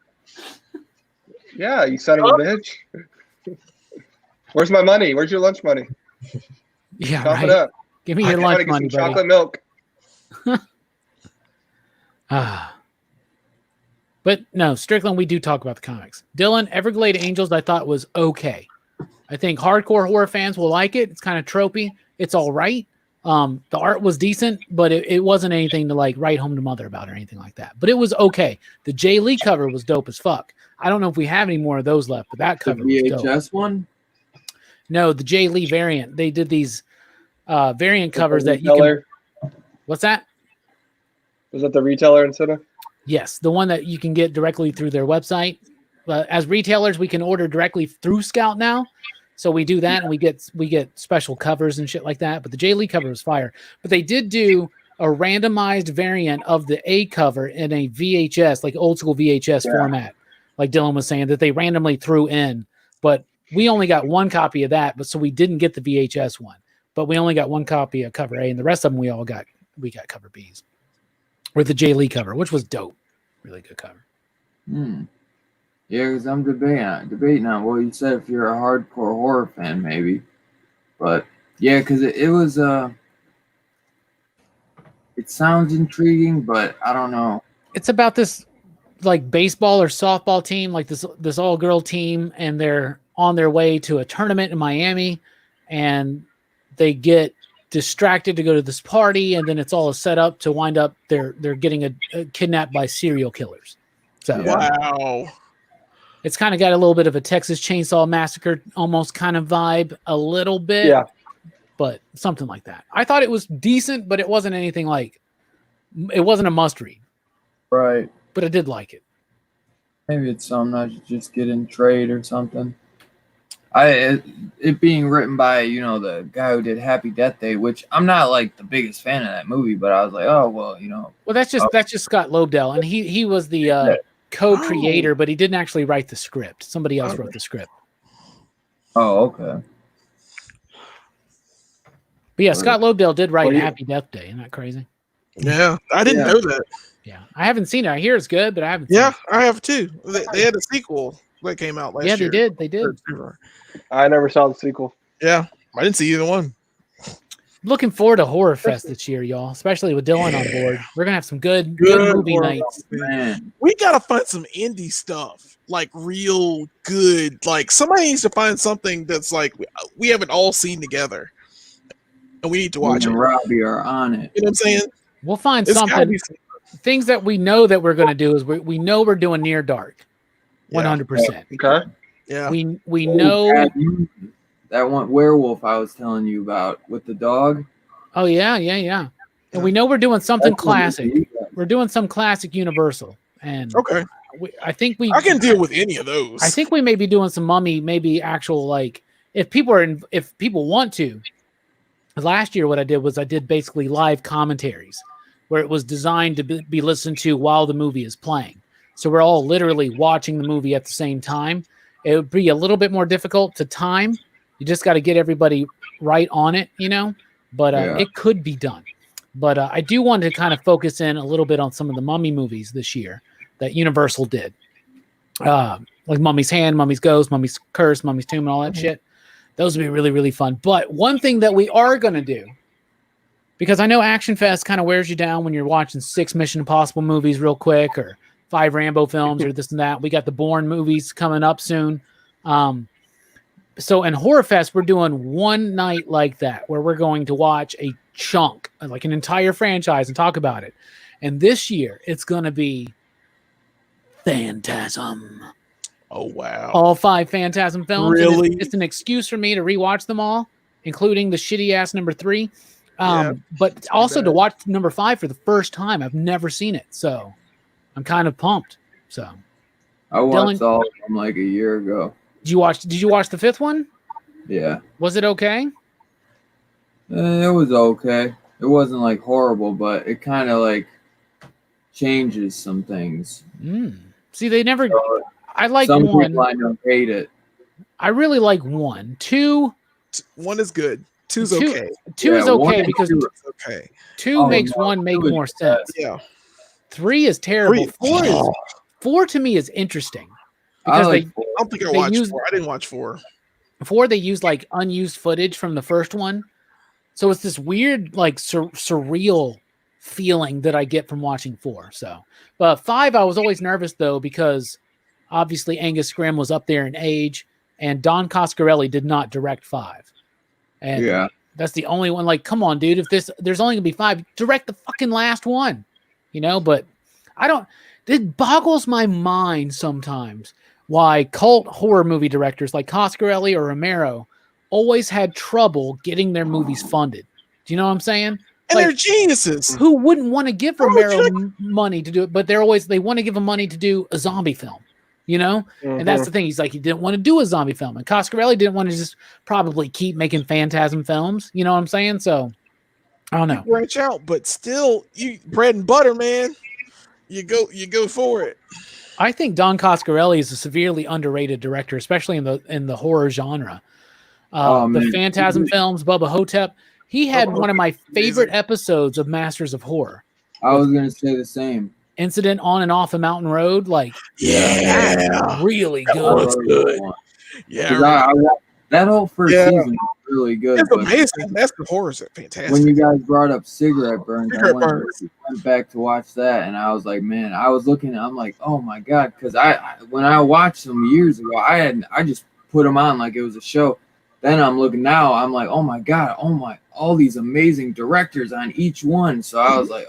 Yeah, you son of a bitch. Where's my money? Where's your lunch money? Yeah, Chop right. it up. Give me I your gotta lunch get money, some buddy. chocolate milk. But no, Strickland, we do talk about the comics. Dylan, Everglade Angels, I thought was okay. I think hardcore horror fans will like it. It's kind of tropey. It's all right. The art was decent, but it wasn't anything to like write home to mother about or anything like that. But it was okay. The Jay Lee cover was dope as fuck. I don't know if we have any more of those left, but that cover The was VHS dope. one? No, the Jay Lee variant. They did these variant covers that you retailer? can. What's that? Was that the retailer instead of? Yes, the one that you can get directly through their website. As retailers, we can order directly through Scout now, so we do that, and we get special covers and shit like that. But the Jay Lee cover was fire. But they did do a randomized variant of the A cover in a VHS, like old school VHS format, like Dylan was saying, that they randomly threw in. But we only got one copy of that, but so we didn't get the VHS one. But we only got one copy of cover A, and the rest of them we got cover Bs. Or the Jay Lee cover, which was dope. Really good cover. Yeah, because I'm debating on what you said. If you're a hardcore horror fan, maybe, but yeah, because it was it sounds intriguing, but I don't know. It's about this like baseball or softball team, like this all girl team, and they're on their way to a tournament in Miami, and they get distracted to go to this party, and then it's all set up to wind up they're getting kidnapped by serial killers. So Wow. it's kind of got a little bit of a Texas Chainsaw Massacre almost kind of vibe, a little bit. Yeah. But something like that. I thought it was decent, but it wasn't anything like, it wasn't a must read, Right. but I did like it. Maybe it's something I should just get in trade or something. It being written by, the guy who did Happy Death Day, which I'm not like the biggest fan of that movie, but I was like, oh well, Well, that's just Scott Lobdell, and he was the co-creator, but he didn't actually write the script. Somebody else wrote the script. Oh, okay. But yeah, Scott Lobdell did write Happy Death Day. Isn't that crazy? Yeah, I didn't know that. Yeah, I haven't seen it. I hear it's good, but I haven't seen Yeah, it. I have too. They had a sequel that came out last year. Yeah, they did. I never saw the sequel. Yeah, I didn't see either one. Looking forward to Horror Fest this year, y'all, especially with Dylan on board. We're going to have some good movie horror nights. Man. We gotta find some indie stuff, like real good. Like somebody needs to find something that's like we haven't all seen together. and we need to watch it. And Robbie are on it. You know what I'm saying? We'll find It's gotta something. be- Things that we know that we're going to do is we know we're doing Near Dark, 100%. Okay. Yeah. We know. Pat, that one werewolf I was telling you about with the dog. Oh yeah. And we know we're doing something That's what we classic. do. We're doing some classic Universal, and Okay. I think I can deal with any of those. I think we may be doing some Mummy, maybe actual like if people want to. Last year, what I did was I did basically live commentaries, where it was designed to be listened to while the movie is playing. So we're all literally watching the movie at the same time. It would be a little bit more difficult to time. You just got to get everybody right on it, you know. But it could be done. But I do want to kind of focus in a little bit on some of the Mummy movies this year that Universal did. Like Mummy's Hand, Mummy's Ghost, Mummy's Curse, Mummy's Tomb, and all that shit. Those would be really, really fun. But one thing that we are going to do, because I know Action Fest kind of wears you down when you're watching 6 Mission Impossible movies real quick or 5 Rambo films or this and that. We got the Bourne movies coming up soon. So in Horror Fest, we're doing one night like that where we're going to watch a chunk, like an entire franchise, and talk about it. And this year, it's going to be Phantasm. Oh wow! All 5 Phantasm films. Really? It's an excuse for me to rewatch them all, including the shitty ass number 3. But also to watch number 5 for the first time. I've never seen it, so I'm kind of pumped. So I watched all of them like a year ago. Did you watch the 5th one? Yeah. Was it okay? It was okay. It wasn't like horrible, but it kind of like changes some things. See, they never. I like some 1. People I know hate it. I really like 1. 2. 1 is good. 2's okay. 2 is okay because 2 okay. makes 1 make more sense. Yeah. 3 is terrible. 4 to me is interesting because I don't think I watched 4. I didn't watch 4. 4 they used like unused footage from the first one, so it's this weird like surreal feeling that I get from watching 4. So, but 5 I was always nervous though because obviously Angus Scrimm was up there in age, and Don Coscarelli did not direct 5. And that's the only one. Like, come on, dude! If there's only gonna be 5, direct the fucking last one, you know. But it boggles my mind sometimes why cult horror movie directors like Coscarelli or Romero always had trouble getting their movies funded. Do you know what I'm saying? And they're geniuses. Who wouldn't want to give Romero money to do it? But they want to give him money to do a zombie film, you know? And that's the thing. He's like, he didn't want to do a zombie film. And Coscarelli didn't want to just probably keep making Phantasm films. You know what I'm saying? So, I don't know. You branch out, but still, you bread and butter, man. You go for it. I think Don Coscarelli is a severely underrated director, especially in the horror genre. The Phantasm films, Bubba Hotep. He had one of my favorite episodes of Masters of Horror. I was gonna say the same. Incident on and off a mountain road, like really good. That good. Yeah, that whole first season was really good. It's amazing. That's the horrors are fantastic. When you guys brought up cigarette burns, I went back to watch that, and I was like, man, I was looking, I'm like, oh my god, because when I watched them years ago, I just put them on like it was a show. Then I'm looking now, I'm like, oh my god, all these amazing directors on each one. So I was like,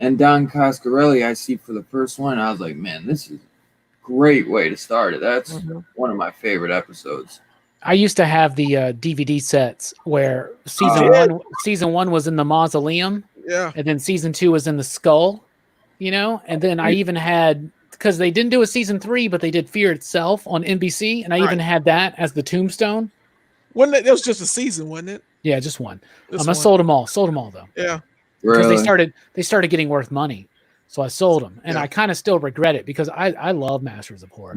and Don Coscarelli, I see for the first one, I was like, man, this is a great way to start it. That's one of my favorite episodes. I used to have the DVD sets where season one was in the mausoleum, and then season 2 was in the skull, you know, and then I even had, because they didn't do a season 3, but they did Fear Itself on NBC, and I even had that as the tombstone. Wasn't it? That was just a season, wasn't it? Yeah, just one. I sold them all. Sold them all though. Yeah, because they started getting worth money. So I sold them, and I kind of still regret it because I love Masters of Horror.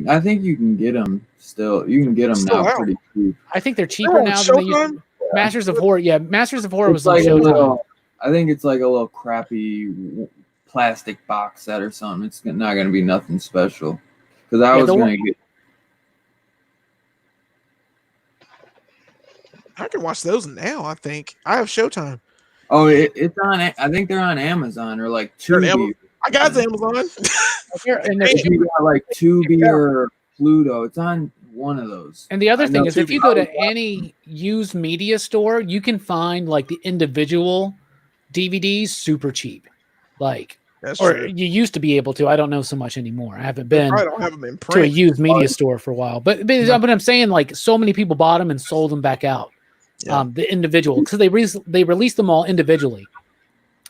I think you can get them still. You can get them now pretty cheap. I think they're cheaper now than they used. Masters of Horror. Yeah, Masters of Horror was like I think it's like a little crappy plastic box set or something. It's not going to be nothing special. Because I was going to get. I can watch those now. I think I have Showtime. Oh, it's on. I think they're on Amazon or like Tubi. I got Amazon. If you got like Tubi or Pluto, it's on one of those. And the other thing is, too. if you go to any used media store, you can find like the individual DVDs super cheap. Like, That's or true. you used to be able to. I don't know so much anymore. I haven't been I don't have them in to a print. used media store for a while. But I'm saying, like, so many people bought them and sold them back out. Yeah. The individual, because they released them all individually,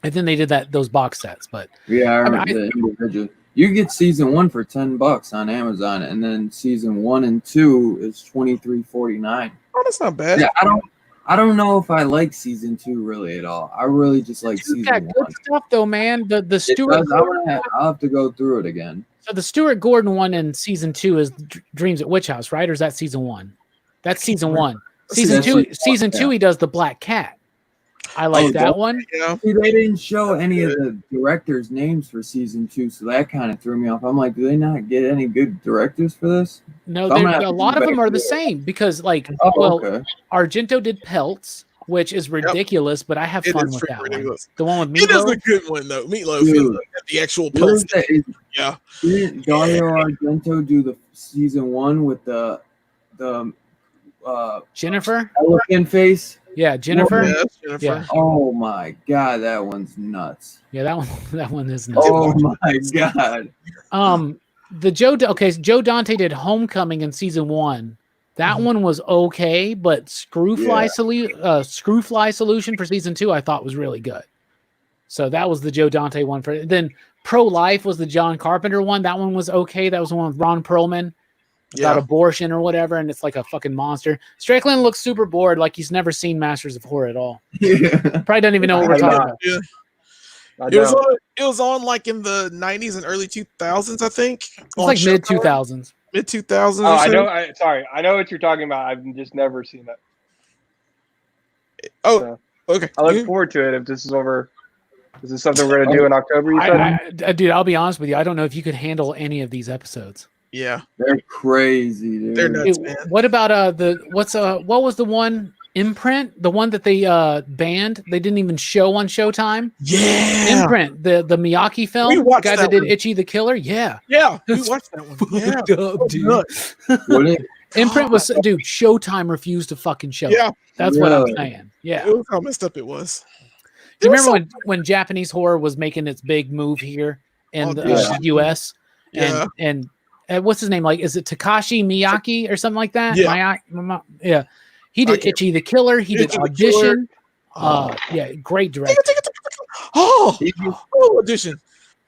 and then they did those box sets. But yeah, I remember the individual. You get season 1 for $10 on Amazon, and then season 1 and 2 is $23.49. Oh, that's not bad. Yeah, I don't know if I like season 2 really at all. I really just like season 1. Good stuff though, man. The Stuart. I'll have to go through it again. So the Stuart Gordon one in season 2 is Dreams at Witch House, right? Or is that season 1? That's season 1. Season two, he does the Black Cat. I like that one. Yeah. See, they didn't show any of the directors' names for season 2, so that kind of threw me off. I'm like, do they not get any good directors for this? No, a lot of them are the same because, like, Argento did Pelts, which is ridaculous, but I have fun with that one. The one with Meatloaf. It is a good one though. Meatloaf is the actual Pelts. Yeah. Didn't Dario Argento do the season 1 with the Jennifer elephant face? Yeah, Jennifer. Jennifer. Yeah. Oh my god, that one's nuts. Yeah, that one is nuts. Oh my god. Joe Dante did Homecoming in season 1. That one was okay, but Screwfly Solution for season 2 I thought was really good. So that was the Joe Dante one. Then Pro Life was the John Carpenter one. That one was okay. That was the one with Ron Perlman about abortion or whatever, and it's like a fucking monster. Strickland looks super bored, like he's never seen Masters of Horror at all. Yeah. Probably doesn't even know what we're talking about. Yeah. It was on like in the 90s and early 2000s, I think. It's like mid 2000s. Mid 2000s. Oh, I know. I know what you're talking about. I've just never seen it. Oh, okay. I look forward to it if this is over. Is this something we're gonna do in October? You said? Dude, I'll be honest with you. I don't know if you could handle any of these episodes. Yeah, they're crazy, dude. They're nuts, man. What about what was the one Imprint? The one that they banned? They didn't even show on Showtime. Yeah, Imprint, the Miyake film. We watched the guy that did Itchy the Killer. Yeah, we watched that one. Yeah, dude. Imprint was Showtime refused to fucking show. Yeah, that's what I'm saying. Yeah, it was how messed up it was. Do you remember when Japanese horror was making its big move here in the U.S. and what's his name? Like, is it Takashi Miyake or something like that? Yeah. He did Itchy the Killer. He did Audition. Great director. Audition.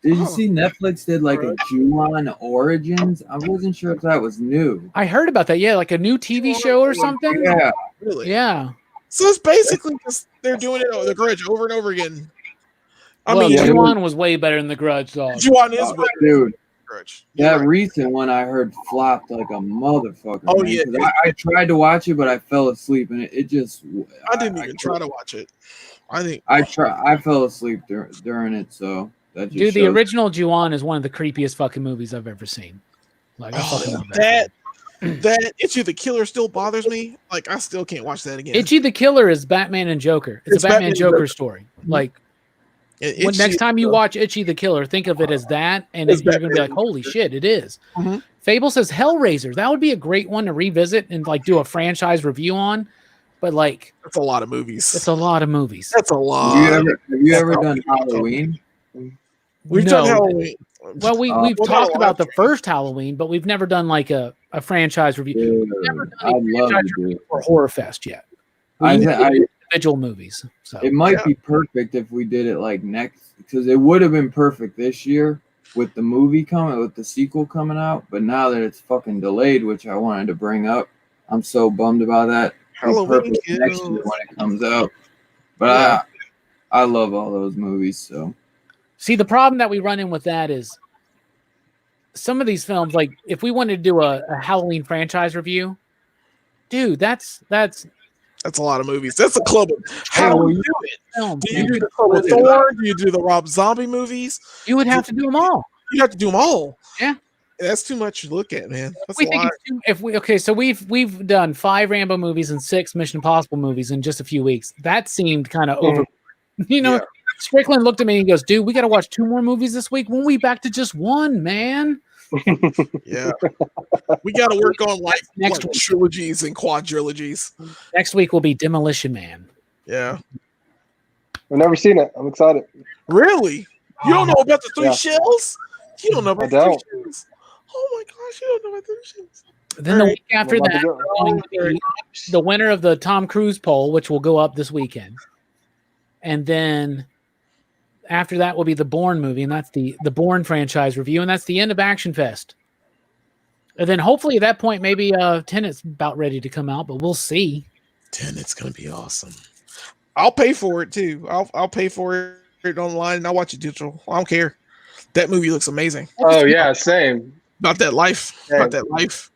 Did you see Netflix did like a Ju-on Origins? I wasn't sure if that was new. I heard about that. Yeah, like a new TV show or something. Yeah. Really? Yeah. So it's basically just they're doing it the Grudge over and over again. I mean, Ju-on was way better than the Grudge, dog. Ju-on is dude. Grudge. That recent one I heard flopped like a motherfucker. Oh, man, yeah. I tried to watch it, but I fell asleep, and it just. I didn't even try to watch it. I fell asleep during it, so that just dude. The original Ju-on is one of the creepiest fucking movies I've ever seen. Like, I fucking love that. That Itchy the Killer still bothers me. Like, I still can't watch that again. Itchy the Killer is Batman and Joker. It's a Batman Joker story. Like, next time you watch Itchy the Killer, think of it as that, and you're going to be like, holy shit, it is. Mm-hmm. Fable says Hellraiser. That would be a great one to revisit and like do a franchise review on. But like, that's a lot of movies. It's a lot of movies. That's a lot. Have you ever done Halloween? We've done Halloween. Well, we've talked about the first Halloween, but we've never done like a franchise review. We've never done a franchise review for Horror Fest yet. Individual movies. So it might be perfect if we did it like next, because it would have been perfect this year with the movie with the sequel coming out. But now that it's fucking delayed, which I wanted to bring up, I'm so bummed about that. Halloween next year when it comes out. But I love all those movies. So see, the problem that we run in with that is some of these films, like if we wanted to do a Halloween franchise review, dude, that's a lot of movies. That's a club of how do you do it? Do you do the Club of Thor? Do you do the Rob Zombie movies? You would have to do them all. You have to do them all. Yeah. That's too much to look at, man. That's we think so we've done 5 Rambo movies and 6 Mission Impossible movies in just a few weeks. That seemed kind of over. You know, Strickland looked at me and he goes, "Dude, we got to watch 2 more movies this week. When we back to just 1, man?" Yeah. We got to work on Next week. trilogies and quadrilogies. Next week will be Demolition Man. Yeah. I've never seen it. I'm excited. Really? You don't know about the three Yeah. shells? You don't know about I the three don't. shells? Oh my gosh, you don't know about the three shells. Then the All week after I'm about that, to go. we're going to be the winner of the Tom Cruise poll, which will go up this weekend. And then after that will be the Bourne movie, and that's the Bourne franchise review, and that's the end of Action Fest. And then hopefully at that point, maybe Tenet's about ready to come out, but we'll see. Tenet's gonna be awesome. I'll pay for it too. I'll pay for it online and I'll watch it digital. I don't care. That movie looks amazing. Oh yeah, same. About that life. About that life.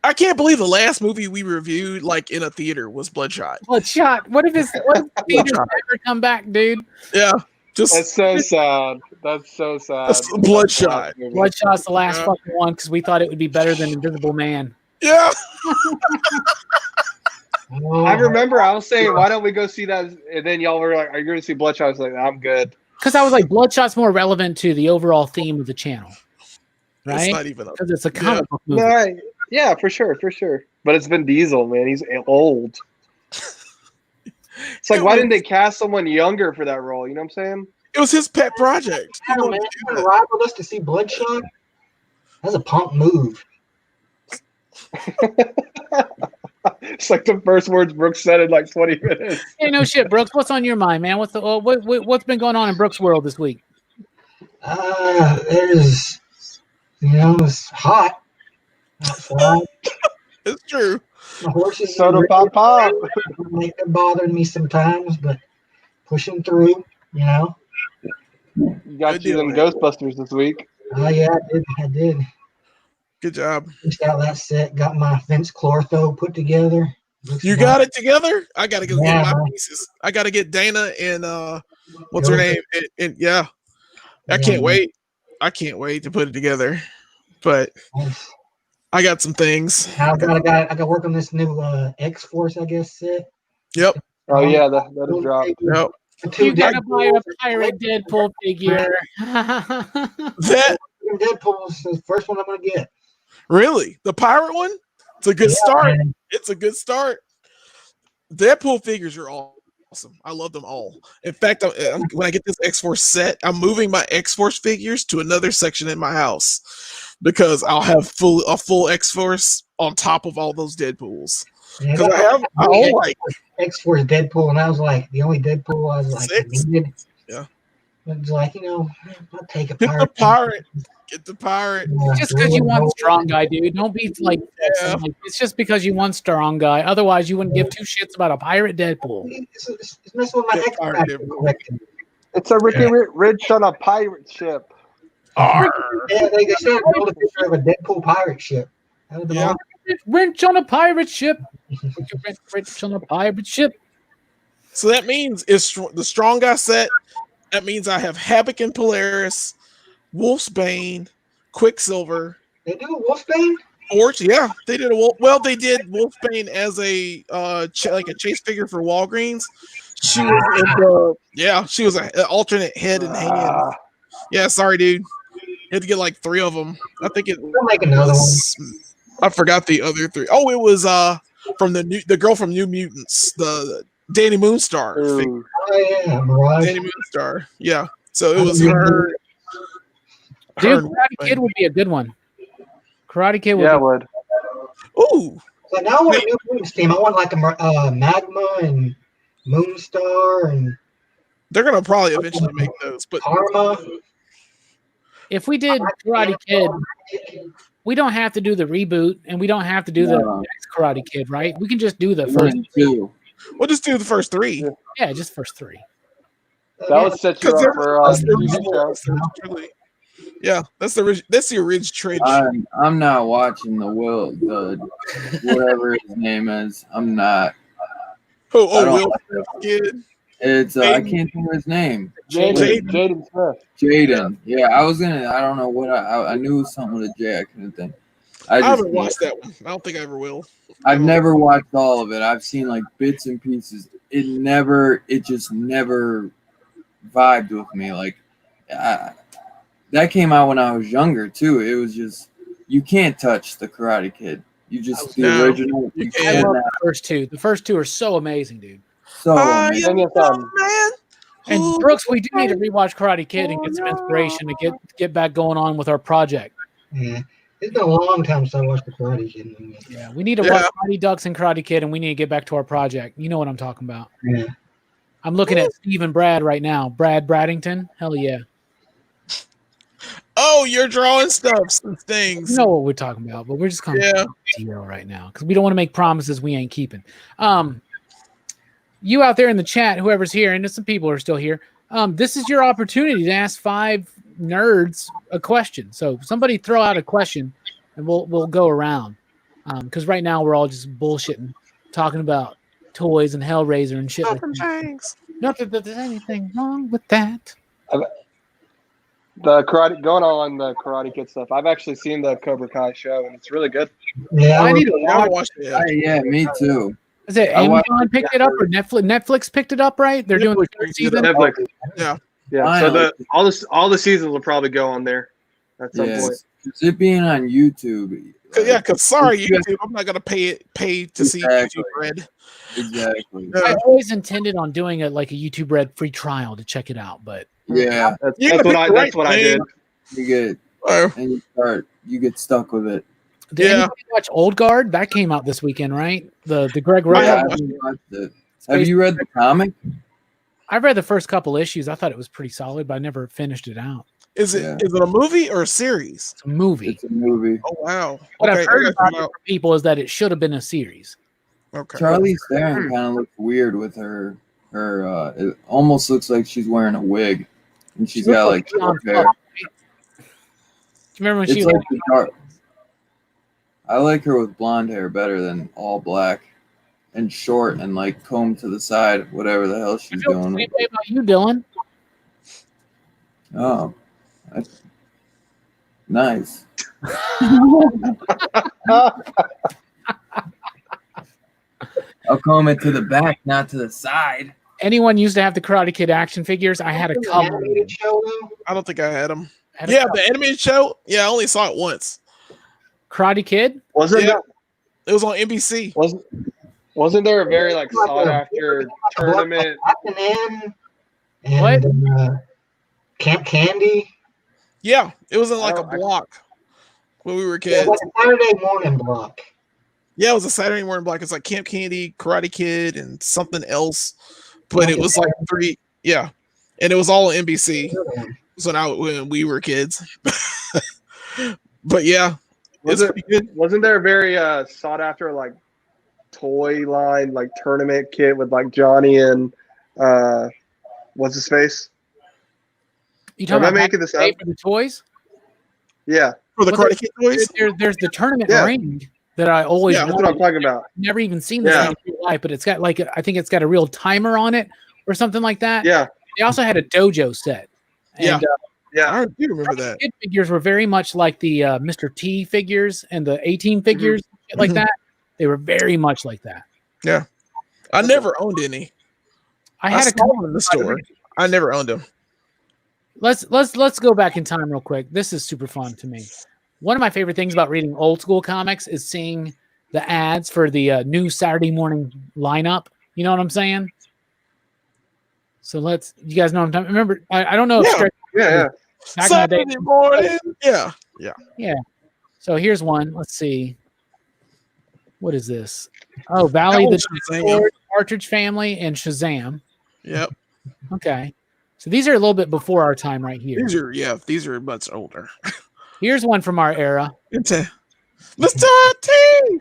I can't believe the last movie we reviewed like in a theater was Bloodshot. Bloodshot. What if theaters never come back, dude? Yeah. That's so sad. That's so sad. That's Bloodshot. Bloodshot's the last fucking one because we thought it would be better than Invisible Man. Yeah. I remember I was saying, why don't we go see that? And then y'all were like, are you going to see Bloodshot? I was like, I'm good. Because I was like, Bloodshot's more relevant to the overall theme of the channel. Right? It's not even because it's a comic book movie. No, yeah, for sure. But it's Vin Diesel, man. He's old. It's like, why didn't they cast someone younger for that role? You know what I'm saying? It was his pet project. I don't know, man. You ride with us to see Bloodshot? That's a punk move. It's like the first words Brooks said in like 20 minutes. Hey, no shit, Brooks. What's on your mind, man? What's been going on in Brooks' world this week? It's hot outside. It's true. My horses Soda pop. They're bothering me sometimes, but pushing through, you know. You got you them Ghostbusters this week. Oh yeah, I did. Good job. Finished out that set, got my fence chlortho put together. You got it together? I gotta go Yeah, get my man. pieces. I gotta get Dana and what's her name? And yeah. I can't wait. I can't wait to put it together. But Nice. I got some things. I got work on this new X-Force, I guess set. Yep. Oh yeah, that'll drop. Yep. You gotta buy a pirate Deadpool figure. That Deadpool's the first one I'm gonna get. really the pirate one? It's a good start. Man. It's a good start. Deadpool figures are awesome. I love them all. In fact, when I get this X-Force set, I'm moving my X-Force figures to another section in my house because I'll have a full X-Force on top of all those Deadpools. Because I own like X-Force Deadpool, and I was like the only Deadpool I was like 6. needed. Yeah. It was like, I'll take a Get pirate. the pirate. Get the pirate. Just because you want strong guy, dude. Don't be like, Yeah. like it's just because you want strong guy. Otherwise, you wouldn't give two shits about a pirate Deadpool. It's messing with my Get X pirate Factor Deadpool. collection. It's a Ricky Rich on a pirate ship. Yeah, they said build a picture of a Deadpool pirate ship. That would be Yeah. Wrench on a pirate ship. Wrench on a pirate ship. So that means it's the strong guy set. That means I have Havoc and Polaris, Wolfsbane, Quicksilver. They do a Wolfsbane? Forge, yeah, they did they did Wolfsbane as a like a chase figure for Walgreens. She was she was an alternate head and hand. Yeah, sorry, dude. Had to get like 3 of them. I think it. They'll make another one. I forgot the other 3. Oh, it was from the girl from New Mutants, the Danny Moonstar figure. Ooh. Oh yeah, Mirage. Danny Moonstar. Yeah. So it was her. Dude, Karate Kid would be a good one. Karate Kid would Yeah, be would. Ooh. So now I want a new Mutants team. I want like a Magma and Moonstar and They're gonna probably eventually make those, but Karma. If we did Karate Kid, we don't have to do the reboot and we don't have to do the next Karate Kid, right? We can just do the first 2. we'll just do the first 3. Yeah, just first 3. That would set you up for That's the TV original. show. Yeah, that's the original Tridge. I'm not watching the whatever his name is. I'm not. Will Kid. It's I can't think of his name. Jaden Smith. Jaden. Yeah, I was gonna. I don't know what I knew it was something with a J. I couldn't think. I haven't watched that one. I don't think I ever will. I've never watched all of it. I've seen like bits and pieces. It just never vibed with me. Like, that came out when I was younger too. It was just you can't touch the Karate Kid. You just the original. You I love the first two. The first two are so amazing, dude. So man. And Brooks, we do need to rewatch Karate Kid and get some inspiration to get back going on with our project. Yeah. It's been a long time since I watched the Karate Kid movie. Yeah, we need to watch Mighty Ducks and Karate Kid, and we need to get back to our project. You know what I'm talking about. Yeah. I'm looking at Steve and Brad right now. Brad Braddington. Hell yeah. Oh, you're drawing stuff and things. You know what we're talking about, but we're just kind of zero right now because we don't want to make promises we ain't keeping. You out there in the chat, whoever's here, and some people are still here. This is your opportunity to ask 5 nerds a question. So somebody throw out a question, and we'll go around. Because right now we're all just bullshitting, talking about toys and Hellraiser and shit. Not that there's anything wrong with that. The karate going on the Karate Kid stuff. I've actually seen the Cobra Kai show, and it's really good. Yeah, I need to watch it. Yeah, me too. Is it Amazon picked it up or Netflix? Netflix picked it up, right? They're doing the third season. Netflix. Yeah. So all the seasons will probably go on there at some point. Is it being on YouTube? Because sorry, YouTube, I'm not gonna pay to see YouTube Red. Exactly. I always intended on doing a YouTube Red free trial to check it out, but that's what I did. You get stuck with it. Did anybody watch Old Guard? That came out this weekend, right? The Greg Rucka. Have you read the comic? I read the first couple issues. I thought it was pretty solid, but I never finished it out. Is it a movie or a series? It's a movie. It's a movie. Oh wow! What I've heard about it from people is that it should have been a series. Okay. Charlize Theron kind of looks weird with her. It almost looks like she's wearing a wig, and she's got like short hair. Do you remember when it's she like the dark? I like her with blonde hair better than all black and short and like combed to the side, whatever the hell she's doing. Same way about you, Dylan. Oh, that's nice. I'll comb it to the back, not to the side. Anyone used to have the Karate Kid action figures? I had a couple. I don't think I had them. The animated show. Yeah, I only saw it once. Karate Kid? Wasn't it? It was on NBC. Wasn't there a very sought after tournament? What? Camp Candy. Yeah, it was in a block when we were kids. It was a Saturday morning block. Yeah, it was a Saturday morning block. It's like Camp Candy, Karate Kid, and something else. But it was like 3. Yeah, and it was all on NBC. When we were kids. But yeah, wasn't there a very sought after toy line tournament kit with Johnny and what's his face? You talking about making this up for the toys? Yeah, for the Karate Kid toys. There's the tournament ring that I always. Yeah, that's what I'm talking about. Never even seen this in real life, but it's got I think it's got a real timer on it or something like that. Yeah. They also had a dojo set. And, I do remember that. Kid figures were very much like the Mr. T figures and the A-Team figures, like that. They were very much like that. Yeah, I never owned any. I had a couple in the store. I never owned them. Let's go back in time real quick. This is super fun to me. One of my favorite things about reading old school comics is seeing the ads for the new Saturday morning lineup. You know what I'm saying? So you guys know what I'm talking. Remember, I don't know. Yeah. Saturday morning. Yeah. So here's one. Let's see. What is this? Oh, Valley the Partridge Family and Shazam. Yep. Okay. So these are a little bit before our time right here. These are much older. Here's one from our era. Mr. T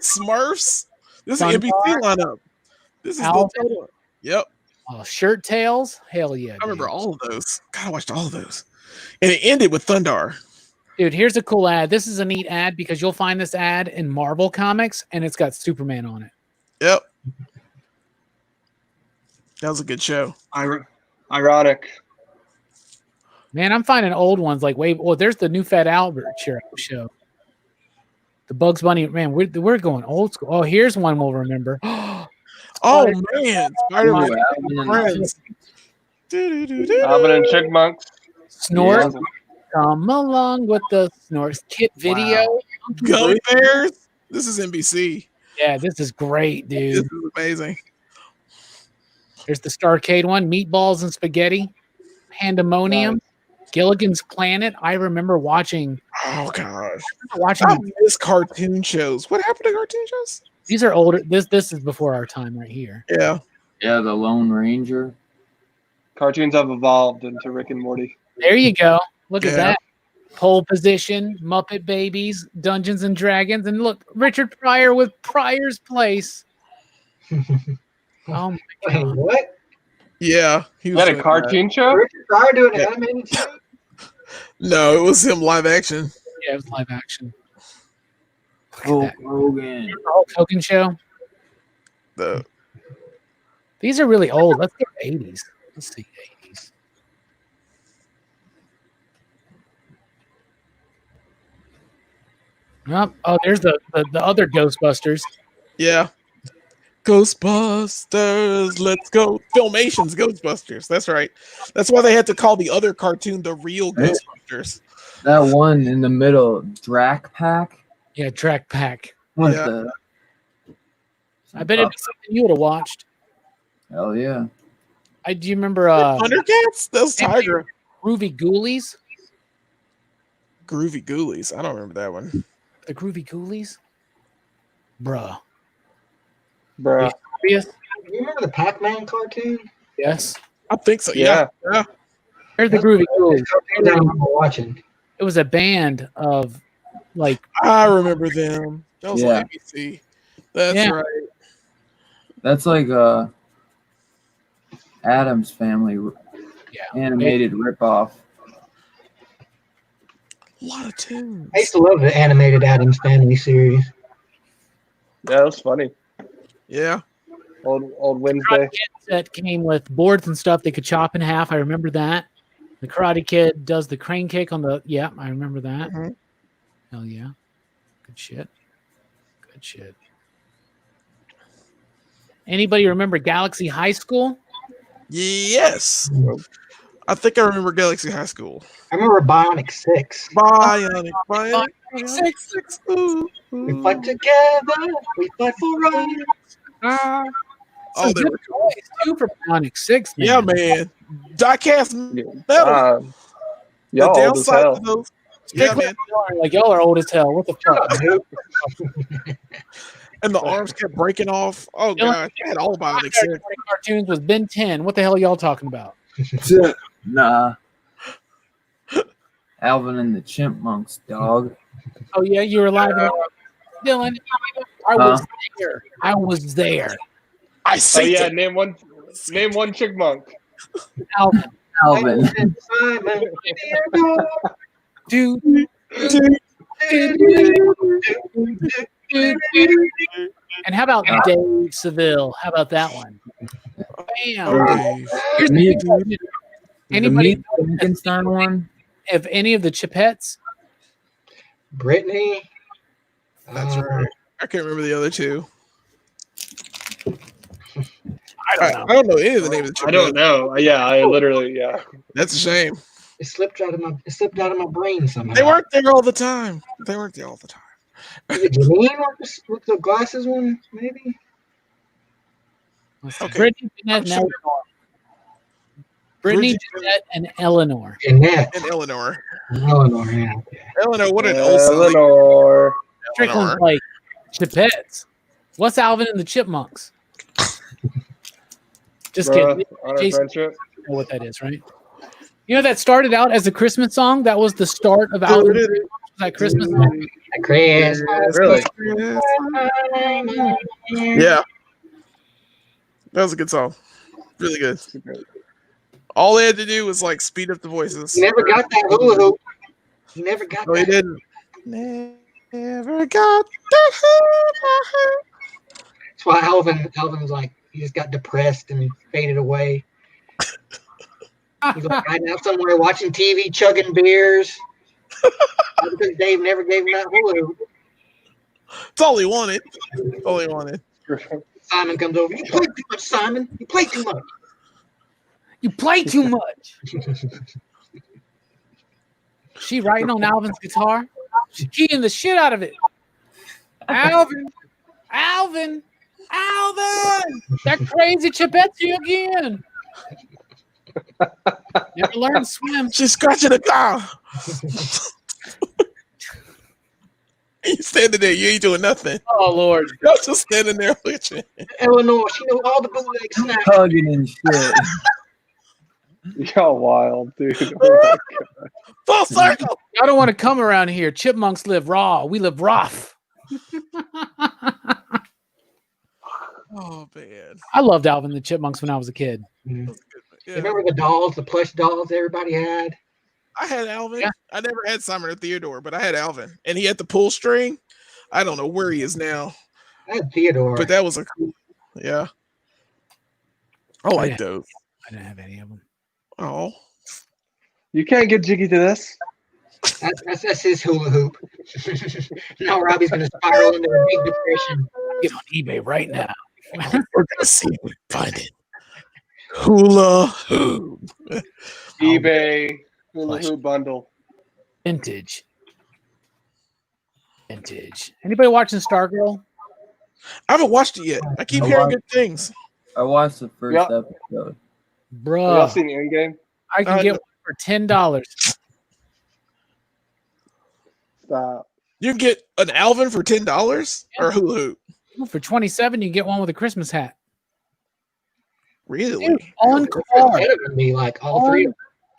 Smurfs. This is the NBC lineup. This is the Yep. Oh, Shirt Tails. Hell yeah. I remember all of those. God, I watched all of those. And it ended with Thundar. Dude, here's a cool ad. This is a neat ad because you'll find this ad in Marvel Comics and it's got Superman on it. Yep. That was a good show. Ironic. Man, I'm finding old ones there's the new Fat Albert show. The Bugs Bunny. Man, we're going old school. Oh, here's one we'll remember. Oh man, Spider-Man. Alvin and Chipmunks. Snort. Come along with the snores. Kit video. Wow. Gummy bears. This is NBC. Yeah, this is great, This dude. is amazing. There's the Starcade one, Meatballs and Spaghetti, Pandemonium, Gilligan's Planet. I remember watching. Oh gosh, Watching I miss cartoon shows. What happened to cartoon shows? these are older. This is before our time right here. Yeah. Yeah, the Lone Ranger. Cartoons have evolved into Rick and Morty. There you go. Look at Yeah. that. Pole Position, Muppet Babies, Dungeons and Dragons, and look, Richard Pryor with Pryor's Place. Oh my Wait, god. what? Yeah. He Is that a doing cartoon show? Richard Pryor doing an Yeah. animated show? that. No, it was him live action. Yeah, it was live action. Hulk Hogan. The Hulk Hogan show. The These are really old. Let's go 80s. Let's see 80s. Oh, there's the other Ghostbusters. yeah. Ghostbusters, let's go. Filmation's Ghostbusters. That's right. That's why they had to call the other cartoon the real Ghostbusters. That one in the middle, Drac Pack. Yeah, Track Pack. What Yeah. the? I bet it'd be something you would have watched. Hell yeah. Do you remember Thundercats? Those Tiger. Groovy Ghoulies? Groovy Ghoulies. I don't remember that one. The Groovy Ghoulies? Bruh. Bruh. Yes. You remember the Pac-Man cartoon? Yes. I think so. Yeah. Yeah. There's the Groovy Ghoulies. Cartoon I remember watching. It was a band of like I remember them. That was Yeah. on ABC. That's Yeah. right. That's like Adam's Family animated ripoff. A lot of tunes. I used to love the animated Addams Family series. Yeah, that was funny. Yeah. Old Wednesday. that came with boards and stuff they could chop in half. I remember that. The Karate Kid does the crane kick on the I remember that. Mhm. Hell yeah. Good shit. Good shit. Anybody remember Galaxy High School? Yes. I think I remember Galaxy High School. I remember Bionic 6. Bionic. Six. Ooh, We ooh. fight together. We fight for right. Oh, they were cool. Too for Bionic 6, man. Yeah, man. Diecast metal. The Y'all old as downside hell. to those. Yeah, Strictly man. like y'all are old as hell. What the fuck? And the arms kept breaking off. Oh, God. I had all Bionic 6. Cartoons was Ben 10. What the hell are y'all talking about? Nah. Alvin and the Chipmunks, dog. Oh yeah, you were live. Dylan, I was there. I was there. I Oh see yeah, it. name one chipmunk. Alvin, Alvin. Simon, dude. And how about Dave Seville? How about that one? Bam. Here's the Me- big question. Anybody The Frankenstein one? of any of the Chipettes? Brittany. That's right. I can't remember the other two. I I don't know any of the names of the I don't Chipettes. know. Yeah, I literally That's a shame. It slipped out of my brain somehow. They weren't there all the time. Is it Janine with the glasses one? Maybe. Okay. Brittany, Jeanette, and Eleanor. Brittany, Jeanette, and Eleanor. Jeanette. And Eleanor. Eleanor. Yeah. Eleanor, what an old silly. Eleanor. Strickland's like Chipettes. What's Alvin and the Chipmunks? Just Bruh, kidding. on our Jason, friendship. you know what that is, right? You know that started out as a Christmas song. That was the start of Oh, Alvin. it is. That Christmas song. Chris. Really? Yeah. That was a good song. Really good. All they had to do was like speed up the voices. He never got that hula hoop. He never got No, he that. didn't. Never got that hula hoop. That's why Alvin was like, he just got depressed and faded away. He's like hiding out somewhere watching TV, chugging beers. Because Dave never gave him that hula hoop. It's all he wanted. All he wanted. Simon comes over. You play too much, Simon. You play too much. You play too much. She writing on Alvin's guitar. She's keying the shit out of it. Alvin. That crazy Chipetti again. Never learned to swim. She's scratching the car. You standing there, you ain't doing nothing. Oh Lord. You're just standing there watching. Eleanor, she knew all the bootleg snacks. Hugging and shit. Y'all wild, dude. Oh my God. Full circle. I don't want to come around here. Chipmunks live raw. We live rough. Oh man. I loved Alvin and the Chipmunks when I was a kid. Yeah. Remember the dolls, the plush dolls everybody had? I had Alvin. Yeah. I never had Simon or Theodore, but I had Alvin. And he had the pull string. I don't know where he is now. I had Theodore. But that was a cool. Yeah. I like those. I didn't have any of them. Oh. You can't get jiggy to this. That's his hula hoop. Now Robbie's going to spiral into a big depression. Get on eBay right now. We're gonna see if we find it. Hula hoop. eBay hula Plush. hoop bundle. Vintage. Anybody watching Stargirl? I haven't watched it yet. I keep hearing good things. I watched the first Yeah. episode. Y'all Bruh. seen the Endgame? I can get one for $10. Stop. You can get an Alvin for $10 or a hula hoop. For $27, you get one with a Christmas hat. Really? Dude, on It's card. better than me, like all three.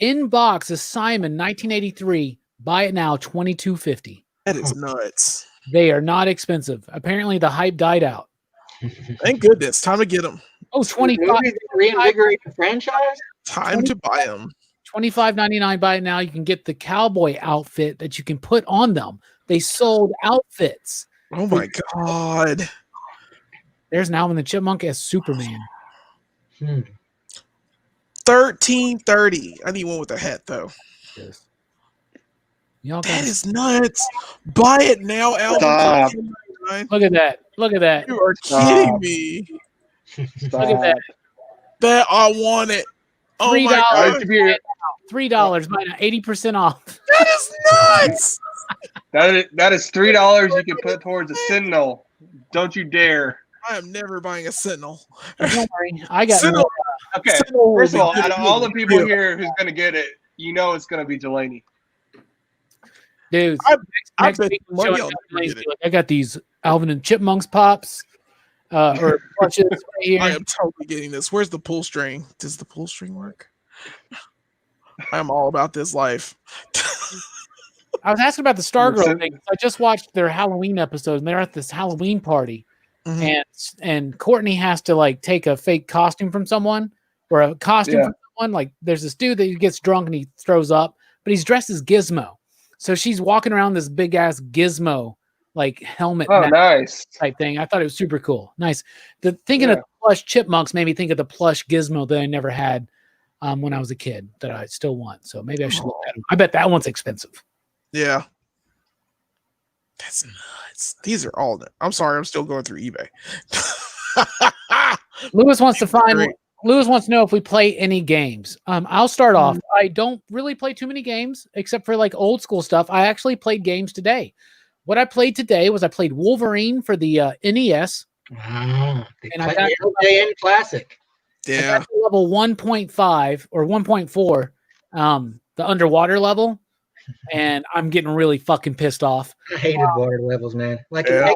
In box is Simon 1983. Buy it now, $22.50. That is nuts. They are not expensive. Apparently, the hype died out. Thank goodness. Time to get them. Oh, $25. Movies that reinvigorate the franchise? Time to buy them. $25.99. Buy it now. You can get the cowboy outfit that you can put on them. They sold outfits. Oh my God. There's an Alvin the Chipmunk as Superman. $13.30. I need one with a hat though. Yes. Y'all That got is nuts. Buy it now, Alvin. Stop. for $10.99. Look at that. Look at that. You are Stop. kidding me. Stop. Look at that. That I want it. Oh my $3. God. $3. Buy now. 80% off. That is nuts. That is $3 you can put towards a Sentinel. Don't you dare. I am never buying a Sentinel. Don't worry. I got Sentinel. Okay. Sentinel will First of be all, good out of at all the you. people Yeah. here who's gonna get it, you know it's gonna be Delaney. dudes. I next bet week, money showing on up, it. like, I got these Alvin and Chipmunks pops or plushes right here. I am totally getting this. Where's the pull string? Does the pull string work? I'm all about this life. I was asking about the Stargirl Listen. thing. I just watched their Halloween episode, and they're at this Halloween party, Mhm. and Courtney has to like take a fake costume from someone or a costume Yeah. from someone. Like there's this dude that gets drunk and he throws up, but he's dressed as Gizmo. So she's walking around this big ass Gizmo like helmet Oh, mask nice. type thing. I thought it was super cool. Nice. Thinking of Yeah. the plush chipmunks made me think of the plush Gizmo that I never had when I was a kid that I still want. So maybe I should look at them. I bet that one's expensive. Yeah. That's nuts. These are all. I'm sorry. I'm still going through eBay. Lewis wants to find. Great. Lewis wants to know if we play any games. I'll start off. I don't really play too many games except for like old school stuff. I actually played games today. What I played today was I played Wolverine for the NES. Ah, And I got- LJN Classic. I Yeah. got to level 1.5 or 1.4, the underwater level, and I'm getting really fucking pissed off. I hated water levels, man. Like Yeah.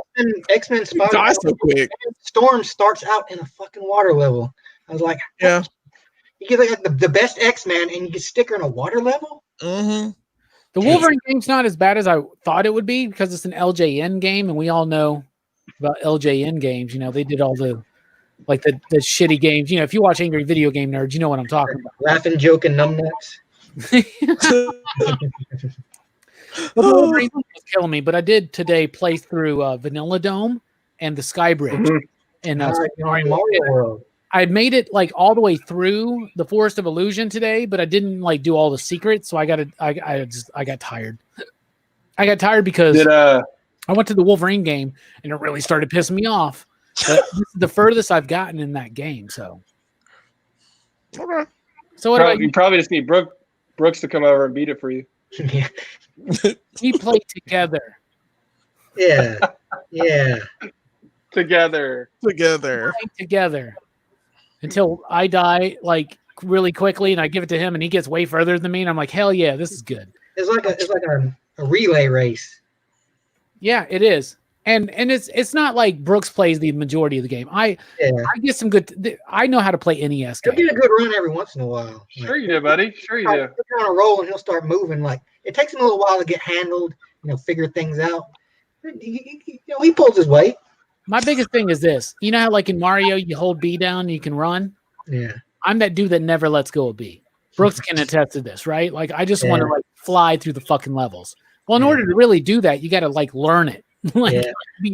X-Men You die so quick. Storm starts out in a fucking water level. I was like, Yeah. you get like the best X-Men and you get sticker in a water level? Mm-hmm. The Wolverine game's not as bad as I thought it would be because it's an LJN game, and we all know about LJN games. You know, they did all the like the shitty games. You know, if you watch Angry Video Game Nerds, you know what I'm talking about. Laughing, joking, numbnuts. The Wolverine was killing me, but I did today play through Vanilla Dome and the Sky Bridge. Mhm. And Mario World. I made it like all the way through the Forest of Illusion today, but I didn't like do all the secrets, so I got tired. I got tired because Did I went to the Wolverine game and it really started pissing me off. But this is the furthest I've gotten in that game. So Okay. what about you probably just need Brooks to come over and beat it for you. Yeah. We played together. Yeah. Together. Together until I die like really quickly and I give it to him and he gets way further than me and I'm like, hell yeah, this is good. It's like a relay race. Yeah, it is. And it's not like Brooks plays the majority of the game. I get some good. I know how to play NES games. He'll get a good run every once in a while. Sure you do, buddy. Sure you do. He'll on a roll and he'll start moving. Like it takes him a little while to get handled. Figure things out. He pulls his weight. My biggest thing is this. You know how like in Mario you hold B down and you can run? Yeah. I'm that dude that never lets go of B. Brooks can attest to this, right? Like I just want to like fly through the fucking levels. Well, in order to really do that, you got to like learn it. Be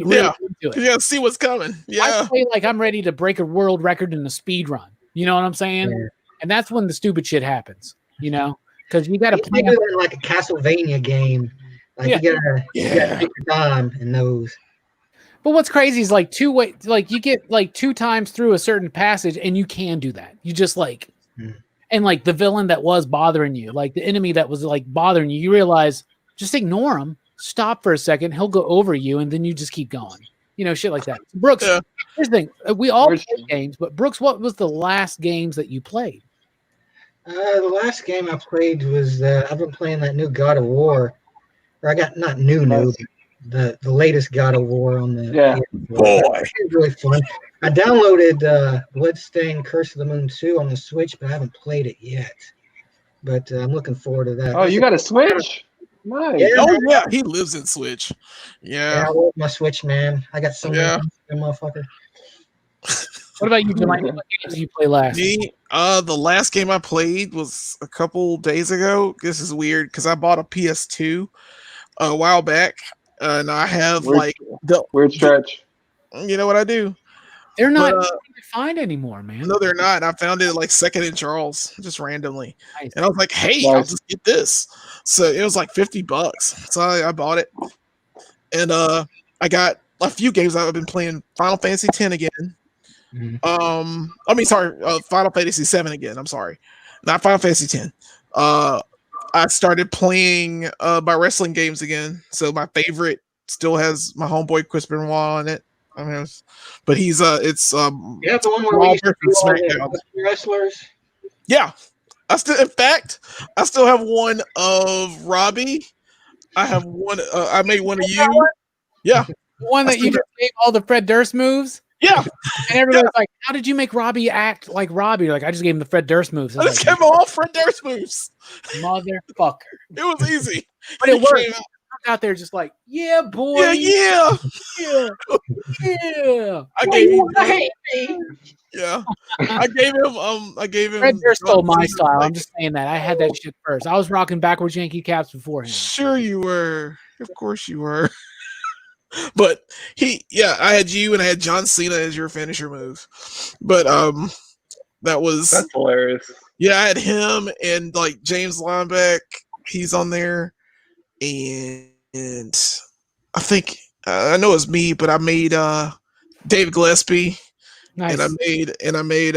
really into it. You gotta see what's coming. Yeah. I play like I'm ready to break a world record in a speed run. You know what I'm saying? Yeah. And that's when the stupid shit happens. Because you got to play like a Castlevania game. Like you gotta take your time in those. But what's crazy is like you get like 2 times through a certain passage and you can do that. You just like, and like the villain that was bothering you, like the enemy that was like bothering you, you realize just ignore him, stop for a second, he'll go over you, and then you just keep going. Shit like that. Brooks, here's the thing. We all play games, but Brooks, what was the last games that you played? The last game I played was I've been playing that new God of War. Or I got not new, the latest God of War on the boy. It's really fun. I downloaded Bloodstained Curse of the Moon 2 on the Switch, but I haven't played it yet. But I'm looking forward to that. Oh, you got a Switch? Nice. Yeah. Oh yeah, he lives in Switch. Yeah. I love my Switch, man. I got so many motherfucker. What about you, Jelani? What games did you play last? Me, the last game I played was a couple days ago. This is weird because I bought a PS2 a while back, and I have weird stretch. You know what I do? They're not easy to find anymore, man. No, they're not. I found it like second in Charles, just randomly, nice. And I was like, "Hey, I'll just get this." So it was like $50, so I bought it, and I got a few games. I've been playing Final Fantasy X again. Final Fantasy 7 again. I'm sorry, not Final Fantasy 10. I started playing my wrestling games again. So my favorite still has my homeboy Chris Benoit on it. I mean, but he's it's the one where we used to do all the wrestlers. Yeah, I still have one of Robbie. I have one. I made one of you. Yeah, one that you just gave all the Fred Durst moves. Yeah, and everybody's like, "How did you make Robbie act like Robbie?" Like, I just gave him the Fred Durst moves. I just gave him all Fred Durst moves. Motherfucker! It was easy, but it worked. I'm out there just like, yeah, boy, yeah. I gave him. Yeah, I gave him. Fred Durst stole my style. I'm just saying that I had that shit first. I was rocking backwards Yankee caps before him. Sure, you were. Of course, you were. But I had you and I had John Cena as your finisher move. But that's hilarious. Yeah, I had him and like James Lineback. He's on there, and I think I know it's me, but I made Dave Gillespie. Nice. And I made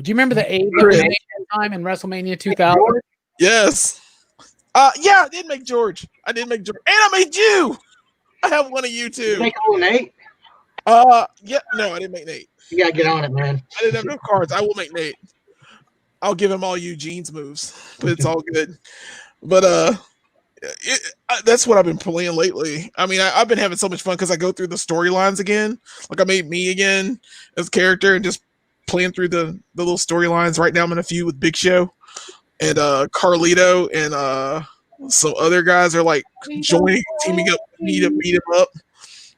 Do you remember the time in WrestleMania 2000? Yes. I did make George. And I made you. I have one of you too. You make Nate? No, I didn't make Nate. You gotta get on it, man. I didn't have no cards. I will make Nate. I'll give him all Eugene's moves, but it's all good. But that's what I've been playing lately. I mean, I've been having so much fun because I go through the storylines again. Like I made me again as a character and just playing through the little storylines. Right now I'm in a feud with Big Show and Carlito and some other guys are like teaming up, beat him up.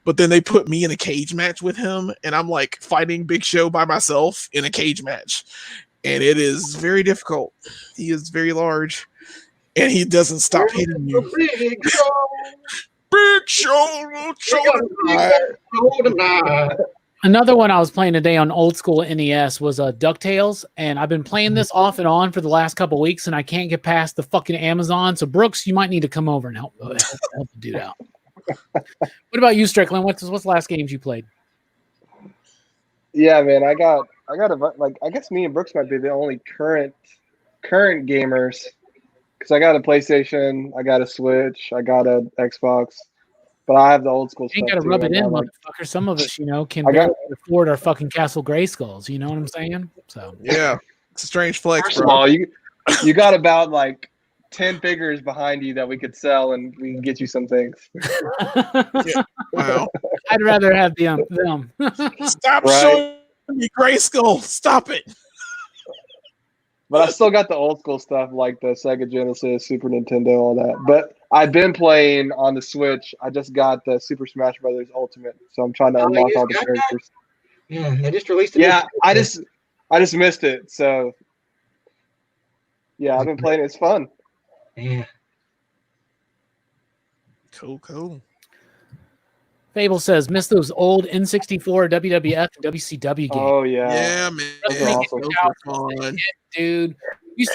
But then they put me in a cage match with him, and I'm like fighting Big Show by myself in a cage match. And it is very difficult. He is very large, and he doesn't stop hitting you. Big Show. Another one I was playing today on old school NES was DuckTales, and I've been playing this off and on for the last couple of weeks, and I can't get past the fucking Amazon. So Brooks, you might need to come over and help the dude out. What about you, Strickland? What's the last games you played? Yeah, man, I guess me and Brooks might be the only current gamers, because because I got a PlayStation, I got a Switch, I got an Xbox, but I have the old school You ain't stuff got to too. rub it in, Like, motherfucker. Some of us, can I got- barely afford our fucking Castle Grayskulls. You know what I'm saying? So Yeah, it's a strange flex, first of bro. all, you got about like 10 figures behind you that we could sell, and we can get you some things. Wow. I'd rather have them. Stop Right. showing me Grayskull. Stop it. But I still got the old school stuff like the Sega Genesis, Super Nintendo, all that. But I've been playing on the Switch. I just got the Super Smash Brothers Ultimate, so I'm trying to Oh, unlock you all the just got that? characters. Yeah, they just released it. Yeah, I just missed it. So yeah, I've been playing. It's fun. Yeah. Cool. Fable says, miss those old N64, WWF, and WCW games. Oh yeah, Yeah, man. Those are awesome. Those are fun. Dude. We used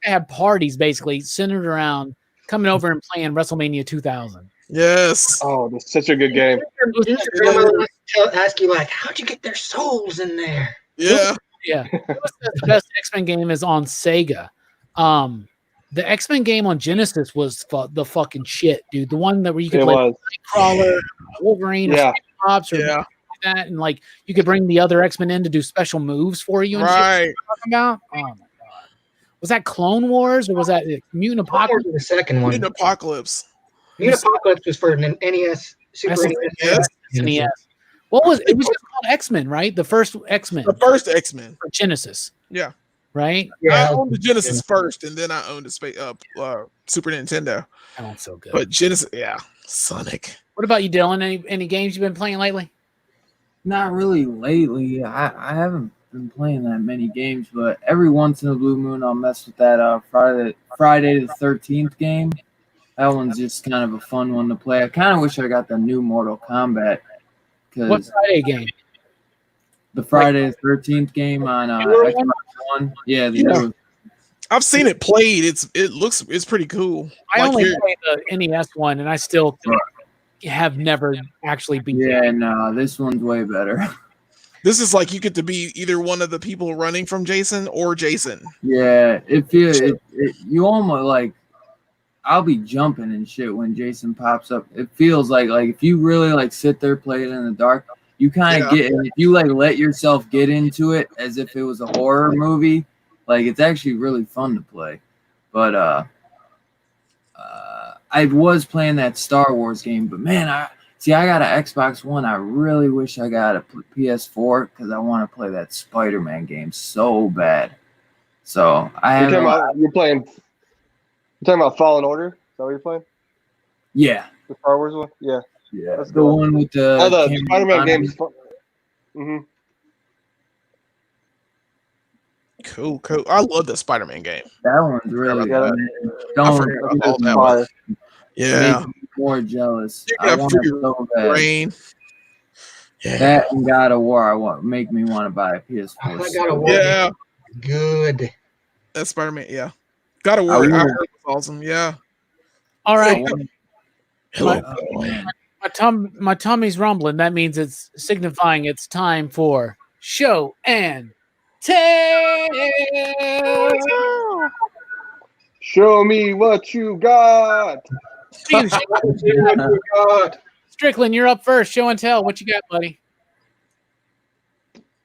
to have parties basically centered around coming over and playing WrestleMania 2000. Yes. Oh, that's such a good game. Didn't your grandmother ask you like, how'd you get their souls in there? Yeah. Yeah. The best X-Men game is on Sega. The X-Men game on Genesis was the fucking shit, dude. The one where you could It play was. Nightcrawler, Wolverine, Yeah. or Pops, or Yeah. that, and like you could bring the other X-Men in to do special moves for you. And Right. shit talking about. Oh my god, was that Clone Wars or was that Mutant Apocalypse? The second one. Mutant Apocalypse. Mutant Apocalypse was for an NES, Super SNES. NES. SNES. What was it? Was just called X-Men, right? The first X-Men The first X-Men. for Genesis, Yeah. right? I Yeah, owned the Genesis first, and then I owned the Super Nintendo. That one's so good. But Genesis, yeah, Sonic. What about you, Dylan? Any games you've been playing lately? Not really lately. I haven't been playing that many games, but every once in a blue moon I'll mess with that Friday the 13th game. That one's just kind of a fun one to play. I kind of wish I got the new Mortal Kombat What because Friday game? the Friday the 13th game on newer Xbox One. Yeah, the Yeah. new- I've seen it played. It's pretty cool. I Like only you're- played the NES one, and I still have never actually beat it. yeah, no, this one's way better. This is like you get to be either one of the people running from Jason or Jason. Yeah, you almost like I'll be jumping and shit when Jason pops up. It feels like if you really like sit there play it in the dark, you kind of get if you like let yourself get into it as if it was a horror movie, like it's actually really fun to play. But I was playing that Star Wars game, but man, I got an Xbox One. I really wish I got a PS4 because I want to play that Spider-Man game so bad. So You're talking about Fallen Order? Is that what you're playing? Yeah. The Star Wars one? Yeah. Yeah. That's The cool. one with the The Spider-Man game is fun. Mm-hmm. Cool. I love the Spider-Man game. That one's really Yeah. good. I forgot about that one. Yeah. Make me more jealous. You I got want free it so bad. Brain. Yeah. That and God of War make me want to buy a PS4. I got a war. Yeah. Good. That Spider-Man. Yeah. Got to I worry. I wonder- heard it was awesome. Yeah. All right, Hello. Oh, man. my tummy's rumbling. That means it's signifying it's time for show and tell. Show me what you got. Strickland, you're up first. Show and tell. What you got, buddy?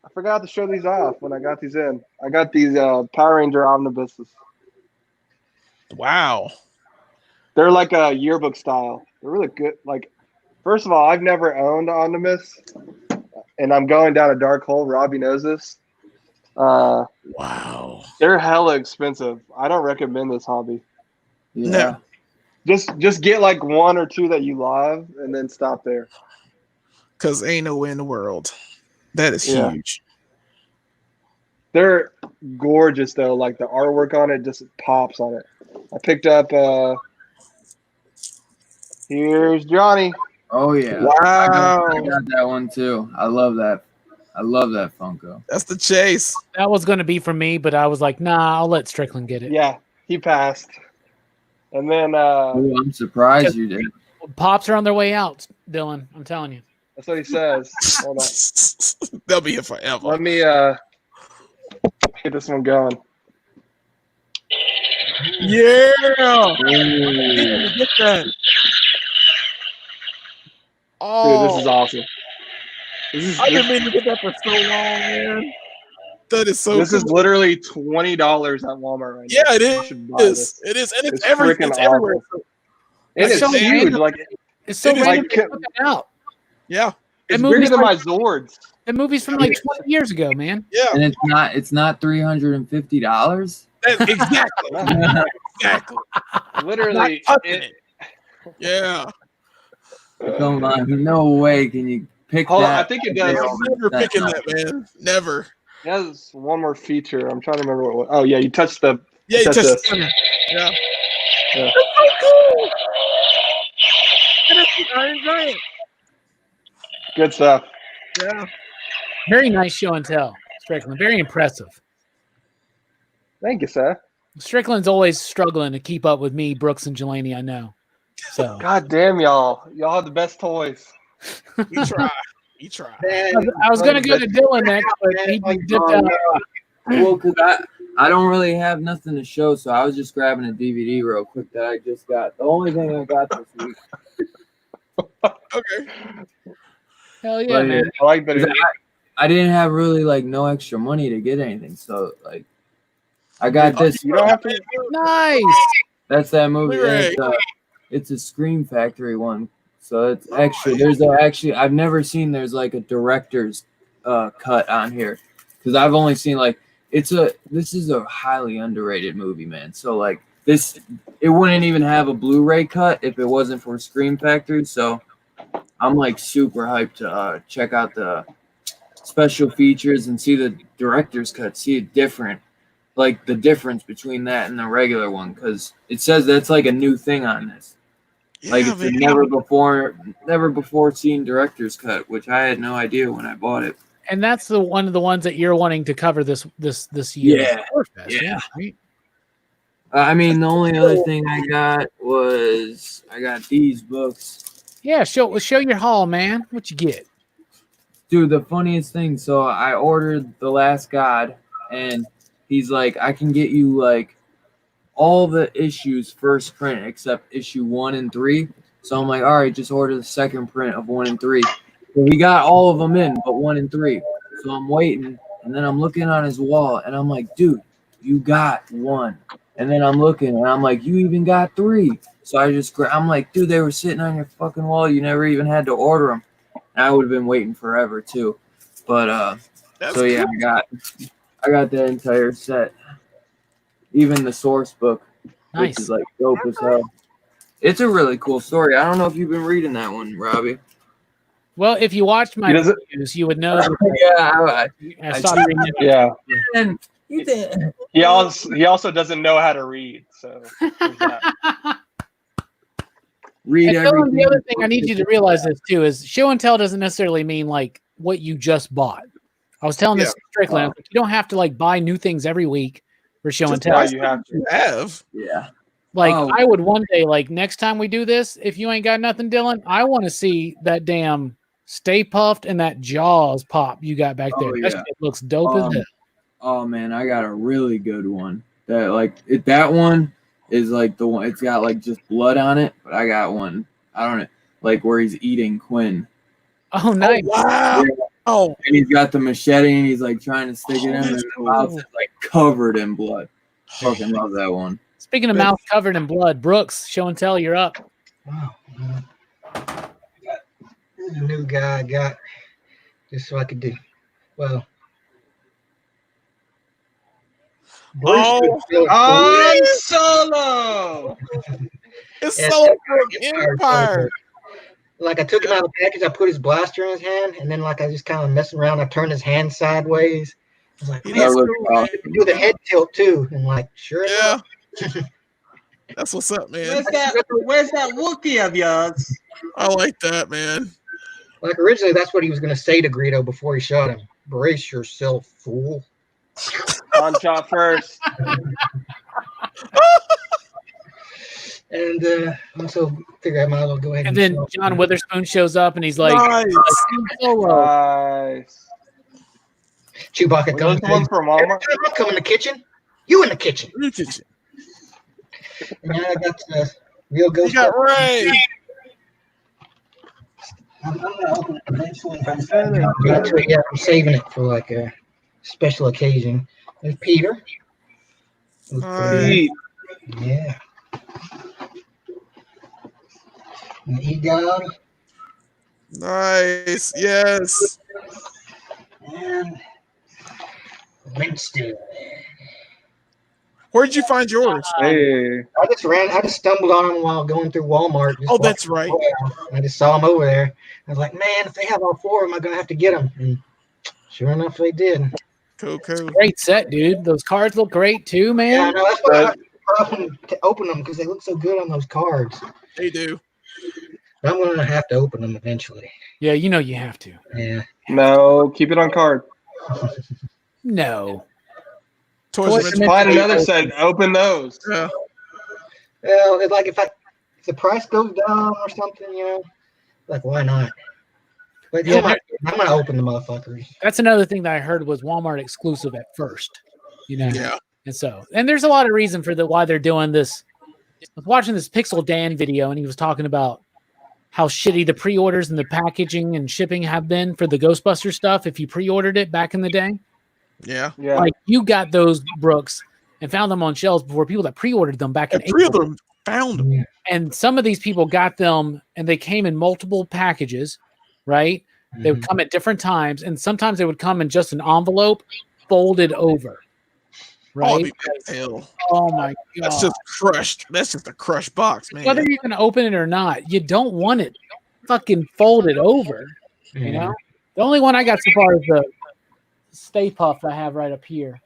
I forgot to show these off when I got these in. I got these Power Ranger omnibuses. Wow. They're like a yearbook style. They're really good. Like, first of all, I've never owned an omnibus, and I'm going down a dark hole. Robbie knows this. Wow. They're hella expensive. I don't recommend this hobby. Yeah. Just get like one or two that you love, and then stop there. Because ain't no way in the world. That is Yeah. huge. They're gorgeous though. Like the artwork on it just pops on it. I picked up. Here's Johnny. Oh yeah. Wow. I got that one too. I love that. I love that Funko. That's the chase. That was going to be for me, but I was like, nah, I'll let Strickland get it. Yeah, he passed. And then Ooh, I'm surprised you did. Pops are on their way out, Dylan. I'm telling you. that's what he says. Hold on. They'll be here forever. Let me get this one going. Yeah. Get that. Dude, this Oh, is awesome. I've been meaning to get that for so long, man. That is so This cool. is literally $20 at Walmart right now. Yeah, it You should buy is. this. It is, and it's freaking it's everywhere. awesome. And It's it's so huge. random. Like It's so It is random like- to put that out. Yeah, it's That bigger movie's than my like- Zords. That movie's from like 20 years ago, man. yeah. And it's not $350. Exactly. Exactly. Literally, Not touching it. Yeah. Come on, no way can you pick Hold on, that. I think it does. I'm never picking that, man. Never. It has one more feature. I'm trying to remember what it was. Oh yeah, you touched the. Yeah, you Touch touched this. the center. Yeah. Yeah. That's so cool. And it's the Iron Giant. Good stuff. Yeah. Very nice show and tell, Strickland. Very impressive. Thank you, sir. Strickland's always struggling to keep up with me, Brooks, and Jelani, I know. So God damn y'all. Y'all have the best toys. We try. We try. I was gonna go to Dylan next, but he dipped out. Well, because I don't really have nothing to show, so I was just grabbing a DVD real quick that I just got. The only thing I got this week. Okay. Hell yeah, But, man. I like that. I didn't have really like no extra money to get anything, so like I got this. You don't have to. Nice. That's that movie. Blu-ray. It's a Scream Factory one, so it's actually actually I've never seen there's like a director's cut on here because I've only seen like this is a highly underrated movie, man. So like it wouldn't even have a Blu-ray cut if it wasn't for Scream Factory. So I'm like super hyped to check out the special features and see the director's cut, see it different. Like the difference between that and the regular one, because it says that's like a new thing on this. Like Yeah, it's a man. never before seen director's cut, which I had no idea when I bought it. And that's one of the ones that you're wanting to cover this year. Yeah. Yeah. Right? I mean, the only other thing I got these books. Yeah, show your haul, man. What you get? Dude, the funniest thing. So I ordered The Last God, and he's like, I can get you like all the issues first print except issue 1 and 3. So I'm like, all right, just order the second print of 1 and 3. So we got all of them in, but 1 and 3. So I'm waiting, and then I'm looking on his wall, and I'm like, dude, you got 1. And then I'm looking, and I'm like, you even got 3. So I'm like, dude, they were sitting on your fucking wall. You never even had to order them. And I would have been waiting forever too. But That's so yeah, cool. I got that entire set, even the source book, Nice. which is like dope as hell. It's a really cool story. I don't know if you've been reading that one, Robbie. Well, if you watched my He doesn't- reviews, you would know. That Yeah, I saw you reading it. Yeah. and you did. He also doesn't know how to read. So there's that. Read And Dylan, everything. the other thing I need you to realize this too is show and tell doesn't necessarily mean like what you just bought. I was telling this to Strickland, I was like, you don't have to like buy new things every week for show and Just tell. Why you have to. You have. Yeah. Like Oh. I would one day, like next time we do this, if you ain't got nothing, Dylan, I want to see that damn Stay Puffed and that Jaws pop you got back there. Oh, That yeah. shit looks dope as hell. Oh man, I got a really good one. That one is like the one. It's got like just blood on it, but I got one. I don't know, like where he's eating Quinn, Oh, nice. Oh, wow. Oh, and he's got the machete, and he's like trying to stick it in, and that's the mouth cool. is like covered in blood. Fucking love that one. Speaking of mouth covered in blood, Brooks, show and tell, you're up. Wow. This is a new guy I got just so I could do. Well, Oh. Han Solo. it's Yeah, so Empire. Empire. like I took him out of the package, I put his blaster in his hand, and then like I just kind of messing around, I turned his hand sideways. I was like, He man, does That cool, was man. I do the head tilt too, and like sure enough, Yeah. That's what's up, man. Where's that Wookiee of yours? I like that, man. like originally that's what he was gonna say to Greedo before he shot him. Brace yourself, fool. Han shot first. And also figure I might as well go ahead And then show- John Witherspoon shows up and he's like, Nice. Solo. Nice. Chewbacca Were those comes the ones in. from Every Walmart? time I come in the kitchen, you in the kitchen. New kitchen. And then I got the real You ghost. got Ray. I'm gonna open it eventually. Yeah, I'm saving it for like a special occasion. There's Peter. Nice. Yeah. And Egon. Nice. Yes. And Winston. Where'd you find yours? Hey. I just stumbled on them while going through Walmart. Oh, that's right. I just saw them over there. I was like, man, if they have all four of them, I'm going to have to get them. And sure enough, they did. Cool. Great set, dude. Those cards look great too, man. Yeah, no, that's why I to open them because they look so good on those cards. They do. But I'm going to have to open them eventually. Yeah, you know you have to. Yeah. No, keep it on card. No. Toys Find another set. Open those. Yeah. Well, it's like if the price goes down or something, like why not? But Yeah, I'm gonna open the motherfuckers. That's another thing that I heard was Walmart exclusive at first. Yeah. And there's a lot of reason for why they're doing this. I was watching this Pixel Dan video and he was talking about how shitty the pre-orders and the packaging and shipping have been for the Ghostbuster stuff if you pre-ordered it back in the day. Yeah. Like you got those, Brooks, and found them on shelves before people that pre-ordered them back in Three of April. them found them. And some of these people got them and they came in multiple packages, right? They would come at different times, and sometimes they would come in just an envelope folded over. Right? Oh, it'd be bad as hell. Oh my god. That's just crushed. That's just a crushed box, man. Whether you're gonna open it or not, you don't want it fucking folded over. You know? The only one I got so far is the Stay Puft I have right up here.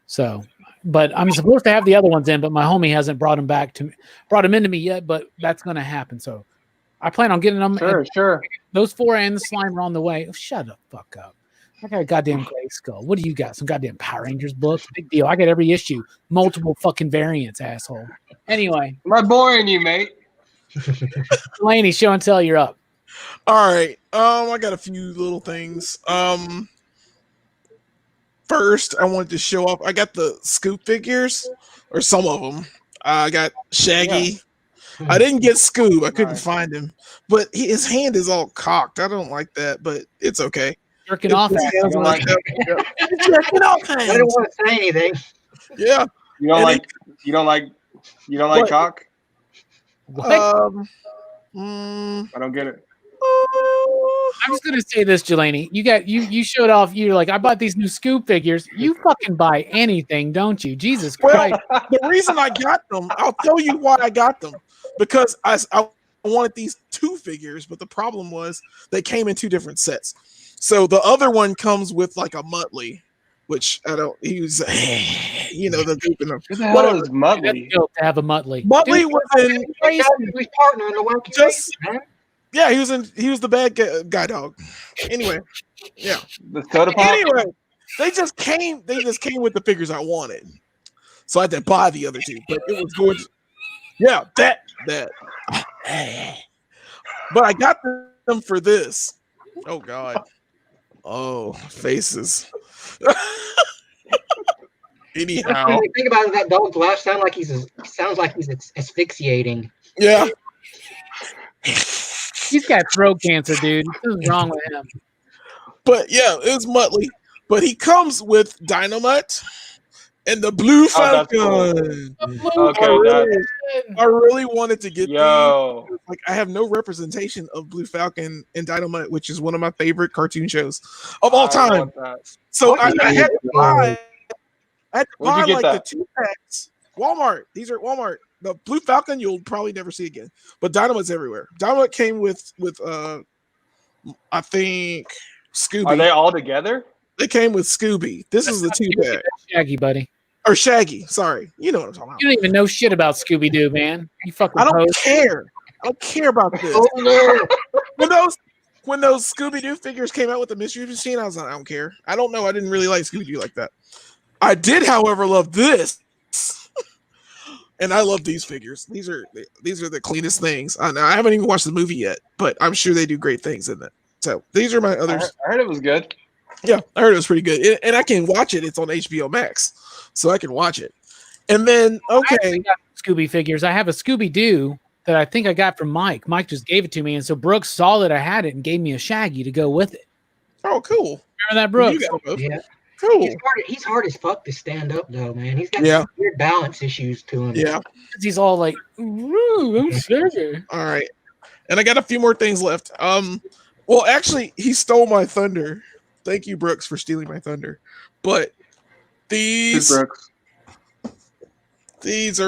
So, but I'm supposed to have the other ones in, but my homie hasn't brought them into me yet, but that's gonna happen. So I plan on getting them. Sure. Those 4 and the slime are on the way. Oh, shut the fuck up. I got a goddamn Gray Skull. What do you got? Some goddamn Power Rangers books? Big deal. I got every issue. Multiple fucking variants, asshole. Anyway. Am I boring you, mate? Laney, show and tell, you're up. All right. I got a few little things. First, I wanted to show off. I got the Scoop figures, or some of them. I got Shaggy. Yeah. I didn't get Scoob. I couldn't find him, but his hand is all cocked. I don't like that, but it's okay. Jerking off. Jerking off. I didn't want to say anything. Yeah. You don't like cock? What? I don't get it. I'm just gonna say this, Jelani. You showed off. You're like, I bought these new Scoop figures. You fucking buy anything, don't you? Jesus Christ. The reason I got them, I'll tell you why I got them. Because I wanted these 2 figures, but the problem was they came in 2 different sets. So the other one comes with like a Muttley, which I don't use. The goop in them. What the hell is Muttley? To have a Muttley. Muttley was in. His partner in the work. Yeah, he was the bad guy dog. Anyway, yeah. The soda pop. Anyway, they just came with the figures I wanted, so I had to buy the other 2. But it was gorgeous. Yeah, that. But I got them for this. Oh God. Oh, faces. Anyhow, think about it, that dog's laugh sounds like he's asphyxiating. Yeah. He's got throat cancer, dude. What's wrong with him? But yeah, it was Muttley. But he comes with Dynamite and the Blue Falcon. I really wanted to get these. Like, I have no representation of Blue Falcon and Dynamite, which is one of my favorite cartoon shows of all time. So I had to buy like the 2 packs. Walmart. These are at Walmart. The Blue Falcon you'll probably never see again, but Dynamite's everywhere. Dynamite came with I think Scooby. Are they all together? They came with Scooby. This is the 2 pack. Shaggy, buddy. Or Shaggy. Sorry, you know what I'm talking about. You don't even know shit about Scooby Doo, man. You fucking. I don't care. I don't care about this. When those Scooby Doo figures came out with the Mystery Machine, I was like, I don't care. I don't know. I didn't really like Scooby Doo like that. I did, however, love this. And I love these figures. These are the cleanest things. I haven't even watched the movie yet, but I'm sure they do great things in it. So these are my others. I heard it was good. Yeah, I heard it was pretty good, and I can watch it. It's on HBO Max, so I can watch it. And then Scooby figures. I have a Scooby-Doo that I think I got from Mike. Mike just gave it to me, and so Brooks saw that I had it and gave me a Shaggy to go with it. Oh, cool. Remember that, Brooks? You got both. Yeah. Cool. He's hard as fuck to stand up, though, man. He's got Yeah. some weird balance issues to him. Yeah. He's all like, "Ooh, I'm Shaggy." All right. And I got a few more things left. Well, actually, he stole my thunder. Thank you, Brooks, for stealing my thunder. But these are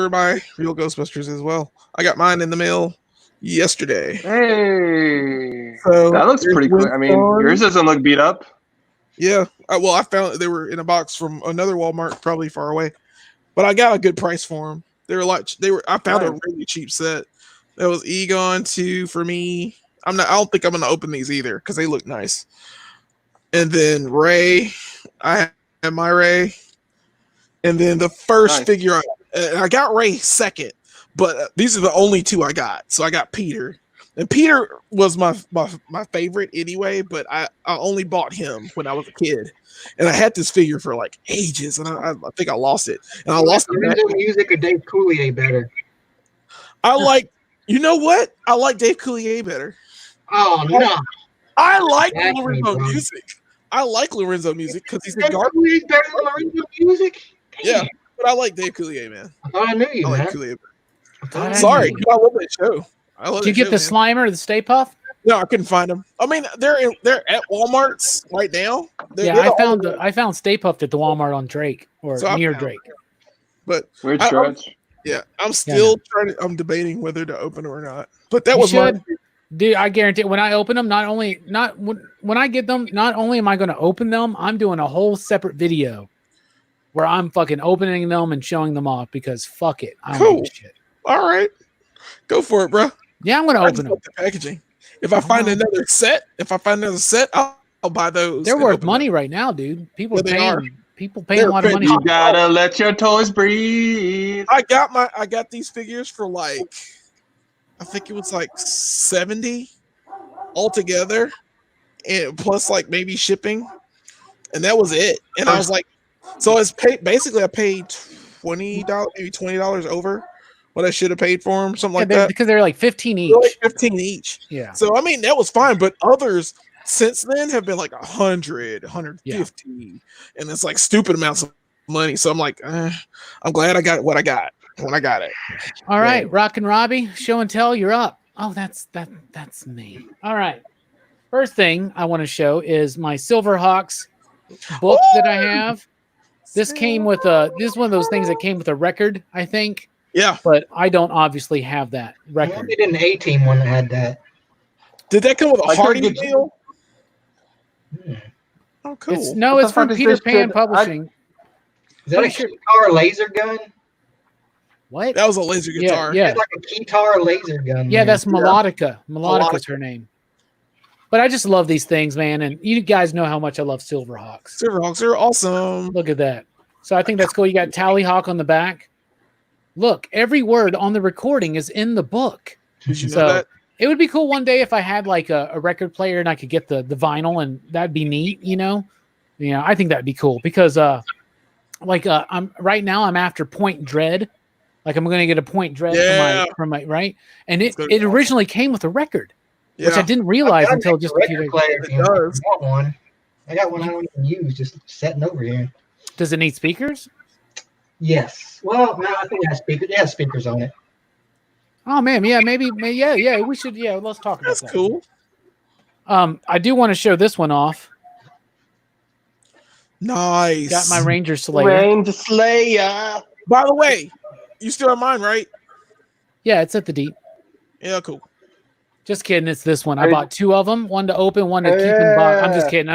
my real Ghostbusters as well. I got mine in the mail yesterday. Hey, So that looks pretty cool. I mean, yours doesn't look beat up. Yeah. Well, I found they were in a box from another Walmart, probably far away. But I got a good price for them. I found a really cheap set. That was Egon 2 for me. I don't think I'm gonna open these either because they look nice. And then Ray, I have my Ray. And then the first figure, I got Ray second, but these are the only two I got. So I got Peter, and Peter was my favorite anyway. But I only bought him when I was a kid, and I had this figure for like ages, and I think I lost it. And I lost the music of Dave Coulier better. You know what? I like Dave Coulier better. Oh no! I like Lorenzo music. I like Lorenzo music because he's a garbage. He's better than Lorenzo music. Yeah, but I like Dave Coulier, man. I thought I knew you, man. Like Coulier. Sorry, I love that show. Did you get the Slimer, the Stay Puft? No, I couldn't find them. I mean, they're at Walmart's right now. I found Stay Puft at the Walmart on Drake or near Drake. But weird stretch. I'm still I'm debating whether to open them or not. But that was my. Dude, I guarantee when I open them, when I get them, not only am I going to open them, I'm doing a whole separate video where I'm fucking opening them and showing them off because fuck it. I don't give a shit. All right. Go for it, bro. Yeah, I'm going to open them. The packaging. If I find another set, I'll buy those. They're worth money right now, dude. People paying a lot of money. You gotta let your toys breathe. I got these figures for like, I think it was like $70 altogether, and plus like maybe shipping, and that was it. And I was like, so it's basically I paid $20, maybe $20 over what I should have paid for them, something like that. Because they're like 15 each. They're like 15 each. Yeah. So I mean that was fine, but others since then have been like 100, 150, and it's like stupid amounts of money. So I'm like, I'm glad I got what I got when I got it. All right, Rockin' Robbie, show and tell, you're up. Oh, that's me. All right. First thing I want to show is my Silverhawks book that I have. This came with this is one of those things that came with a record, I think. Yeah. But I don't obviously have that record. We did an A-Team one that had that. Did that come with a Hardy deal? Oh, cool. It's from Peter Pan Publishing. Is that a guitar laser gun? What? That was a laser guitar. Yeah. It's like a guitar laser gun. Yeah, that's Melodica. Melodica's her name. But I just love these things, man. And you guys know how much I love Silverhawks. Silverhawks are awesome. Look at that. So I think that's cool. You got Tallyhawk on the back. Look, every word on the recording is in the book. Did you know that? It would be cool one day if I had like a record player and I could get the vinyl, and that'd be neat, you know? Yeah, I think that'd be cool because I'm right now I'm after Point Dread. Like I'm gonna get a Point Dread from my right. And it originally came with a record, which I didn't realize until just a few days ago. I got one I don't even use, just sitting over here. Does it need speakers? Yes. Well, no, I think it has speakers. It has speakers on it. Oh man, maybe, we should. Yeah, let's talk about that. That's cool. I do want to show this one off. Nice. Got my Ranger Slayer. Ranger Slayer. By the way, you still have mine, right? Yeah, it's at the deep. Yeah, cool. Just kidding. It's this one. I bought two of them. One to open, one to keep in box. I'm just kidding.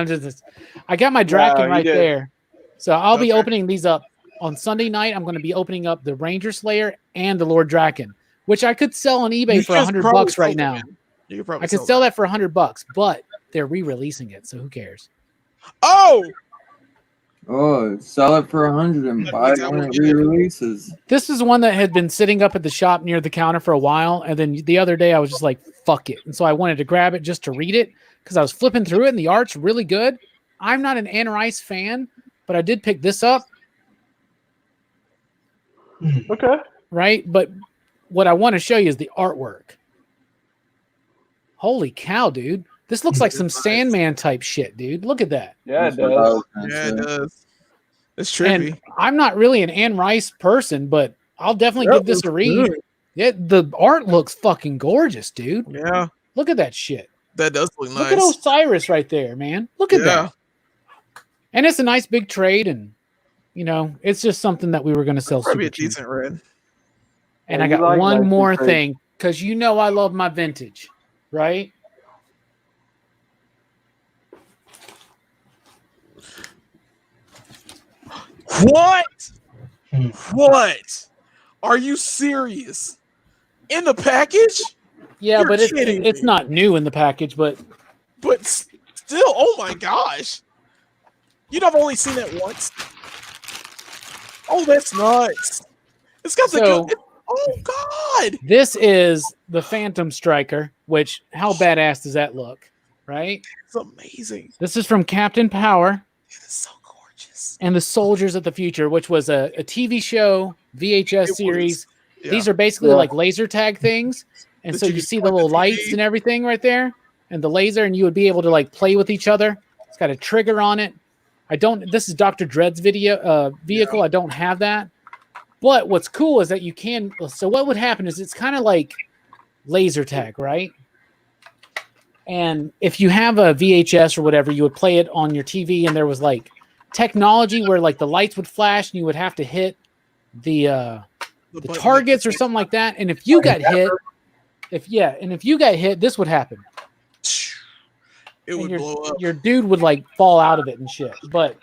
I got my Draken right there. So I'll be opening these up on Sunday night. I'm going to be opening up the Ranger Slayer and the Lord Draken, which I could sell on eBay for $100 right now. I could sell that for $100, but they're re-releasing it, so who cares? Sell it for $100 and buy it when it re-releases. This is one that had been sitting up at the shop near the counter for a while, and then the other day I was just like, fuck it. And so I wanted to grab it just to read it because I was flipping through it, and the art's really good. I'm not an Anne Rice fan, but I did pick this up. Okay. right? But what I want to show you is the artwork. Holy cow, dude. This looks like some Sandman type shit, dude. Look at that. Yeah, it does. Yeah, it does. It's trippy. And I'm not really an Anne Rice person, but I'll definitely give this a read. Good. Yeah, the art looks fucking gorgeous, dude. Yeah, Look at that shit. that does look nice. Look at Osiris right there, man. Look at that. And it's a nice big trade, and it's just something that we were going to sell. Probably Super a cheap. decent red. And Yeah, I you got like one nice more big thing, because I love my vintage, right? What? What? Are you serious? In the package? Yeah, You're but kidding it's me. not new in the package, but But still, oh my gosh. I've only seen that once. Oh, that's nuts. It's got the So- good. Oh God. this is the Phantom Striker, which how badass does that look, right? It's amazing. This is from Captain Power It's so gorgeous. and the Soldiers of the Future, which was a TV show, VHS It series. was. Yeah. These are basically Yeah. like laser tag things. And That so you you can see the point little the lights TV. and everything right there and the laser, and you would be able to like play with each other. It's got a trigger on it. This is Dr. Dredd's vehicle. I don't have that. But what's cool is that so what would happen is it's kind of like laser tag, right? And if you have a VHS or whatever, you would play it on your TV, and there was like technology where like the lights would flash and you would have to hit the button targets or that- something like that. And if you got hit, this would happen. It And would blow up. your dude would like fall out of it and shit. But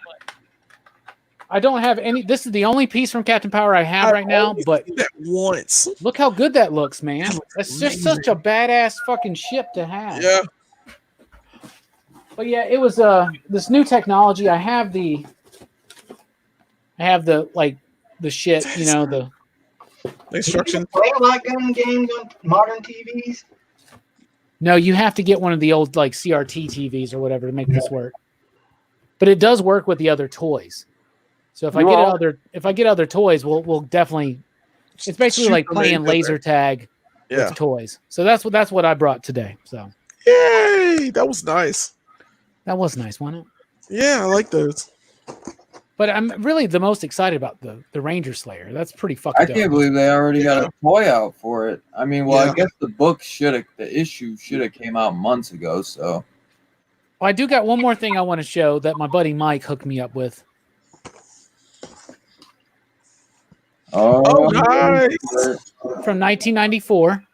I don't have any. This is the only piece from Captain Power I have right now. only But seen that once. look how good that looks, man. That looks That's just amazing. such a badass fucking ship to have. Yeah. But yeah, it was this new technology. I have the shit, the The instruction. Play like gun games on modern TVs. no, you have to get one of the old like CRT TVs or whatever to make this work. But it does work with the other toys. So if I get other toys, we'll definitely. It's basically Shoot like them playing at each other. laser tag Yeah. with toys. So that's what I brought today. So Yay! That was nice. that was nice, wasn't it? Yeah, I like those. But I'm really the most excited about the Ranger Slayer. That's pretty fucking I dope. can't believe they already got a toy out for it. I mean, well, Yeah. I guess the issue should have came out months ago. So I do got one more thing I want to show that my buddy Mike hooked me up with. Oh, nice. From 1994.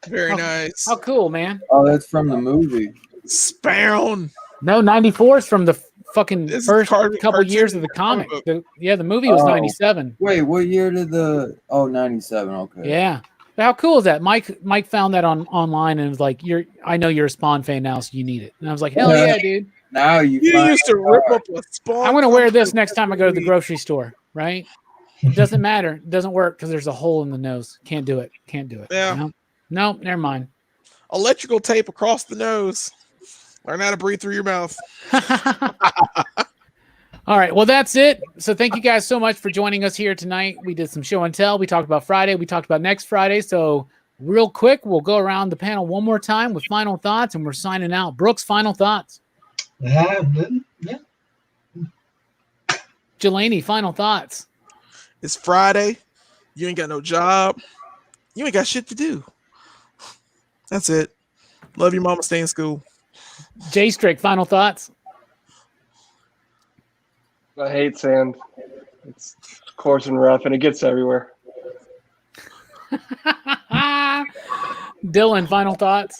Very Oh, nice. How cool, man. Oh, that's from the movie. Spound. No, 94 is from the fucking This is first cartoon- couple years of the comic. book. The movie was Oh. 97. Wait, what year did 97, okay. Yeah. But how cool is that? Mike found that online and was like, I know you're a Spawn fan now, so you need it. And I was like, hell yeah, dude. Now You find used to rip up a Spawn. I'm gonna wear this comic next time I go to the grocery store, right? It doesn't matter. It doesn't work because there's a hole in the nose. Can't do it. Yeah. No, never mind. Electrical tape across the nose. Learn how to breathe through your mouth. All right. Well, that's it. So thank you guys so much for joining us here tonight. We did some show and tell. We talked about Friday. We talked about next Friday. So real quick, we'll go around the panel one more time with final thoughts, and we're signing out. Brooks, final thoughts. Yeah. Jelani, final thoughts. It's Friday. You ain't got no job. You ain't got shit to do. That's it. Love your mama. Stay in school. Jay Strick, final thoughts. I hate sand. It's coarse and rough, and it gets everywhere. Dylan, final thoughts.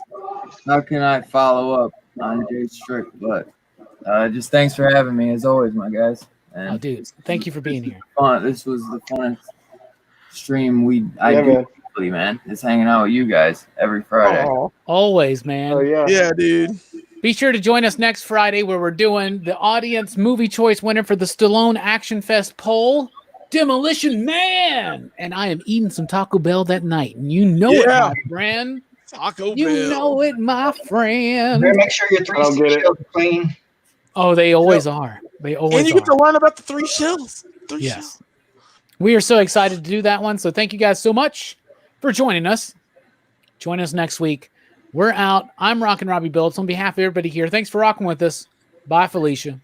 How can I follow up on Jay Strick? But just thanks for having me, as always, my guys. And Oh, dude, thank you for being here. fun. This was the funnest stream I Yeah, do, man. weekly, man. Just hanging out with you guys every Friday. Aw. Always, man. Oh yeah. Yeah, dude. Be sure to join us next Friday where we're doing the audience movie choice winner for the Stallone Action Fest poll, Demolition Man. And I am eating some Taco Bell that night. And you know it, Yeah. my friend. Taco You Bell. know it, my friend. Better make sure your three I'll get it. shells are clean. Oh, they always are. They always And you are. get to learn about the 3 shells. 3 Yes. shells. We are so excited to do that one. So thank you guys so much for joining us. Join us next week. We're out. I'm Rockin' Robbie Billups. On behalf of everybody here, thanks for rocking with us. Bye, Felicia.